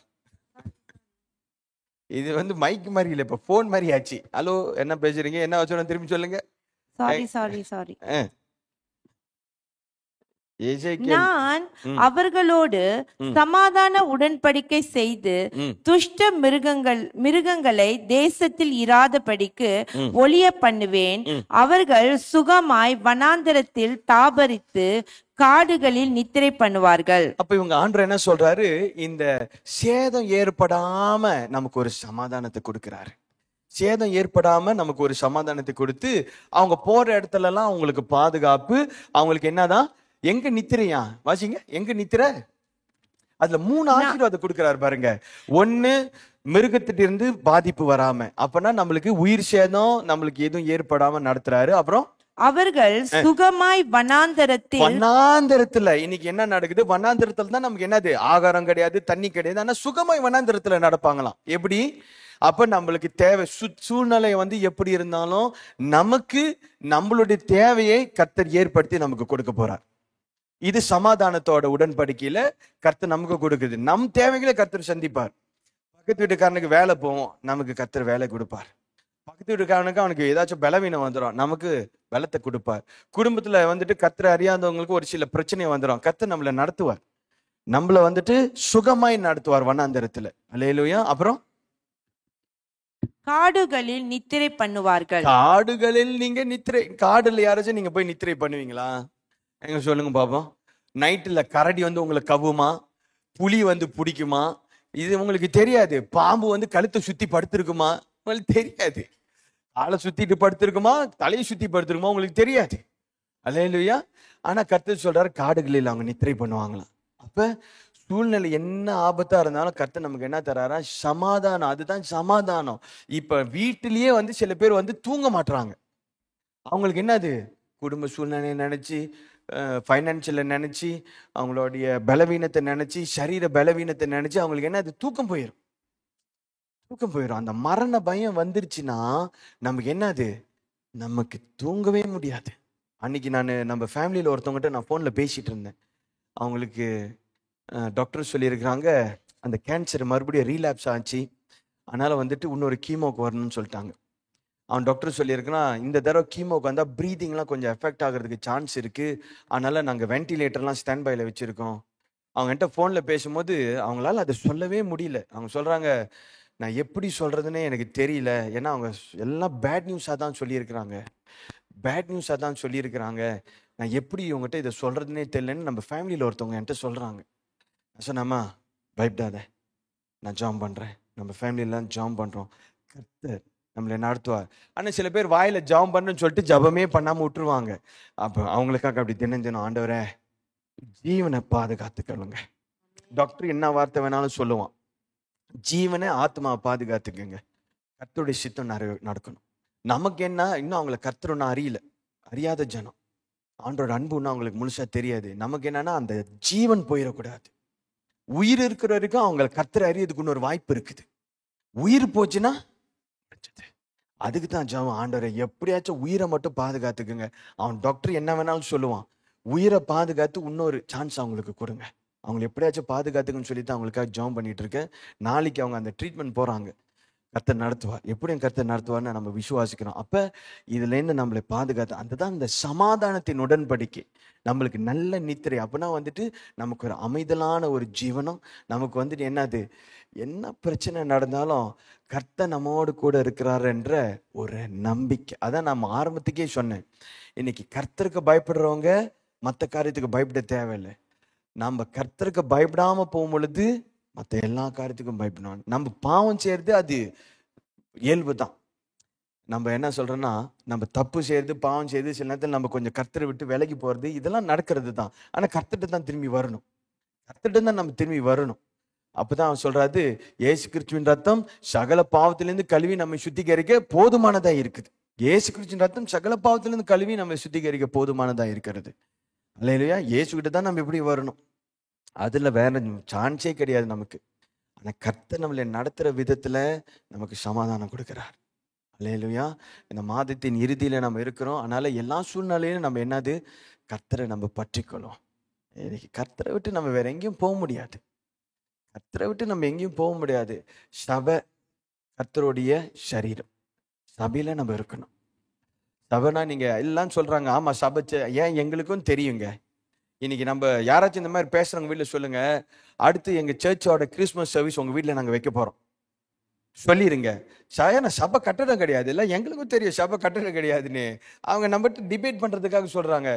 இது மைக் மாதிரி இல்லை, இப்ப போன் மாதிரி ஆச்சு. ஹலோ, என்ன பேசுறீங்க, என்ன வச்சோம் திரும்பி சொல்லுங்க. சாரி. நான் அவர்களோடு சமாதான உடன்படிக்கை செய்து துஷ்ட மிருகங்களை தேசத்தில் இராதபடிக்கு ஒளிய பண்ணுவேன். அவர்கள் சுகமாய் வனாந்தரத்தில் தாபரித்து காடுகளில் நித்திரை பண்ணுவார்கள். அப்ப இவங்க ஆண்டவர் என்ன சொல்றாரு, இந்த சேதம் ஏற்படாம நமக்கு ஒரு சமாதானத்தை கொடுக்கிறாரு. சேதம் ஏற்படாம நமக்கு ஒரு சமாதானத்தை கொடுத்து, அவங்க போற இடத்துல எல்லாம் அவங்களுக்கு பாதுகாப்பு. அவங்களுக்கு என்னதான், எங்க நித்திரையா வாசிங்க, எங்க நித்திரை. அதுல 3 ஆசீர்வாதம் கொடுக்கிறாரு பாருங்க. 1, மிருகத்திட்ட இருந்து பாதிப்பு வராம, அப்பனா நம்மளுக்கு உயிர் சேதம் நம்மளுக்கு எதுவும் ஏற்படாம நடத்துறாரு. அப்புறம் அவர்கள் சுகமாய் வனாந்தரத்துல இன்னைக்கு என்ன நடக்குது, வனாந்தரத்துல தான் நமக்கு என்னது, ஆகாரம் கிடையாது, தண்ணி கிடையாது, ஆனா சுகமாய் வனாந்தரத்துல நடப்பாங்களாம். எப்படி? அப்ப நம்மளுக்கு தேவை சூழ்நிலை எப்படி இருந்தாலும் நமக்கு நம்மளுடைய தேவையை கர்த்தர் ஏற்படுத்தி நமக்கு கொடுக்க போறார். இது சமாதானத்தோட உடன்படிக்கையில கர்த்தர் நமக்கு கொடுக்குது. நம் தேவைகளை கர்த்தர் சந்திப்பார். பக்கத்து வீட்டுக்காரனுக்கு வேலை போவோம், நமக்கு கர்த்தர் வேலை கொடுப்பார். பக்கத்து வீட்டுக்காரனுக்கு அவனுக்கு ஏதாச்சும் பலவீனம் வந்துடும், நமக்கு பலத்தை கொடுப்பார். குடும்பத்துல கர்த்தரை அறியாதவங்களுக்கு ஒரு சில பிரச்சனை வந்துடும், கர்த்தர் நம்மளை நடத்துவார். நம்மள சுகமாய் நடத்துவார் வனாந்தரத்துல. அல்லேலூயா. அப்புறம் காடுகளில் நித்திரை பண்ணுவார்கள். காடுகளில் நீங்க நித்திரை, காடுல யாராச்சும் நீங்க போய் நித்திரை பண்ணுவீங்களா? எங்க சொல்லுங்க பாப்போம். நைட்டுல கரடி உங்களை கவுமா, புலி பிடிக்குமா? இது உங்களுக்கு தெரியாது. பாம்பு கழுத்தை சுத்தி படுத்திருக்குமா? உங்களுக்கு தெரியாது. காலை சுத்திட்டு படுத்திருக்குமா, தலையை சுத்தி படுத்திருக்குமா? உங்களுக்கு தெரியாது. அல்லேலூயா. ஆனா கர்த்தர் சொல்றாரு, காடுகளில் அவங்க நித்திரை பண்ணுவாங்களாம். அப்ப சூழ்நிலை என்ன ஆபத்தா இருந்தாலும் கர்த்தர் நமக்கு என்ன தராரா? சமாதானம். அதுதான் சமாதானம். இப்ப வீட்டிலேயே சில பேர் தூங்க மாட்டாங்க. அவங்களுக்கு என்னது, குடும்ப சூழ்நிலையை நினைச்சு, ஃபைனான்சியலை நினைச்சு, அவங்களுடைய பலவீனத்தை நினைச்சு, சரீர பலவீனத்தை நினைச்சு அவங்களுக்கு என்ன, அது தூக்கம் போயிடும். அந்த மரண பயம் வந்துருச்சுன்னா நமக்கு என்னது, நமக்கு தூங்கவே முடியாது. அன்னைக்கு நம்ம ஃபேமிலியில ஒருத்தவங்ககிட்ட நான் போன்ல பேசிட்டு இருந்தேன். அவங்களுக்கு டாக்டர் சொல்லியிருக்கிறாங்க, அந்த கேன்சர் மறுபடியும் ரீலாப்ஸ் ஆச்சு, அதனால இன்னொரு கீமோக்கு வரணும்னு சொல்லிட்டாங்க. அவன் டாக்டர் சொல்லியிருக்கிறான், இந்த தடவை கீமோக்கு வந்தால் ப்ரீதிங்லாம் கொஞ்சம் எஃபெக்ட் ஆகிறதுக்கு சான்ஸ் இருக்கு, அதனால நாங்கள் வென்டிலேட்டர்லாம் ஸ்டாண்ட் பைல வச்சிருக்கோம். அவங்ககிட்ட ஃபோனில் பேசும்போது அவங்களால அதை சொல்லவே முடியல. அவங்க சொல்றாங்க, நான் எப்படி சொல்றதுன்னே எனக்கு தெரியல, ஏன்னா அவங்க எல்லாம் பேட் நியூஸாக தான் சொல்லியிருக்கிறாங்க, நான் எப்படி இவங்ககிட்ட இதை சொல்றதுன்னே தெரியலன்னு நம்ம ஃபேமிலியில் ஒருத்தவங்க என்கிட்ட சொல்றாங்க. சொன்னம்மா, பயப்படாத, நான் ஜாம் பண்றேன், நம்ம ஃபேமிலியெல்லாம் ஜாம் பண்றோம், கர்த்தர் நம்மளை நடத்துவார். ஆனா சில பேர் வாயில ஜாம் பண்ணுன்னு சொல்லிட்டு ஜபமே பண்ணாம விட்டுருவாங்க. அப்ப அவங்களுக்காக அப்படி தினம் தினம், ஆண்டவரே ஜீவனை பாதுகாத்துக்கணுங்க. டாக்டர் என்ன வார்த்தை வேணாலும் சொல்லுவான், ஜீவனை ஆத்மாவை பாதுகாத்துக்குங்க. கர்த்தருடைய சித்தம் நடக்கணும். நமக்கு என்ன, இன்னும் அவங்கள கர்த்தர் ஒன்றும் அறியாத ஜனம், ஆண்டோட அன்பு இன்னும் அவங்களுக்கு முழுசா தெரியாது. நமக்கு என்னன்னா அந்த ஜீவன் போயிடக்கூடாது. உயிர் இருக்கிற வரைக்கும் அவங்களை கர்த்தர் அறியதுக்கு இன்னொரு வாய்ப்பு இருக்குது. உயிர் போச்சுன்னா அதுக்கு தான் ஜெபம், ஆண்டவரை எப்படியாச்சும் உயிரை மட்டும் பாதுகாத்துக்குங்க. அவன் டாக்டர் என்ன வேணாலும் சொல்லுவான், உயிரை பாதுகாத்து இன்னொரு சான்ஸ் அவங்களுக்கு கொடுங்க, அவங்களை எப்படியாச்சும் பாதுகாத்துக்குன்னு சொல்லி தான் அவங்களுக்காக ஜெபம் பண்ணிட்டு இருக்கேன். நாளைக்கு அவங்க அந்த ட்ரீட்மெண்ட் போறாங்க, கர்த்தர் நடத்துவார். எப்படியும் கர்த்தர் நடத்துவார்னு நம்ம விசுவாசிக்கிறோம். அப்ப இதுல இருந்து நம்மளை பாதுகாத்து, அதுதான் இந்த சமாதானத்தின் உடன்படிக்கை, நம்மளுக்கு நல்ல நித்திரை. அப்படின்னா வந்துட்டு நமக்கு ஒரு அமைதலான ஒரு ஜீவனம், நமக்கு வந்துட்டு என்னது, என்ன பிரச்சனை நடந்தாலும் கர்த்தர் நம்மோடு கூட இருக்கிறார் என்ற ஒரு நம்பிக்கை. அதான் நம்ம ஆரம்பத்துக்கே சொன்னேன், இன்னைக்கு கர்த்தருக்கு பயப்படுறவங்க மற்ற காரியத்துக்கு பயப்பட தேவையில்லை. நம்ம கர்த்தருக்கு பயப்படாம போகும் பொழுது மற்ற எல்லா காரியத்துக்கும் பயப்படணும். நம்ம பாவம் செய்யறது அது இயல்பு தான். நம்ம என்ன சொல்றோம்னா, நம்ம தப்பு செய்யறது, பாவம் செய்யறது, சில நேரத்தில் நம்ம கொஞ்சம் கர்த்தரை விட்டு விலகி போறது, இதெல்லாம் நடக்கிறது தான். ஆனா கர்த்தர்ட்ட தான் திரும்பி வரணும், கர்த்தர்ட்ட தான் நம்ம திரும்பி வரணும். அப்பதான் அவன் சொல்றாரு, இயேசு கிறிஸ்துவின் ரத்தம் சகல பாவத்திலிருந்து கழுவி நம்மை சுத்திகரிக்க போதுமானதா இருக்குது. இயேசு கிறிஸ்துவின் ரத்தம் சகல பாவத்திலிருந்து கழுவி நம்மை சுத்திகரிக்க போதுமானதா இருக்கிறது. அல்லேலூயா. இயேசு கிட்ட தான் நம்ம எப்படி வரணும், அதுல வேற சான்ஸே கிடையாது நமக்கு. ஆனா கர்த்தர் நம்மளை நடத்துற விதத்துல நமக்கு சமாதானம் கொடுக்கிறார். அல்லேலூயா. இந்த மாதத்தின் இறுதியில நம்ம இருக்கிறோம். அதனால எல்லா சூழ்நிலையிலும் நம்ம என்னது, கர்த்தரை நம்ம பற்றிக்கொள்ளும். கர்த்தரை விட்டு நம்ம வேற எங்கேயும் போக முடியாது, கர்த்தரை விட்டு நம்ம எங்கேயும் போக முடியாது. சபை கர்த்தருடைய சரீரம், சபையில நம்ம இருக்கணும். சபைனா நீங்க எல்லாம் சொல்றாங்க, ஆமா சபை, ஏன் எங்களுக்கும் தெரியுங்க. இன்னைக்கு நம்ம யாராச்சும் இந்த மாதிரி பேசுறவங்க வீட்டில் சொல்லுங்க, அடுத்து எங்க சர்ச்சோட கிறிஸ்மஸ் சர்வீஸ் உங்க வீட்டில் நாங்கள் வைக்க போறோம் சொல்லிருங்க. சபை கட்டடம் கிடையாது, இல்லை எங்களுக்கும் தெரியும் சபை கட்டடம் கிடையாதுன்னு. அவங்க நம்மகிட்ட டிபேட் பண்றதுக்காக சொல்றாங்க,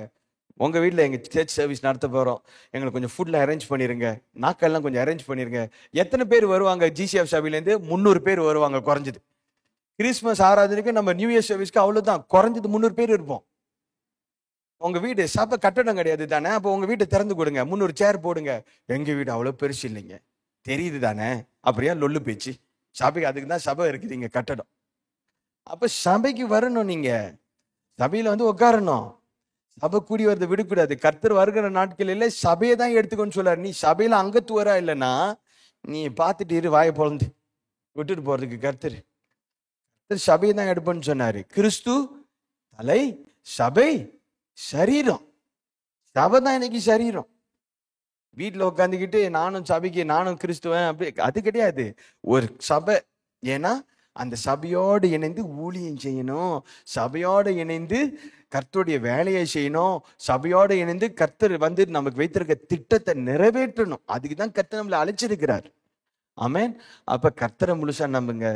உங்க வீட்டில் எங்க சர்ச் சர்வீஸ் நடத்த போறோம், எங்களுக்கு கொஞ்சம் ஃபுட்ல அரேஞ்ச் பண்ணிருங்க, நாக்கெல்லாம் கொஞ்சம் அரேஞ்ச் பண்ணிருங்க. எத்தனை பேர் வருவாங்க? ஜிசிஎஃப் சபையிலேருந்து 300 பேர் வருவாங்க குறைஞ்சது. கிறிஸ்மஸ் ஆராதனைக்கு நம்ம நியூ இயர் சர்வீஸ்க்கு அவ்வளவுதான், குறைஞ்சது 300 பேர் இருப்போம். உங்க வீடு சபை கட்டடம் கிடையாது தானே, அப்போ உங்க வீட்டை திறந்து கொடுங்க, 300 சேர் போடுங்க. எங்க வீடு அவ்வளவு பெருசு இல்லைங்க, தெரியுது தானே, அப்படியா லொல்லு பேச்சு. சபைக்கு அதுக்கு தான் சபை இருக்குது, இங்க கட்டடம். அப்ப சபைக்கு வரணும், நீங்க சபையில வந்து உட்காரணும். சபை கூடி வரதை விடக்கூடாது. கர்த்தர் வருகிற நாட்களில் சபையை தான் எடுத்துக்கோன்னு சொல்றாரு. நீ சபையில அங்கத்துவரா இல்லைன்னா நீ பார்த்துட்டு இரு, வாயை பொழந்து விட்டுட்டு போறதுக்கு. கர்த்தர் சபையை தான் எடுப்பேன்னு சொன்னாரு. கிறிஸ்து தலை, சபை சரீரம். சபை தான் இன்னைக்கு சரீரம். வீட்டில் உட்காந்துக்கிட்டு நானும் சபைக்கு, நானும் கிறிஸ்துவன் அப்படி அது கிடையாது. ஒரு சபை, ஏன்னா அந்த சபையோடு இணைந்து ஊழியம் செய்யணும், சபையோடு இணைந்து கர்த்தருடைய வேலையை செய்யணும், சபையோடு இணைந்து கர்த்தர் வந்து நமக்கு வைத்திருக்க திட்டத்தை நிறைவேற்றணும். அதுக்கு தான் கர்த்தர் நம்மளை அழைச்சிருக்கிறார். ஆமென். அப்ப கர்த்தரை முழுசா நம்புங்க,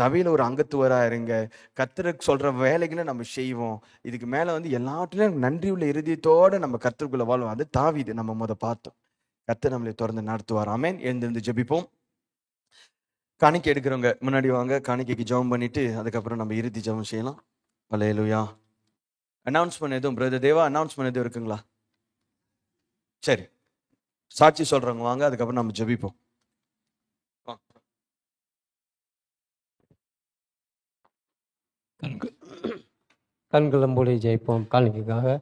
சபையில ஒரு அங்கத்துவரா இருங்க, கர்த்தருக்கு சொல்ற வேலைகளை நம்ம செய்வோம். இதுக்கு மேல வந்து எல்லாத்துலயும் நன்றி உள்ள இருதயத்தோட நம்ம கர்த்தருக்குள்ள வாழ்வோம். அது தாவீது நம்ம பார்த்தோம். கர்த்தர் நம்மளை தொடர்ந்து நடத்துவார். ஆமென். எழுந்திருந்து ஜெபிப்போம். காணிக்கை எடுக்கிறவங்க முன்னாடி வாங்க, காணிக்கைக்கு ஜெபம் பண்ணிட்டு அதுக்கப்புறம் நம்ம இறுதி ஜெபம் செய்யலாம். அல்லேலூயா. அனௌன்ஸ்மெண்ட் எதுவும் பிரதர் தேவா, அனௌன்ஸ்மெண்ட் எதுவும் இருக்குங்களா? சரி, சாட்சி சொல்றவங்க வாங்க, அதுக்கப்புறம் நம்ம ஜெபிப்போம். கண்களை மூடி ஜெயிப்போம். காணிக்கைக்காக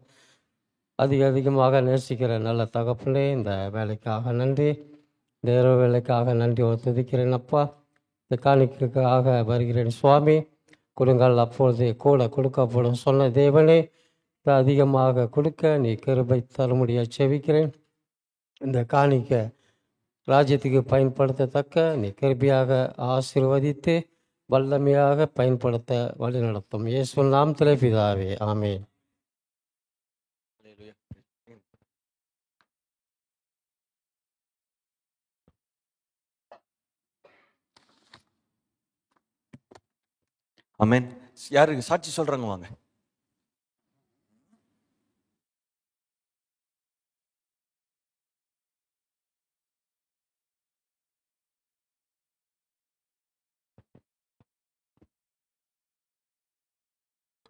அதிகமாக நேசிக்கிற நல்ல தகப்பனே, இந்த வேலைக்காக நன்றி, இந்த இரவு வேலைக்காக நன்றி துதிக்கிறேன் அப்பா. இந்த காணிக்கைக்காக வருகிறேன் சுவாமி. கொடுங்கள், அப்பொழுது கூட கொடுக்கப்படும் சொன்ன தேவனே, அதிகமாக கொடுக்க நீ கிருபை தரும்படியாக செபிக்கிறேன். இந்த காணிக்கை ராஜ்யத்துக்கு பயன்படுத்தத்தக்க நீ கிருபையாக ஆசீர்வதித்து வல்லமையாக பயன்படுத்த வழிநடத்தும். இயேசுவின் நாமத்திலே பிதாவே, ஆமென். ஆமென். யாருக்கு சாட்சி சொல்றாங்க வாங்க.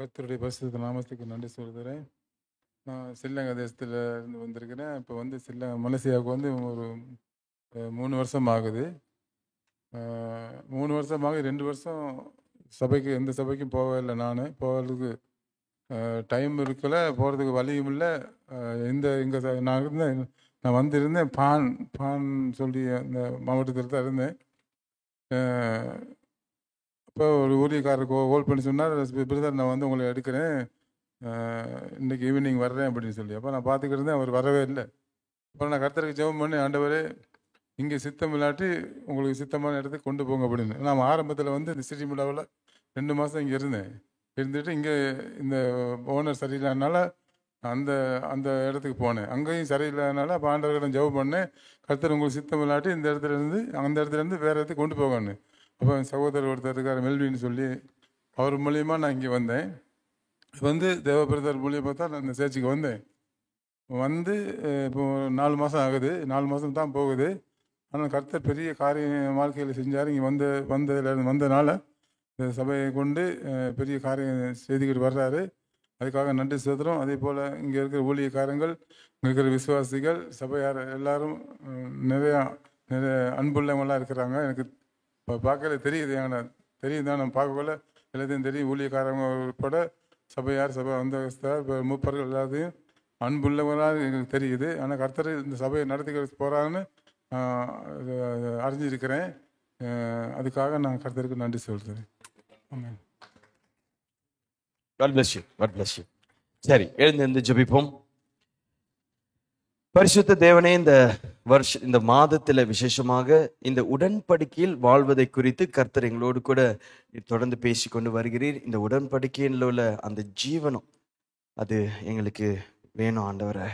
கர்த்தருடைய பரிசுத்த நாமத்துக்கு நன்றி சொல்கிறேன். நான் ஸ்ரீலங்கா தேசத்தில் இருந்து வந்திருக்கிறேன். இப்போ வந்து மலேசியாவுக்கு வந்து ஒரு 3 வருஷம் ஆகுது. 3 வருஷமாக 2 வருஷம் எந்த சபைக்கும் போகவே இல்லை. நான் போகிறதுக்கு டைம் இருக்கல, போகிறதுக்கு வழியும் இல்லை. நான் வந்திருந்தேன் பான் சொல்லி அந்த மாவட்டத்தில் தான் இருந்தேன். அப்போ ஒரு ஊழியக்காரருக்கு கோல் பண்ணி சொன்னார், பிரதர் நான் வந்து உங்களை எடுக்கிறேன், இன்றைக்கி ஈவினிங் வர்றேன் அப்படின்னு சொல்லி. அப்போ நான் பார்த்துக்கிட்டு இருந்தேன், அவர் வரவே இல்லை. அப்புறம் நான் கர்த்தருக்கு ஜெபம் பண்ணி, ஆண்டவரே இங்கே சித்தம் இல்லாட்டி உங்களுக்கு சித்தமான இடத்துக்கு கொண்டு போங்க அப்படின்னு. நான் ஆரம்பத்தில் வந்து இந்த சிட்டி முடாவில் 2 மாதம் இங்கே இருந்துட்டு இங்கே இந்த ஓனர் சரியில்லாதனால அந்த இடத்துக்கு போனேன். அங்கேயும் சரியில்லாதனால அப்போ ஆண்டவர்கிட்ட ஜெபம் பண்ணேன், கர்த்தர் உங்களுக்கு சித்தம் இல்லாட்டி அந்த இடத்துலேருந்து வேறு இடத்துக்கு கொண்டு போகணும். அப்போ என் சகோதரர் ஒருத்தர் இருக்கார் மெல்வின்னு சொல்லி, அவர் மூலியமாக நான் இங்கே வந்தேன். வந்து தேவபிரதர் மூலியமாக தான் நான் இந்த சேர்ச்சுக்கு வந்தேன். வந்து இப்போ 4 மாதம் ஆகுது, 4 மாதம் தான் போகுது. ஆனால் கர்த்தர் பெரிய காரியம் வாழ்க்கையில் செஞ்சார். இங்கே வந்ததுனால இந்த சபையை கொண்டு பெரிய காரியம் செய்துக்கிட்டு வர்றாரு. அதுக்காக நன்றி செலுத்துகிறோம். அதே போல் இங்கே இருக்கிற ஊழியக்காரங்கள், இங்கே இருக்கிற விசுவாசிகள், சபையார் எல்லாரும் நிறைய அன்புள்ளவங்களாம் இருக்கிறாங்க. எனக்கு இப்போ பார்க்கல தெரியுது தான், நம்ம பார்க்கல எல்லாத்தையும் தெரியும். ஊழியக்காரங்க உட்பட சபையார், சபை வந்தஸ்தார், மூப்பர்கள் எல்லாத்தையும் அன்புள்ளவங்களாக எங்களுக்கு தெரியுது. ஆனால் கர்த்தர் இந்த சபையை நடத்திக்கிட்டு போகிறாங்கன்னு அறிஞ்சிருக்கிறேன். அதுக்காக நான் கர்த்தருக்கு நன்றி சொல்கிறேன். ஆமென். God bless you. God bless you. சரி, எழுந்து ஜெபிப்போம். பரிசுத்த தேவனே, இந்த மாதத்துல விசேஷமாக இந்த உடன்படிக்கையில் வாழ்வதை குறித்து கர்த்தர் எங்களோடு கூட தொடர்ந்து பேசிக்கொண்டு வருகிறீர். இந்த உடன்படிக்கையில் உள்ள அந்த ஜீவனம் அது எங்களுக்கு வேணும் ஆண்டவரே.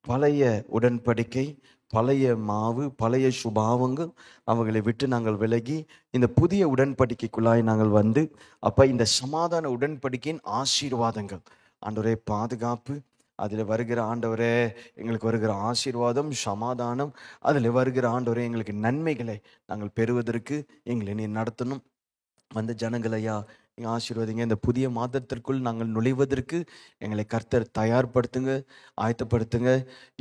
பழைய உடன்படிக்கை, பழைய மாவு, பழைய சுபாவங்கள் அவங்களை விட்டு நாங்கள் விலகி இந்த புதிய உடன்படிக்கைக்குள்ளாய் நாங்கள் வந்து அப்ப இந்த சமாதான உடன்படிக்கையின் ஆசீர்வாதங்கள் ஆண்டவரே, பாதுகாப்பு, அதில் வருகிற ஆண்டவரே எங்களுக்கு வருகிற ஆசீர்வாதம், சமாதானம், அதில் வருகிற ஆண்டவரே எங்களுக்கு நன்மைகளை நாங்கள் பெறுவதற்கு எங்களை நீ நடத்தணும். அந்த ஜனங்களையா நீங்கள் ஆசீர்வாதிங்க. இந்த புதிய மாதத்திற்குள் நாங்கள் நுழைவதற்கு எங்களை கர்த்தர் தயார்படுத்துங்க, ஆயத்தப்படுத்துங்க.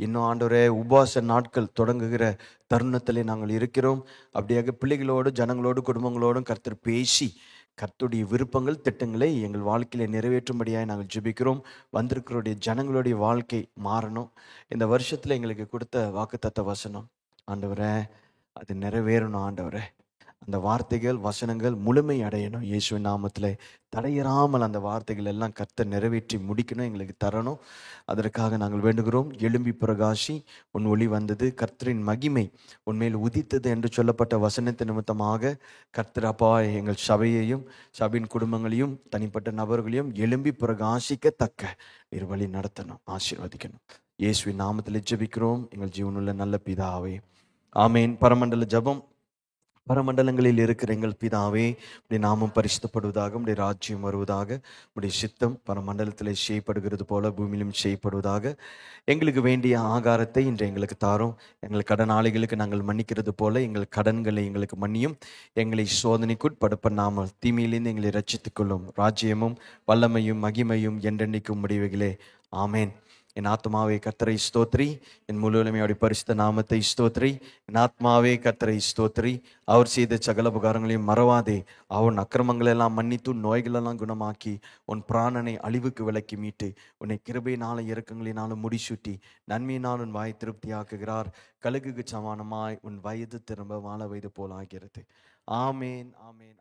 இன்னும் ஆண்டவரே உபவாச நாட்கள் தொடங்குகிற தருணத்திலே நாங்கள் இருக்கிறோம். அப்படியாக பிள்ளைகளோடு, ஜனங்களோடு, குடும்பங்களோடும் கர்த்தர் பேசி கர்த்தருடைய விருப்பங்கள், திட்டங்களை எங்கள் வாழ்க்கையில நிறைவேற்றும்படியாக நாங்கள் ஜெபிக்கிறோம். வந்திருக்கிறோடைய ஜனங்களுடைய வாழ்க்கை மாறணும். இந்த வருஷத்துல எங்களுக்கு கொடுத்த வாக்குத்தத்த வசனம் ஆண்டவரே அது நிறைவேறணும். ஆண்டவரே அந்த வார்த்தைகள், வசனங்கள் முழுமை அடையணும். இயேசுவின் நாமத்தில் தடையிறாமல் அந்த வார்த்தைகள் எல்லாம் கர்த்தர் நிறைவேற்றி முடிக்கணும், எங்களுக்கு தரணும். அதற்காக நாங்கள் வேண்டுகிறோம். எழும்பி பிரகாசி, உன் ஒளி வந்தது, கர்த்தரின் மகிமை உன்மேல் உதித்தது என்று சொல்லப்பட்ட வசனத்தின் நிமித்தமாக கர்த்தர் அப்பா எங்கள் சபையையும் சபையின் குடும்பங்களையும் தனிப்பட்ட நபர்களையும் எழும்பி பிரகாசிக்கத்தக்க நீர் வழி நடத்தணும், ஆசீர்வதிக்கணும். இயேசுவின் நாமத்தில் ஜெபிக்கிறோம் எங்கள் ஜீவனுள்ள நல்ல பிதாவே, ஆமேன். பரமண்டல ஜெபம். பரமண்டலங்களில் இருக்கிற எங்கள் பிதாவே, உடைய நாமம் பரிசுத்தப்படுவதாக, உடைய ராஜ்யம் வருவதாக, உடைய சித்தம் பரமண்டலத்தில் செய்யப்படுகிறது போல பூமியிலும் செய்யப்படுவதாக. எங்களுக்கு வேண்டிய ஆகாரத்தை இன்று எங்களுக்கு தாரும். எங்கள் கடனாளிகளுக்கு நாங்கள் மன்னிக்கிறது போல எங்கள் கடன்களை எங்களுக்கு மன்னியும். எங்களை சோதனைக்குட்படுத்தாமல் தீமையிலிருந்து எங்களை ரட்சித்துக் கொள்ளும். ராஜ்யமும் வல்லமையும் மகிமையும் என்றென்றைக்கும் முடிவுகளே, ஆமேன். என் ஆத்மாவே கர்த்தரை ஸ்தோத்ரி, என் முழுமையோடைய பரிசுத்த நாமத்தை ஸ்தோத்ரி. என் ஆத்மாவே கர்த்தரை ஸ்தோத்ரி, அவர் செய்த சகல உபகாரங்களையும் மறவாதே. அவன் அக்கிரமங்களெல்லாம் மன்னித்து நோய்களெல்லாம் குணமாக்கி உன் பிராணனை அழிவுக்கு விலக்கி மீட்டு உன்னை கிருபையினாலும் இரக்கங்களினாலும் முடிசூட்டி நன்மையினால் உன் வாய் திருப்தியாக்குகிறார். கழுகுக்கு சமானமாய் உன் வயது திரும்ப வாழ வயது போல் ஆகிறது. ஆமேன், ஆமேன்.